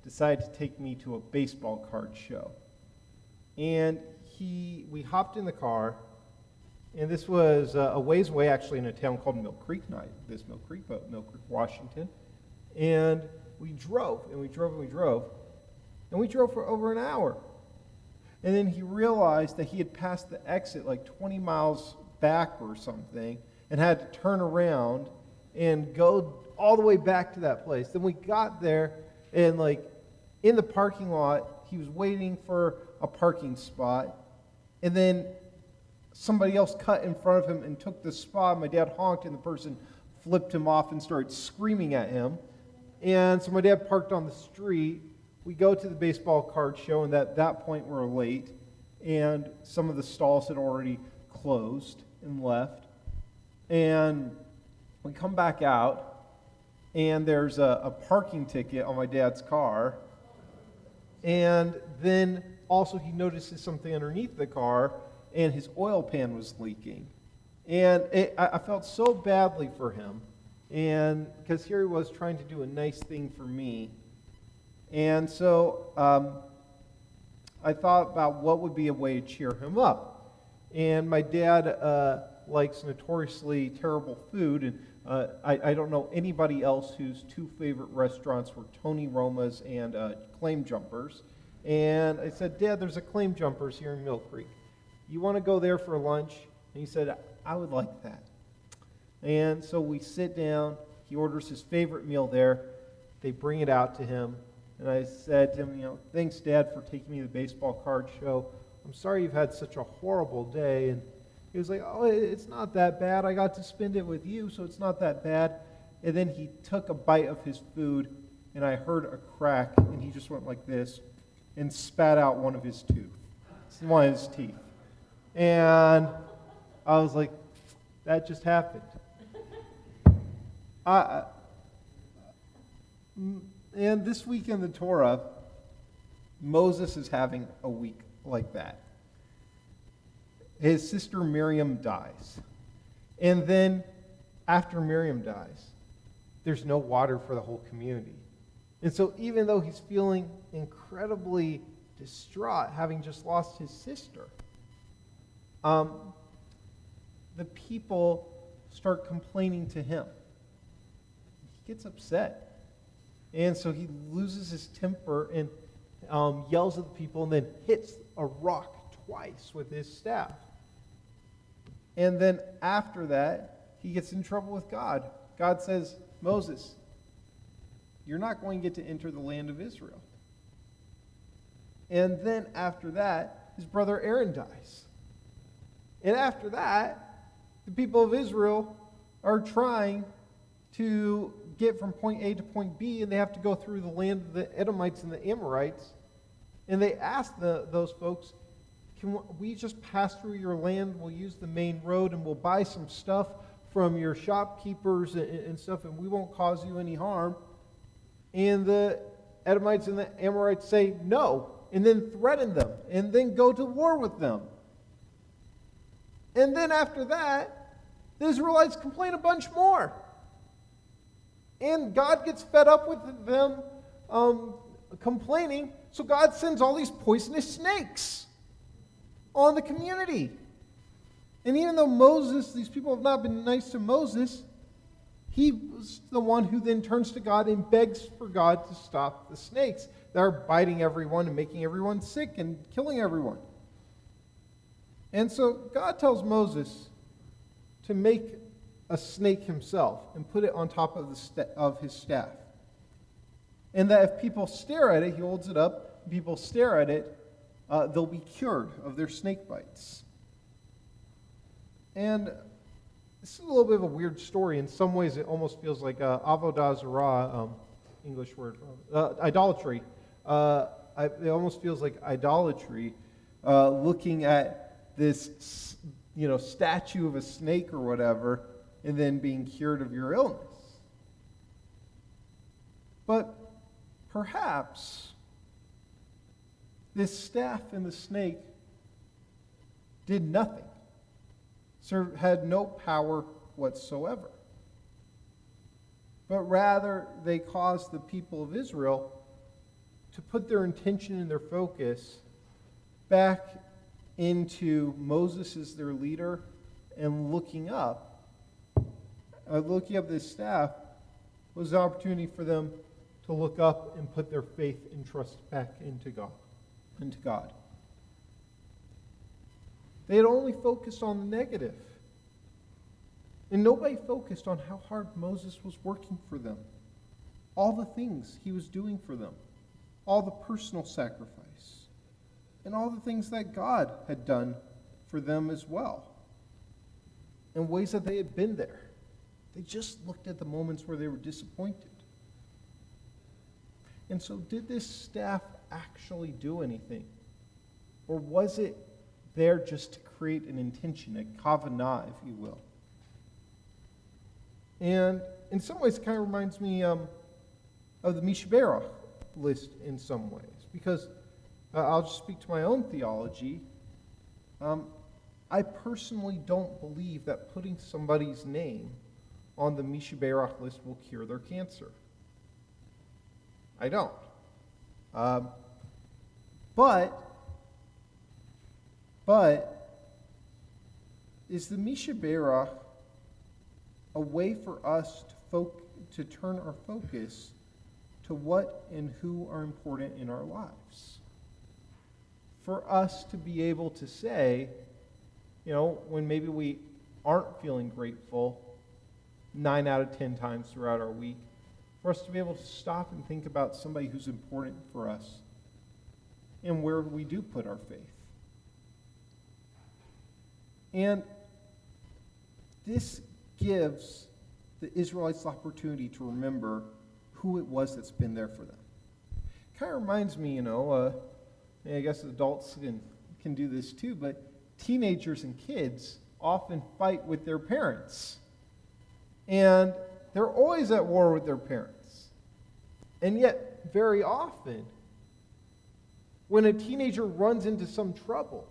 decided to take me to a baseball card show. And we hopped in the car, and this was a ways away, actually, in a town called Mill Creek, not this Mill Creek, but Mill Creek, Washington. And we drove, and we drove, and we drove, and we drove for over an hour. And then he realized that he had passed the exit 20 miles back or something and had to turn around and go all the way back to that place. Then we got there, and in the parking lot, he was waiting for a parking spot, and then somebody else cut in front of him and took the spot. My dad honked, and the person flipped him off and started screaming at him. And so my dad parked on the street. We go to the baseball card show, and at that point we're late, and some of the stalls had already closed and left. And we come back out, and there's a parking ticket on my dad's car. And then also he notices something underneath the car, and his oil pan was leaking. And I felt so badly for him, and because here he was trying to do a nice thing for me. And so I thought about what would be a way to cheer him up. And my dad likes notoriously terrible food, and I don't know anybody else whose two favorite restaurants were Tony Roma's and Claim Jumpers. And I said, Dad, there's a Claim Jumpers here in Mill Creek. You want to go there for lunch? And he said, I would like that. And so we sit down. He orders his favorite meal there. They bring it out to him. And I said to him, thanks, Dad, for taking me to the baseball card show. I'm sorry you've had such a horrible day. And he was like, oh, it's not that bad. I got to spend it with you, so it's not that bad. And then he took a bite of his food, and I heard a crack, and he just went like this and spat out one of his teeth. And I was like, that just happened. And this week in the Torah, Moses is having a week like that. His sister Miriam dies. And then after Miriam dies, there's no water for the whole community. And so even though he's feeling incredibly distraught, having just lost his sister, the people start complaining to him. He gets upset. And so he loses his temper and yells at the people and then hits a rock twice with his staff. And then after that, he gets in trouble with God. God says, Moses, you're not going to get to enter the land of Israel. And then after that, his brother Aaron dies. And after that, the people of Israel are trying to get from point A to point B, and they have to go through the land of the Edomites and the Amorites. And they ask those folks, can we just pass through your land? We'll use the main road, and we'll buy some stuff from your shopkeepers and stuff, and we won't cause you any harm. And the Edomites and the Amorites say no, and then threaten them, and then go to war with them. And then after that, the Israelites complain a bunch more. And God gets fed up with them complaining, so God sends all these poisonous snakes on the community. And even though these people have not been nice to Moses, he was the one who then turns to God and begs for God to stop the snakes that are biting everyone and making everyone sick and killing everyone. And so God tells Moses to make a snake himself and put it on top of his staff. And that if people stare at it, he holds it up, people stare at it, they'll be cured of their snake bites. And this is a little bit of a weird story. In some ways, it almost feels like avodah zarah, English word, idolatry. It almost feels like idolatry, looking at this, statue of a snake or whatever, and then being cured of your illness. But perhaps this staff and the snake did nothing, had no power whatsoever. But rather, they caused the people of Israel to put their intention and their focus back into Moses as their leader and looking up this staff was the opportunity for them to look up and put their faith and trust back into God. They had only focused on the negative. And nobody focused on how hard Moses was working for them. All the things he was doing for them. All the personal sacrifice. And all the things that God had done for them as well. In ways that they had been there. They just looked at the moments where they were disappointed. And so did this staff actually do anything? Or was it there just to create an intention, a kavanah, if you will? And in some ways, it kind of reminds me of the Mishaberach list in some ways. Because I'll just speak to my own theology. I personally don't believe that putting somebody's name on the Mishaberach list will cure their cancer. I don't. But is the Mishaberach a way for us to turn our focus to what and who are important in our lives? For us to be able to say, when maybe we aren't feeling grateful 9 out of 10 times throughout our week, for us to be able to stop and think about somebody who's important for us and where we do put our faith. And this gives the Israelites the opportunity to remember who it was that's been there for them. It kind of reminds me, I guess adults can do this too, but teenagers and kids often fight with their parents. And they're always at war with their parents. And yet, very often, when a teenager runs into some trouble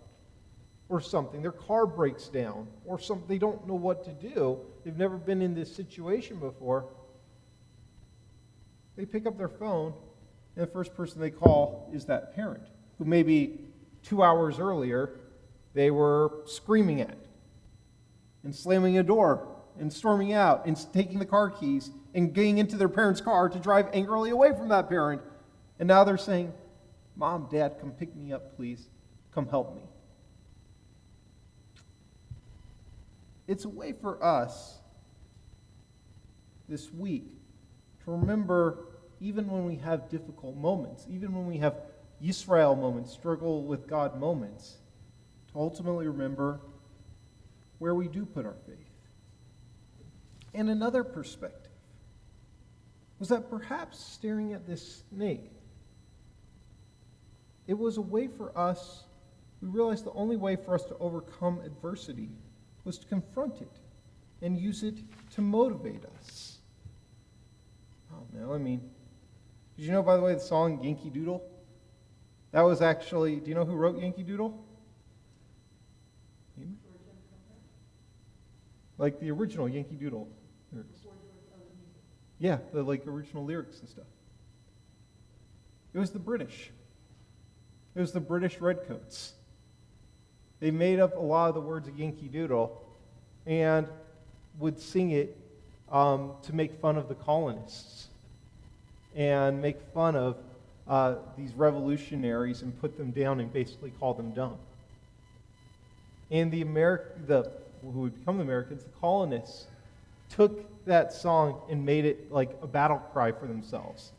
or something, their car breaks down, or something, they don't know what to do, they've never been in this situation before, they pick up their phone, and the first person they call is that parent, who maybe 2 hours earlier they were screaming at, and slamming a door, and storming out, and taking the car keys, and getting into their parents' car to drive angrily away from that parent. And now they're saying, Mom, Dad, come pick me up, please. Come help me. it's a way for us this week to remember, even when we have difficult moments, even when we have Yisrael moments, struggle with God moments, to ultimately remember where we do put our faith. And another perspective was that perhaps staring at this snake, it was a way for us, we realized the only way for us to overcome adversity was to confront it and use it to motivate us. Oh, no, did you know, by the way, the song Yankee Doodle? That was actually, do you know who wrote Yankee Doodle? Like the original Yankee Doodle lyrics. Yeah, the original lyrics and stuff. It was the British. It was the British Redcoats. They made up a lot of the words of Yankee Doodle and would sing it to make fun of the colonists and make fun of these revolutionaries and put them down and basically call them dumb. And who would become the Americans, the colonists, took that song and made it like a battle cry for themselves.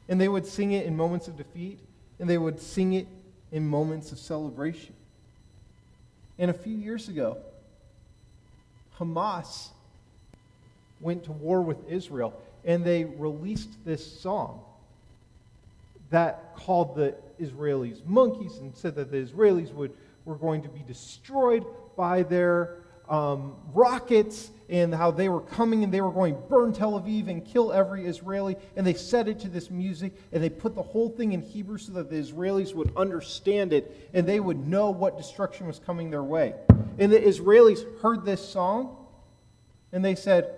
And they would sing it in moments of defeat, and they would sing it in moments of celebration. And a few years ago, Hamas went to war with Israel, and they released this song that called the Israelis monkeys and said that the Israelis were going to be destroyed by their rockets, and how they were coming and they were going to burn Tel Aviv and kill every Israeli. And they set it to this music, and they put the whole thing in Hebrew so that the Israelis would understand it and they would know what destruction was coming their way. And the Israelis heard this song and they said,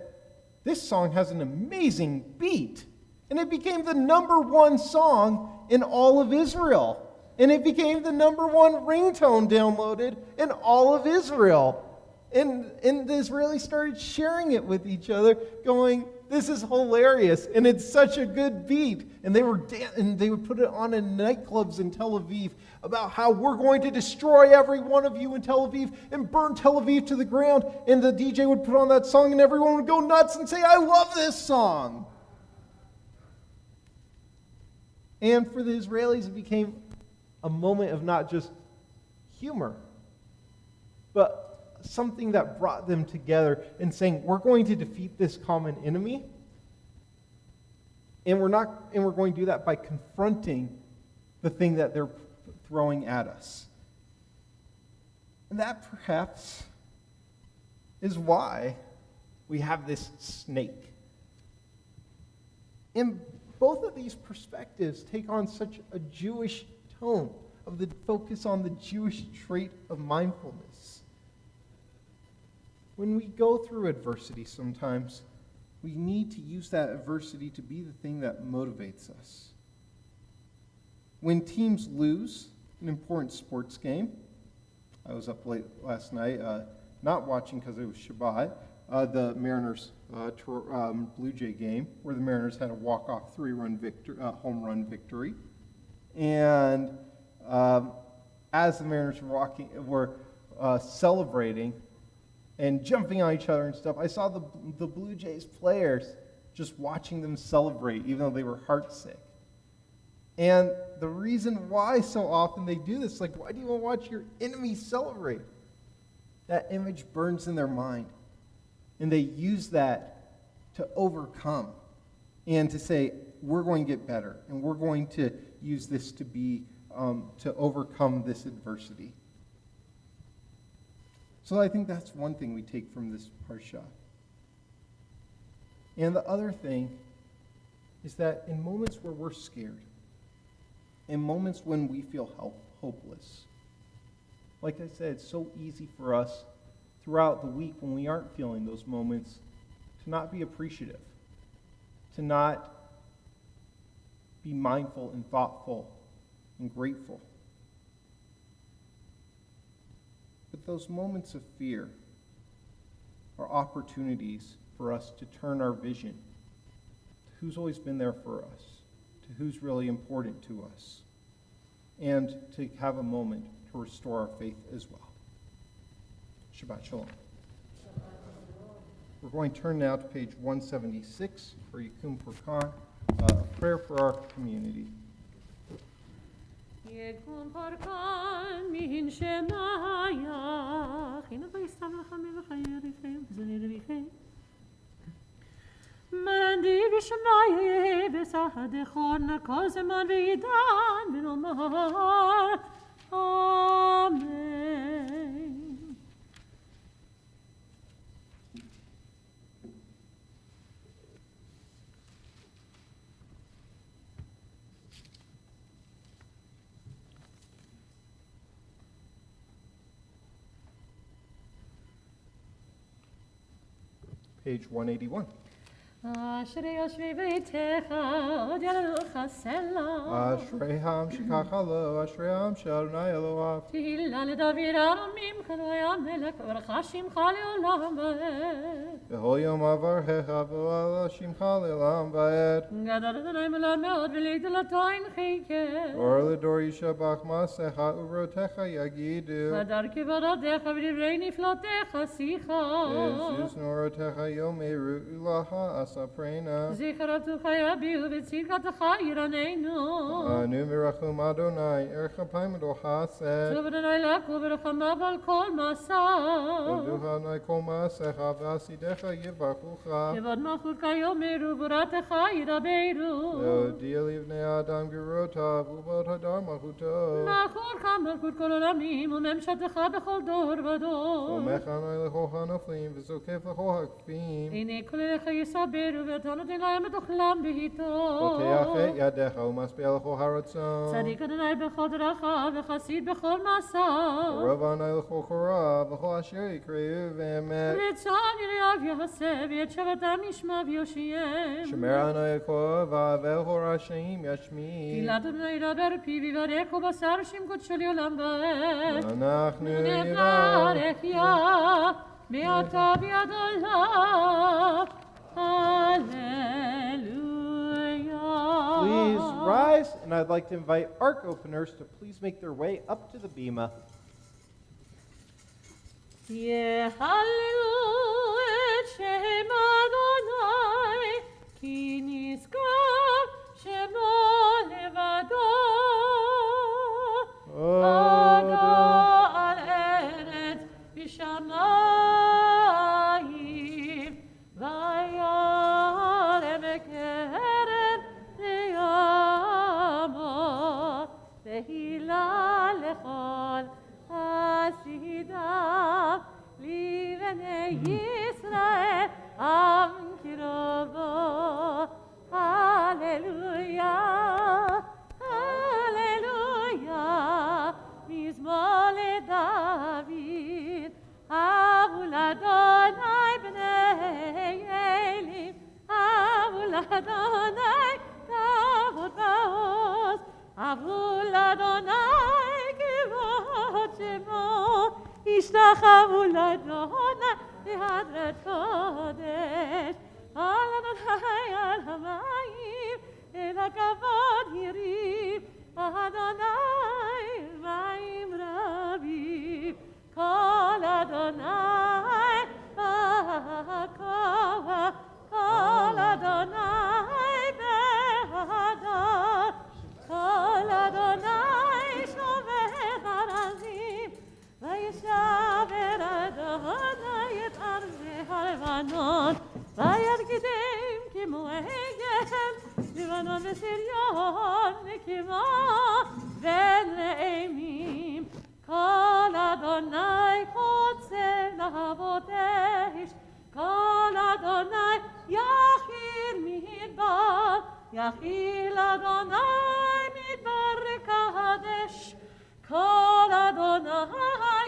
"This song has an amazing beat." And it became the #1 song in all of Israel. And it became the #1 ringtone downloaded in all of Israel. And the Israelis started sharing it with each other, going, "This is hilarious, and it's such a good beat." And they would put it on in nightclubs in Tel Aviv about how we're going to destroy every one of you in Tel Aviv and burn Tel Aviv to the ground. And the DJ would put on that song, and everyone would go nuts and say, "I love this song." And for the Israelis, it became a moment of not just humor, but something that brought them together and saying, we're going to defeat this common enemy, and we're going to do that by confronting the thing that they're throwing at us. And that perhaps is why we have this snake. And both of these perspectives take on such a Jewish tone of the focus on the Jewish trait of mindfulness. When we go through adversity sometimes, we need to use that adversity to be the thing that motivates us. When teams lose an important sports game, I was up late last night, not watching because it was Shabbat, the Mariners Blue Jay game, where the Mariners had a walk-off home run victory. And as the Mariners were celebrating and jumping on each other and stuff, I saw the Blue Jays players just watching them celebrate, even though they were heartsick. And the reason why so often they do this, like, why do you want to watch your enemy celebrate? That image burns in their mind. And they use that to overcome and to say, we're going to get better, and we're going to use this to be to overcome this adversity. So I think that's one thing we take from this parsha. And the other thing is that in moments where we're scared, in moments when we feel hopeless, like I said, it's so easy for us throughout the week when we aren't feeling those moments to not be appreciative, to not be mindful and thoughtful and grateful. But those moments of fear are opportunities for us to turn our vision to who's always been there for us, to who's really important to us, and to have a moment to restore our faith as well. Shabbat Shalom. We're going to turn now to page 176 for Yikum Purkan, a prayer for our community. יקום פורקן מן שמייך, הנה ויסתבך מלחייריכם, זניריכם. מנדי בשמי בסהדכון כל זמן ועידן ונאמר אמן. Page 181. אשרי יושבי ביתך, עוד ילדוך סלע. אשרי העם שככה לו, אשרי העם שאדוני אלוהיו. תהילה לדוד הרמים, כנוי המלך, וברכה שמך לעולם ועד. בכל יום אברכך ועל שמך לעולם ועד. גדול אדוני מלון מאוד, ולגדולתו אין חקר. אור לדור ישבח מעשיך וברותיך יגידו. הדר כבודתך ודברי נפלותיך שיחה. עזוז נורותיך יאמרו ולך אספרנה. זכרתך יביאו וצדקתך ירננו. אנו מרחום אדוני, ערך אפיים לא חסד. טוב אדוני לקו ברחמיו על כל מעשיו. תודוך אדוני כל מעשיך ועשידיך יברכוך. כבוד מלכותך יאמרו ובורתך ידברו. להודיע לבני האדם גבורותיו ובאות הדר מלכותו. נחורך מלכות כל עולמים וממשלתך בכל דור ודור. סומך אדוני לכל הנופלים וזוקף לכל הכפים. הנה כל אליך יסברו ואתה נותן להם את אוכלם בהיטו. פותח את ידיך ומשפיע לכל הרצון. צדיק אדוני בכל דרכיו וחסיד בכל מעשיו. קרוב אדוני לכל קורב וכל אשר יקראו באמת. רצון יראיו יעשה ואת שבתם ישמע ויושיעם. שמר אדוני את כל אוהביו וכל רשעים ישמיד. תהילת אדוני ידבר פיו יברך ובשר שם קודשו לעולם ועד. אנחנו נברך יה מעתה ביד עולם. Please rise, and I'd like to invite ark openers to please make their way up to the bima. יהללו את שם אדוני, כי נשגב שמו לבדו. עדו על ארץ בשמיים, וירם קרן לימו, תהילה לכל חסידיו, לבני ישראל עם קרובו. הללויה, הללויה, מזמור לדוד, אבו לאדוני בני אלים, אבו לאדוני כבוד ועוז, אבו לאדוני כבוד שמו, השתחוו לאדוני בהדרת קודש. על אדוני על המים, אל הכבוד הרים, אדוני מים רבים. כל אדוני בכוח, כל אדוני בהדר, כל אדוני שובר ארזים, וישבר אדוני את ארזי הלבנון, וירקדם כמו עגל, לבנון וסריון כמו בן לאימים. כל אדוני חוצב להבות אש, כל אדוני יכיל מדבר, יכיל אדוני מדבר קדש. כל אדוני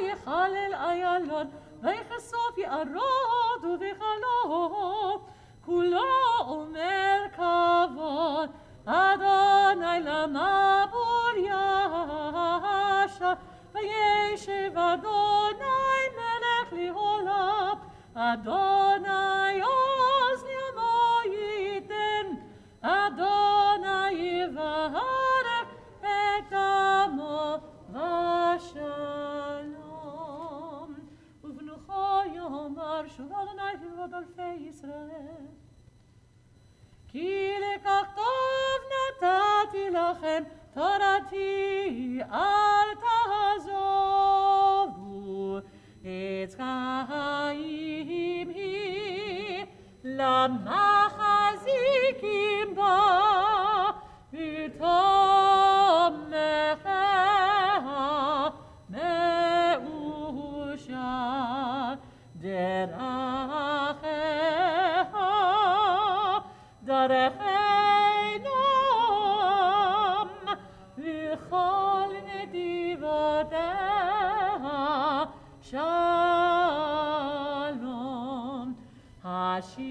יחלל איילון, ויחשוף יערות ובחלום, כולו אומר כבוד. אדוני למבור ישר, וישב אדוני מלך לעולם. אדוני עוז ימו ייתן, אדוני יברך את עמו ושלום. ובנוחו יאמר שוב אדוני כבוד אלפי לכם תורתי אל תעזובו, עץ חיים היא למחזיקים בה, ותומכיה מאושר. דרכיה דרכי נועם, וכל נתיבותיה שלום. השיבנו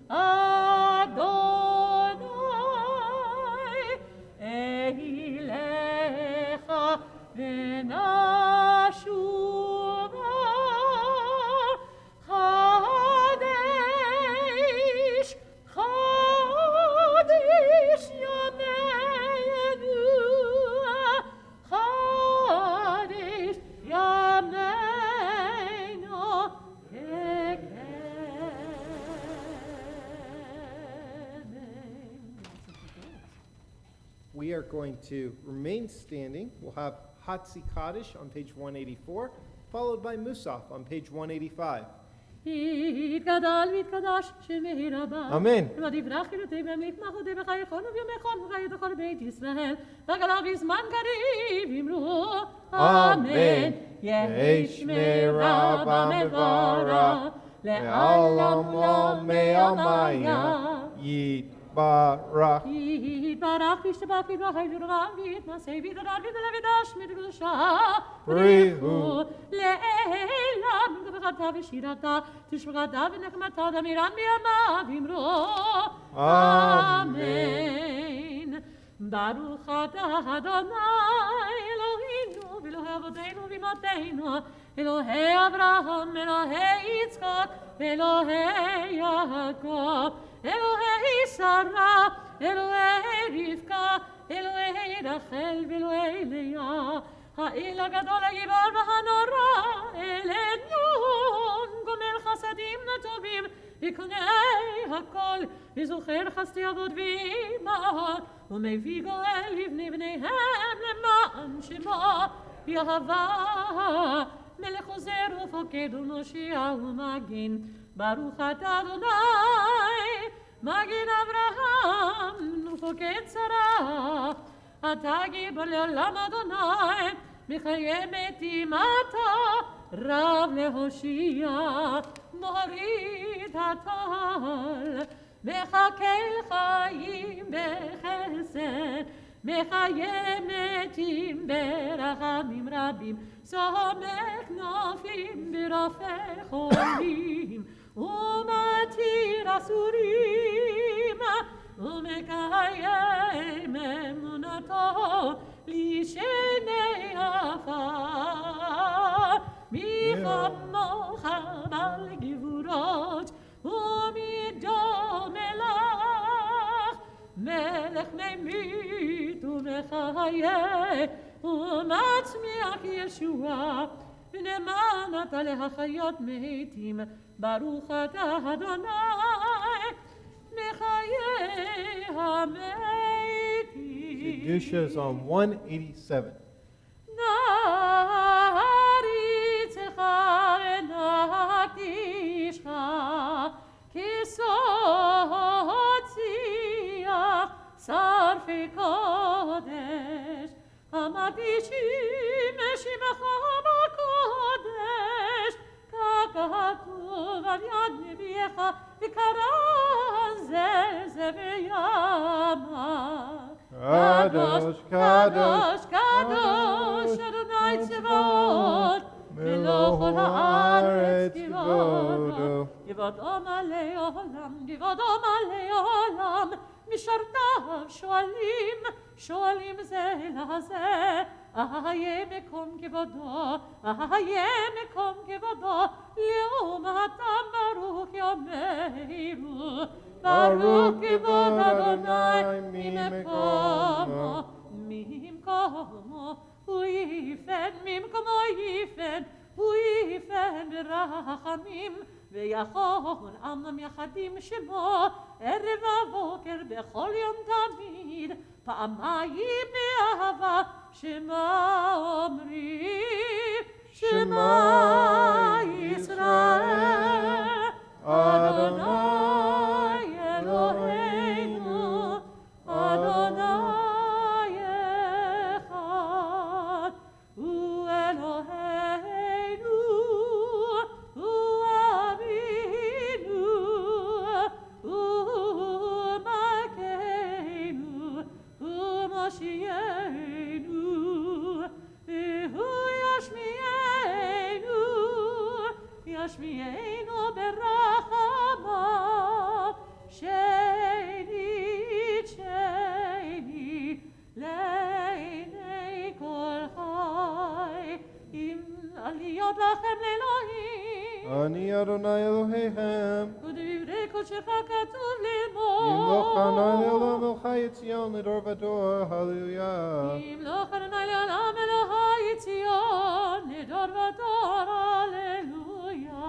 אדוני אליך ונשובה. חדש חדש ימינו, חדש ימינו We are going to remain standing. We'll have Hatzi Kaddish on page 184, followed by Musaf on page 185. יתגדל ויתקדש שמי רבה. אמן. ותברך חילותי במקמח ובחייכון וביומכון וחיית כל בית ישראל. וגלה בזמן קריב אמרו אמן. יהי שמירה במברה לעולם לא מעמיה. יתברך. יתברך וישתבח ויתברך ויתרם ויתנשא ויתעלה ויתעלה מקדושה. בריחו. לעילם גבורתה ושירתה תשבחתה ונחמתה דמירן בימיו אמרו אמן. ברוך אתה אדוני אלוהינו ואלוהי אבותינו ואמותינו, אלוהי אברהם אלוהי יצחק ואלוהי יעקב, אלוהי שרה אלוהי רבקה אלוהי רחל ואלוהי לאה. האל הגדול הגיבור והנורא, אל עליון, גומל חסדים לטובים, וקונה הכל, וזוכר חסדי אבות ואימהות, ומביא גואל לבני בניהם למען שמו, יהבה, מלך עוזר ופוקד ומושיע ומגן. ברוך אתה אדוני, מגן אברהם ופוקד שרה. אתה גיבור לעולם אדוני, מחיי מתים אתה רב להושיע. מוריד הטל, מחכה חיים בחסד, מחיי מתים ברחמים רבים, סומך נופלים ברופא חולים, ומתיר אסורים, ומקיים אמונתו לשני עפר. מי כמוך בעל גבורות ומי דומה לך, מלך ממית ומחיה ומצמיח ישועה, ונאמן אתה להחיות מתים. ברוך אתה אדוני מחיי המתים. Kedusha is on 187. נעריצך ונקדישך כסוד שיח שרפי קודש, המקדישים שמך בקודש, ככתוב על יד נביאך וקרא זה ויאמר. קדוש, קדוש, קדוש, אדוני צבאות, מלוך הארץ כבודו. כבודו מלא עולם, כבודו מלא עולם, משרתיו שואלים זה לזה. אהיה מקום כבודו, אהיה מקום כבודו, לעומתם ברוך יאמרו. ברוך כבוד אדוני ממקומו, ממקומו הוא יפן, ממקומו יפן, הוא יפן ברחמים, ויכול עמם יחדים שמו ערב הבוקר בכל יום תמיד פעמיים באהבה שמה אומרים שמע ישראל אדוני אלוהינו אדוני אחד הוא אלוהינו הוא אבינו הוא מלכנו הוא מושיענו והוא ישמיענו ברחמיו שנית לעיני כל חי אם עליות לכם לאלוהים אני אדוני אלוהיהם ודברי קודשך כתוב ימלוך לאמור עלי לעולם אל חי ציון לדור ודור הללויה ימלוך אדוני לעולם אלוהי ציון לדור ודור הללויה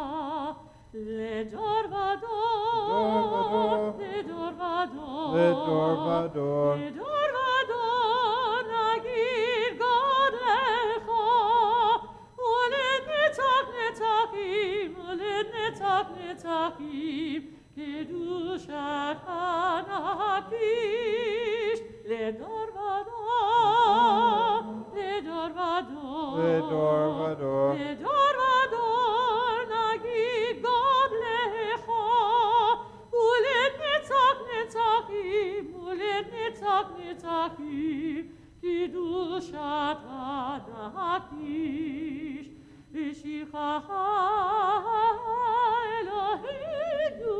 לדור ודור לדור ודור לדור ודור לדור ודור נגיד גודלך ולנצח נצחים ולנצח נצחים קדושתך נקדיש לדור ודור לדור ודור לדור ודור לדור ודור נגיד גודלך ולנצח נצחים ולנצח נצחים קדושתך נקדיש ושירך אלוהינו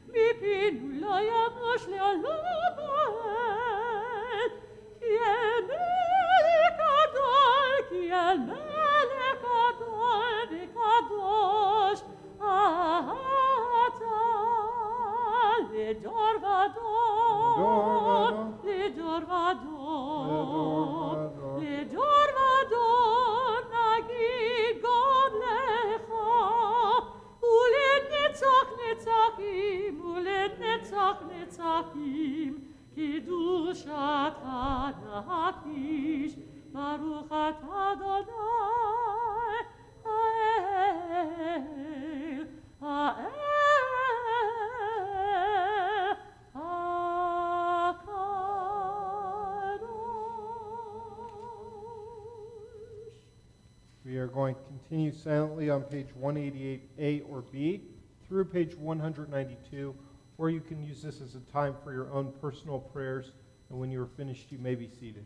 מפינו לא ימוש לעולם ועד כי אל מלך גדול כי אל מלך גדול וקדוש אתה לדור ודור לדור ודור לדור ודור נגיד גודלך ולנצח נצחים ולנצח נצחים קדושתך נקדיש ברוך אתה אדוני האל We are going to continue silently on page 188A or B through page 192, or you can use this as a time for your own personal prayers, and when you are finished, you may be seated.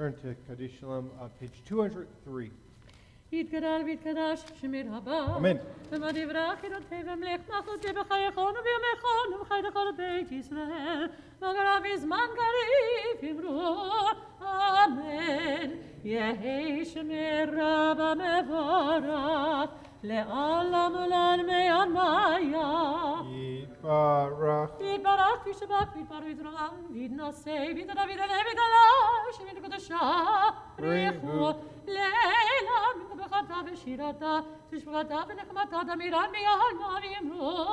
Turn to Kaddish Shalom, page 203. יתגדל ויתקדש שמיר הבא. Amen. ומד יברח ידותי ומלך מלכותי בחייכון ובימיכון ובחי לכל בית ישראל. מגרה בזמן קריב אמרו אמן. יהי שמיר רבה מבורך לעולם ולען מימיה. Yibarach. יתברך כפי שבא כפי פרו יתרועם ויתנשא ויתעלה ויתעלה ויתעלה שמיר קדושה בריחו לילה מקובחתה ושירתה תשבחתה ונחמתה דמירן מיעלמה ויאמרו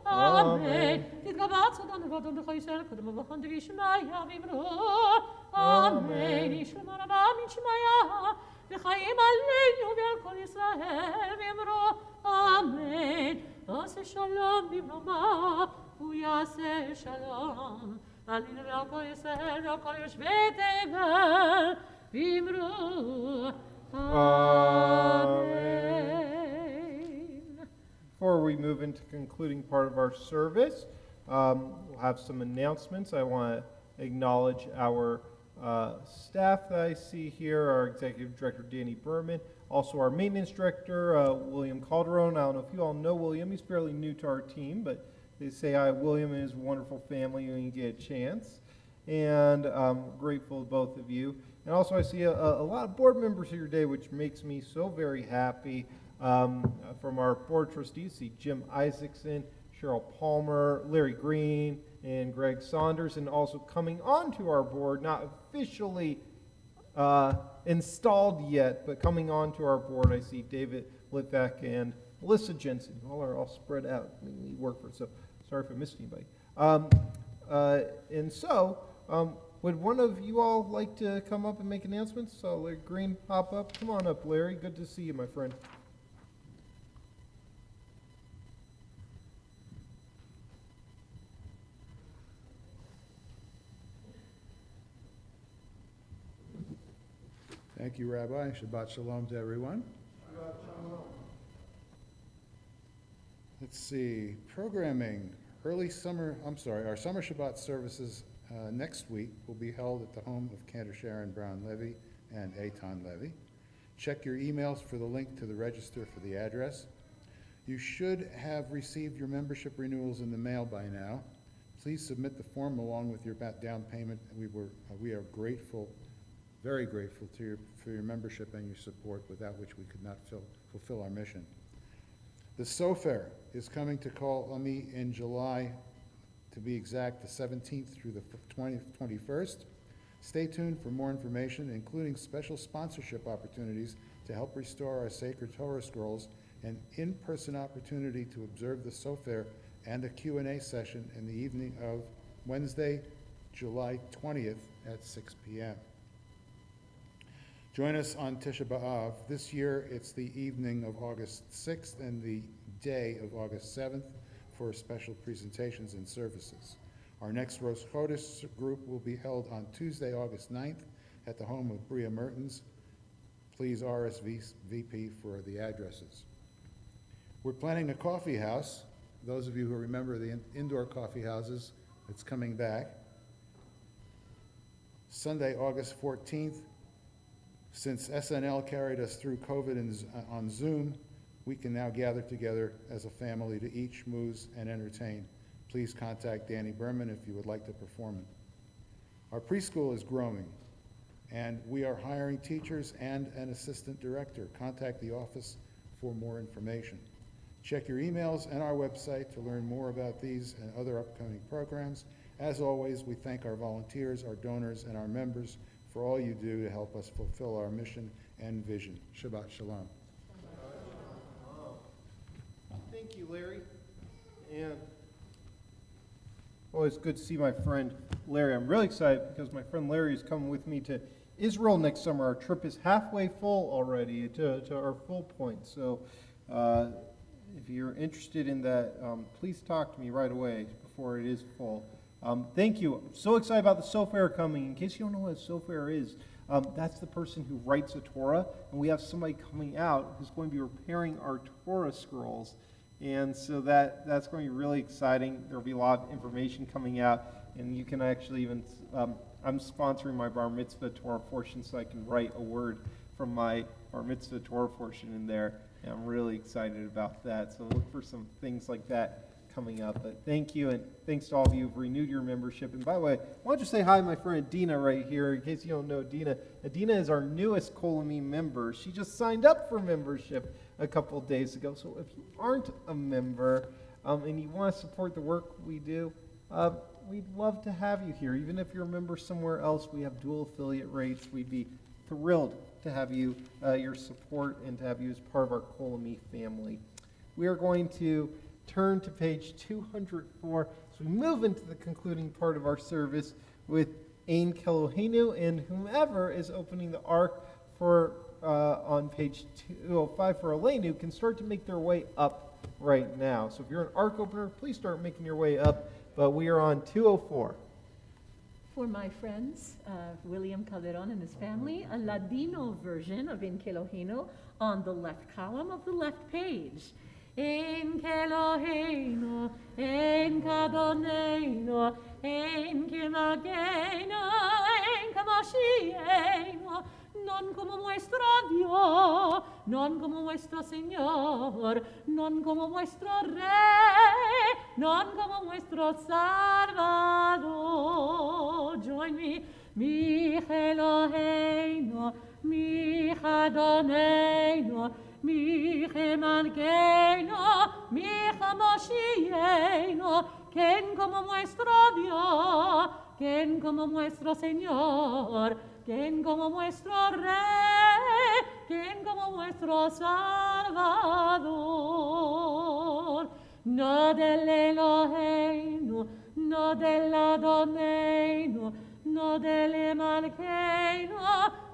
אמן. תתגבץ אדון ואדון בכל ישראל קודם ובכון דבי שמיה ויאמרו אמן. ישלמה רבה מן שמיה וחיים עלינו ועל כל ישראל ויאמרו אמן. עושה שלום במרומה הוא יעשה שלום עלינו ועל כל ישראל ועל כל יושבי תבל ויאמרו Amen. Before we move into concluding part of our service, we'll have some announcements. I want to acknowledge our staff that I see here, our Executive Director, Danny Berman, also our Maintenance Director, William Calderon. I don't know if you all know William. He's fairly new to our team, but they say hi, William and his wonderful family when you get a chance. And I'm grateful to both of you. And also I see a lot of board members here today, which makes me so very happy. From our board trustees, see Jim Isaacson, Cheryl Palmer, Larry Green, and Greg Saunders. And also coming onto our board, not officially installed yet, but coming onto our board, I see David Litvak and Melissa Jensen. All are all spread out. We work for, so sorry if I missed anybody. Would one of you all like to come up and make announcements? So Larry Green, hop up. Come on up, Larry. Good to see you, my friend. Thank you, Rabbi. Shabbat Shalom to everyone. Shabbat Shalom. Let's see, programming. Our summer Shabbat services next week will be held at the home of Cantor Sharon Brown Levy and Eitan Levy. Check your emails for the link to the register for the address. You should have received your membership renewals in the mail by now. Please submit the form along with your down payment. We are grateful, very grateful for your membership and your support, without which we could not fulfill our mission. The SOFAR is coming to Kol Ami in July, to be exact, the 17th through the 21st. Stay tuned for more information, including special sponsorship opportunities to help restore our sacred Torah scrolls, an in-person opportunity to observe the SOFAR, and a Q&A session in the evening of Wednesday, July 20th at 6 p.m. Join us on Tisha B'Av. This year, it's the evening of August 6th and the day of August 7th for special presentations and services. Our next Rosh Chodesh group will be held on Tuesday, August 9th at the home of Bria Mertens. Please RSVP for the addresses. We're planning a coffee house. Those of you who remember the indoor coffee houses, it's coming back. Sunday, August 14th. Since SNL carried us through COVID on Zoom, we can now gather together as a family to eat, schmooze, and entertain. Please contact Danny Berman if you would like to perform it. Our preschool is growing, and we are hiring teachers and an assistant director. Contact the office for more information. Check your emails and our website to learn more about these and other upcoming programs. As always, we thank our volunteers, our donors, and our members for all you do to help us fulfill our mission and vision. Shabbat Shalom. Thank you, Larry. And always good to see my friend Larry. I'm really excited because my friend Larry is coming with me to Israel next summer. Our trip is halfway full already to our full point. So if you're interested in that, please talk to me right away before it is full. Thank you. I'm so excited about the Sofer coming. In case you don't know what a Sofer is, that's the person who writes a Torah, and we have somebody coming out who's going to be repairing our Torah scrolls. And so that's going to be really exciting. There will be a lot of information coming out, and you can actually even, I'm sponsoring my Bar Mitzvah Torah portion, so I can write a word from my Bar Mitzvah Torah portion in there, and I'm really excited about that. So look for some things like that coming up. But thank you, and thanks to all of you who've renewed your membership. And by the way, why don't you say hi to my friend Adina right here, in case you don't know Adina. Adina is our newest Kolami member. She just signed up for membership a couple of days ago. So if you aren't a member and you want to support the work we do, we'd love to have you here. Even if you're a member somewhere else, we have dual affiliate rates. We'd be thrilled to have you, your support, and to have you as part of our Kolami family. We are going to turn to page 204 as we move into the concluding part of our service with Ein Kelohenu, and whomever is opening the ark for on page 205 for Elenu can start to make their way up right now. So if you're an ark opener, please start making your way up, but we are on 204. For my friends, William Calderon and his family, a Ladino version of Ein Kelohenu on the left column of the left page. Ein Kelohenu, Ein Kadonenu, Ein Kemagenu, Ein Kamashienu, non como nuestro Dios, non como nuestro Señor, non como nuestro Rey, non como nuestro Salvador. Join me. Mi Eloheinu, mi Adonenu, mi Malkeinu, mi Mashiach, quien como nuestro Dios, quien como nuestro Señor, quien como nuestro Rey, quien como nuestro Salvador. No del Eloheinu, no del Adonenu, no del Malkeinu,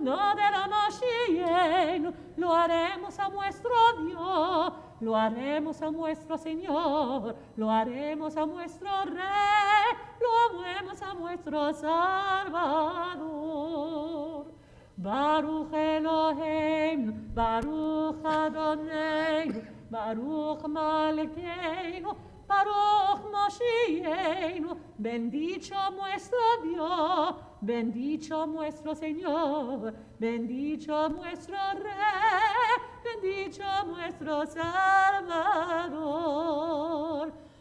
no del Mashiach, lo haremos a nuestro Dios, lo haremos a nuestro Señor, lo haremos a nuestro Rey, lo haremos a nuestro Salvador. Baruch Eloheinu, Baruch Adonai, Baruch Malkeinu, Baruch Moshiach, bendito nuestro Dios, bendito nuestro Señor, bendito nuestro Rey, bendito nuestro Salvador.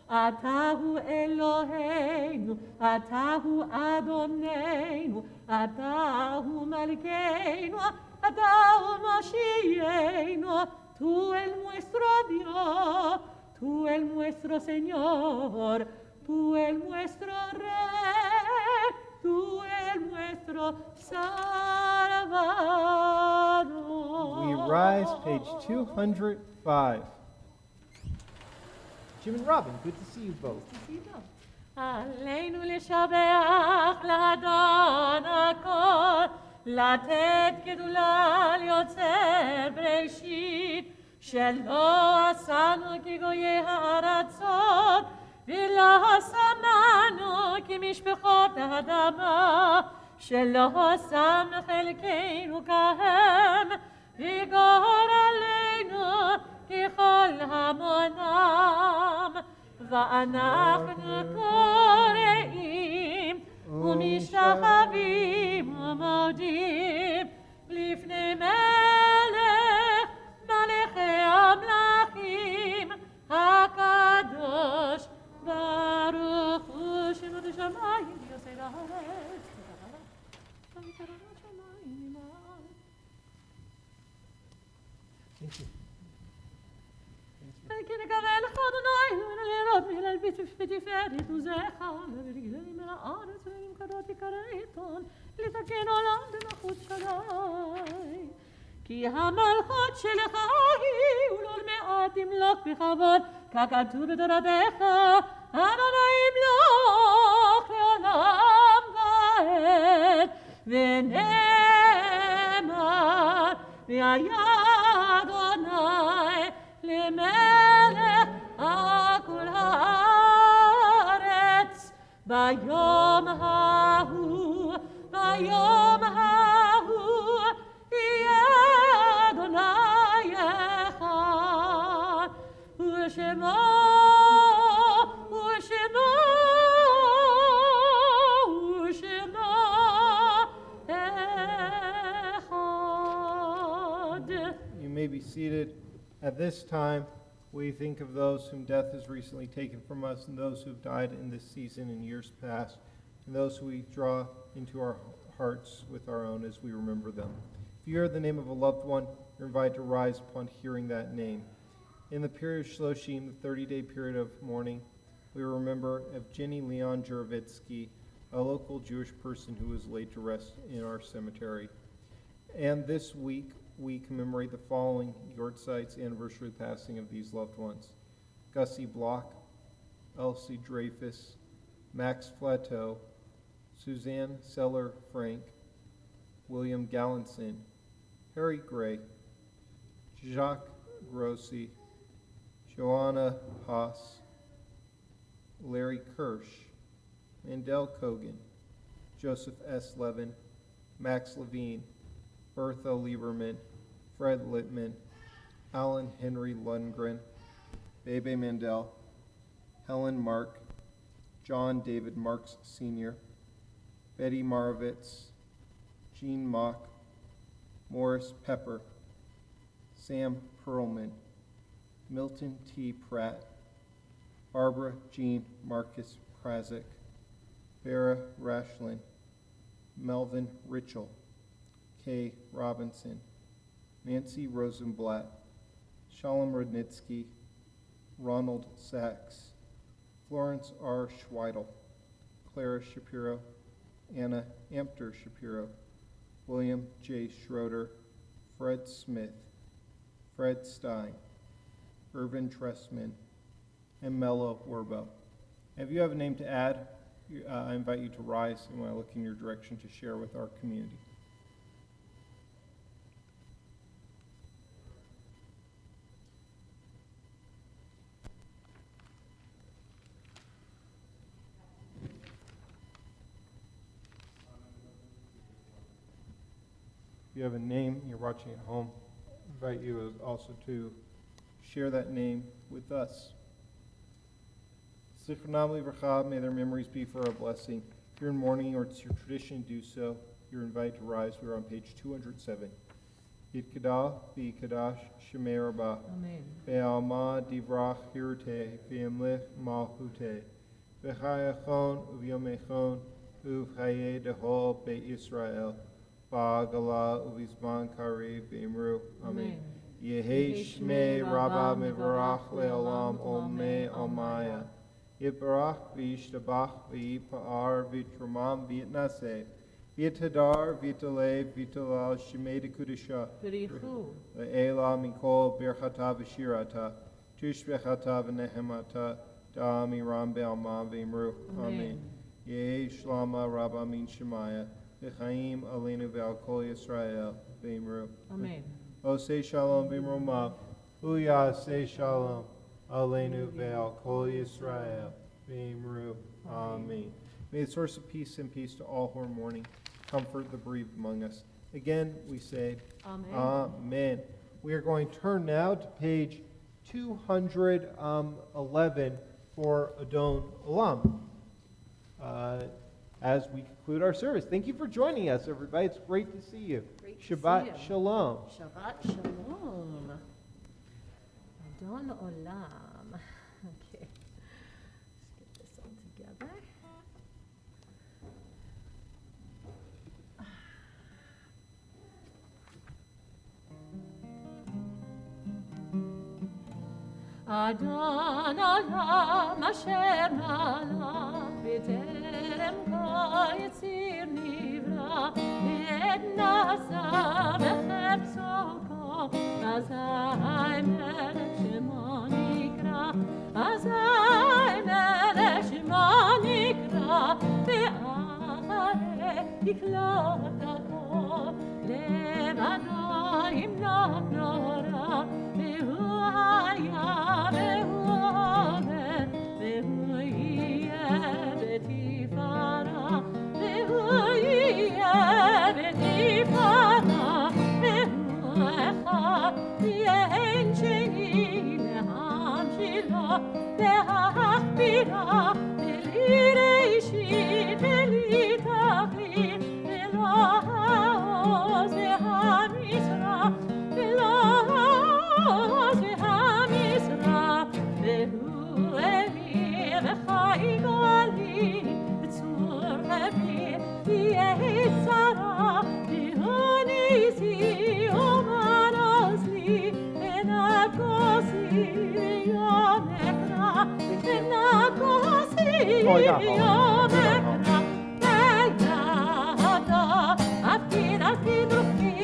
Atahu Eloheinu, Atahu Adoneinu, Atahu Malkeinu, Atahu Moshiach, tú el nuestro Dios, tú el nuestro Señor, tú el nuestro Rey, tú el nuestro Salvador. We rise, page 205. Jim and Robin, good to see you both. Aleinu לשבח לאדון הכל, לתת גדולה ליוצר בראשית, שלא עשנו כגויי הארצות, ולא שמנו כמשפחות האדמה, שלא שם חלקנו כהם, וגורלנו ככל המונם. ואנחנו קוראים ומשתחווים ומודים לפני מלך מלכי המלכים הקדוש ברוך הוא שנות השמיים יוסי לארץ וקרנות שמיים עמם. כי נקווה לך אדוני ולראות מהלל בתפארת עוזך ולגדולים מן הארץ ולמקדות יקרא עיתון לתקן עולם במלכות שדי. כי המלכות שלך היא ולעול מעט תמלוך בכבוד ככתוב בתורתך אדוני ימלוך לעולם ועד ונאמר והיה אדוני למלך על כל הארץ ביום ההוא יהיה אדוני אחד ושמו אחד. You may be seated. At this time, we think of those whom death has recently taken from us, and those who have died in this season in years past, and those who we draw into our hearts with our own as we remember them. If you hear the name of a loved one, you're invited to rise upon hearing that name. In the period of Shloshim, the 30-day period of mourning, we remember Evgeny Leon Juravitsky, a local Jewish person who was laid to rest in our cemetery. And this week, we commemorate the following Yortzites anniversary passing of these loved ones: Gussie Block, Elsie Dreyfus, Max Flateau, Suzanne Seller Frank, William Gallinson, Harry Gray, Jacques Grossi, Joanna Haas, Larry Kirsch, Mandel Kogan, Joseph S. Levin, Max Levine, Bertha Lieberman, Fred Littman, Alan Henry Lundgren, Bebe Mandel, Helen Mark, John David Marks Sr., Betty Marovitz, Jean Mock, Morris Pepper, Sam Perlman, Milton T. Pratt, Barbara Jean Marcus Prazik, Vera Rashlin, Melvin Ritchell, Kay Robinson, Nancy Rosenblatt, Shalom Rudnitsky, Ronald Sachs, Florence R. Schweidel, Clara Shapiro, Anna Amter Shapiro, William J. Schroeder, Fred Smith, Fred Stein, Irvin Tressman, and Mello Werbo. If you have a name to add, I invite you to rise and when I look in your direction to share with our community. If you have a name you're watching at home, I invite you also to share that name with us. Zichronam Livracha, may their memories be for our blessing. If you're in mourning or it's your tradition to do so, you're invited to rise. We're on page 207. Yitkadah v'yikadash shemei rabah. Amen. Ve'alma divrach hirute ve'emlich malchute. V'chayachon uvyomechon uv'chaye dehol be'Yisrael. Ba'agala uvizman karev ve'imru. Amen. Yehi shmei rabah mevarach le'olam olmei olmaya. Yitbarach v'yishtabach v'yipa'ar v'yitramam v'yitnaseh. V'yitadar v'yitaleh v'yitalal shemei dekudisha. B'richu. Le'ela mikol birchata v'shirata. Tushbechata v'nehemata. Da'amiram be'alma v'imru. Amen. Yehi shlama rabba min shemaya. v'chaim aleinu ve'al kol Yisrael v'imru. Amen. Osei shalom b'mromav, uyasei shalom aleinu ve'al kol Yisrael v'imru. Amen. May the source of peace and peace to all who are mourning comfort the bereaved among us. Again, we say, Amen. Amen. We are going to turn now to page 211 for Adon Olam. As we conclude our service. Thank you for joining us, everybody. It's great to see you. Great to Shabbat see you. Shalom. Shabbat Shalom. Adon Olam. Okay. Let's get this all together. Adon Olam Asher Malach B'terem Kol Yitzir Nivra V'ed Nasa B'chepso Kol Azai Melech Shemo Nikra Azai Melech Shemo Nikra V'acharei Yiklot Kol Levado Yimlot Nora V'hu Haya V'hu Omer V'hu Yeh B'tifara V'hu Yeh B'tifara V'hu Echad V'yein Sheni V'ham Shilo V'hachbira V'li Reishit V'li Tachlit V'lo Ha'oz V'ha'misra V'lo Ha'oz V'ha'misra V'hu Eli V'chai Goli V'tzur V'li V'yetzara V'hu Nisi U'manozli V'nakosi V'yomekra V'nakosi V'yomekra V'yada Afkir Afkir Ruchi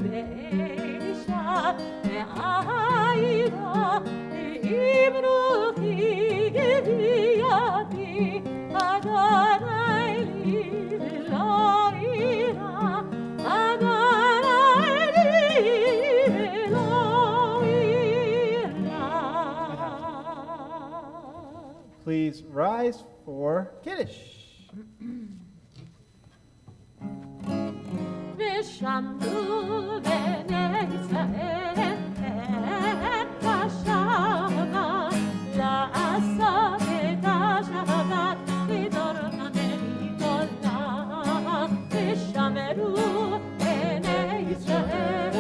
V'elisha V'ayira V'ibruchi V'yadi Adonai li V'lo ira Adonai li V'lo ira. Please rise for Kiddush. ושמרו בני ישראל את השבת, לעשות את השבת לדור המרידות. ושמרו בני ישראל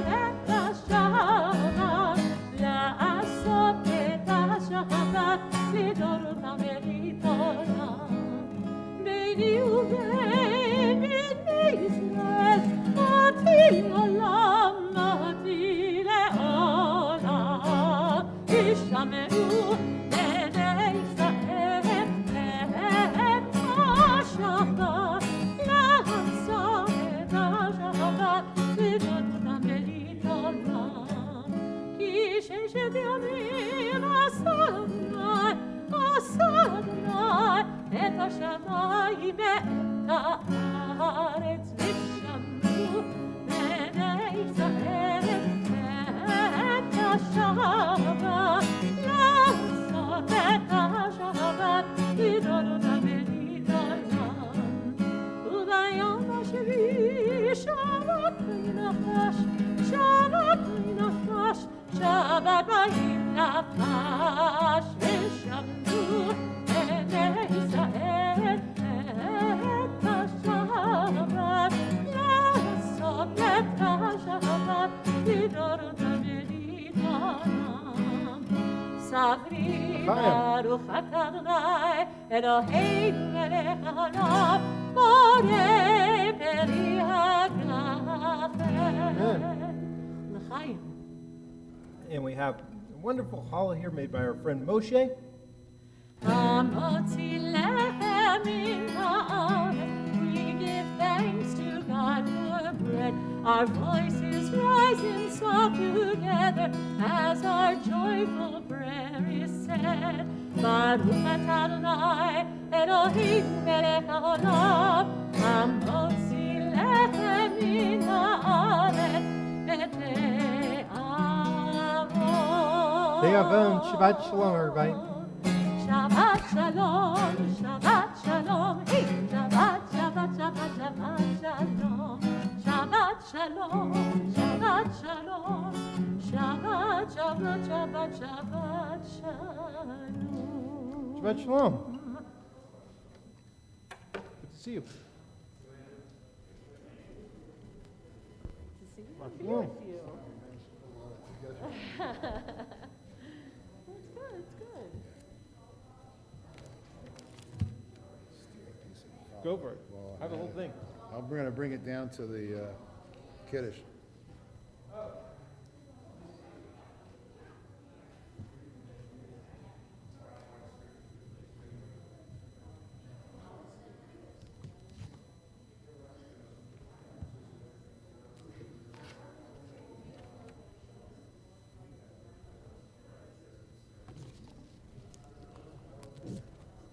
את השבת, לעשות את השבת לדור המרידות. ביני ובין בני ישראל, אותי לעולם, אותי לעולם. ישמרו בני ישראל את השבת, לעשות את השבת לדור המרידות. כי ששת ימים עשה אדוני את השמיים ואת הארץ, ושמרו בני ישראל את השבת, לעשות את השבת לדור המרידות. וביום השביעי שבת וינפש, שבת וינפש, שבת וינפש, ושמרו בני ישראל את השבת, לעשות את השבת לדור המרידות. ספרי ברוך אתה אדוני אלוהינו מלך העולם, בורא פרי הגפן. לחיים. And we have a wonderful challah here made by our friend Moshe. המוציא לחם מן הארץ, we give thanks to God for bread. Our voices rise in song together as our joyful prayer is said. Baruch atah Adonai Eloheinu melech haolam, המוציא לחם מן הארץ לתאוות. Te'avon, Shabbat Shalom, everybody. Shabbat Shalom, Shabbat Shalom, hey! Shabbat, Shabbat, Shabbat, Shabbat Shalom. Shabbat Shalom, Shabbat Shalom. Shabbat, Shabbat, Shabbat, Shabbat Shalom. Shabbat Shalom. Good to see you. To see you and be Shalom. with you. That's good, it's good. Go for it. Have the whole thing. I'm going to bring it down to the Kiddush.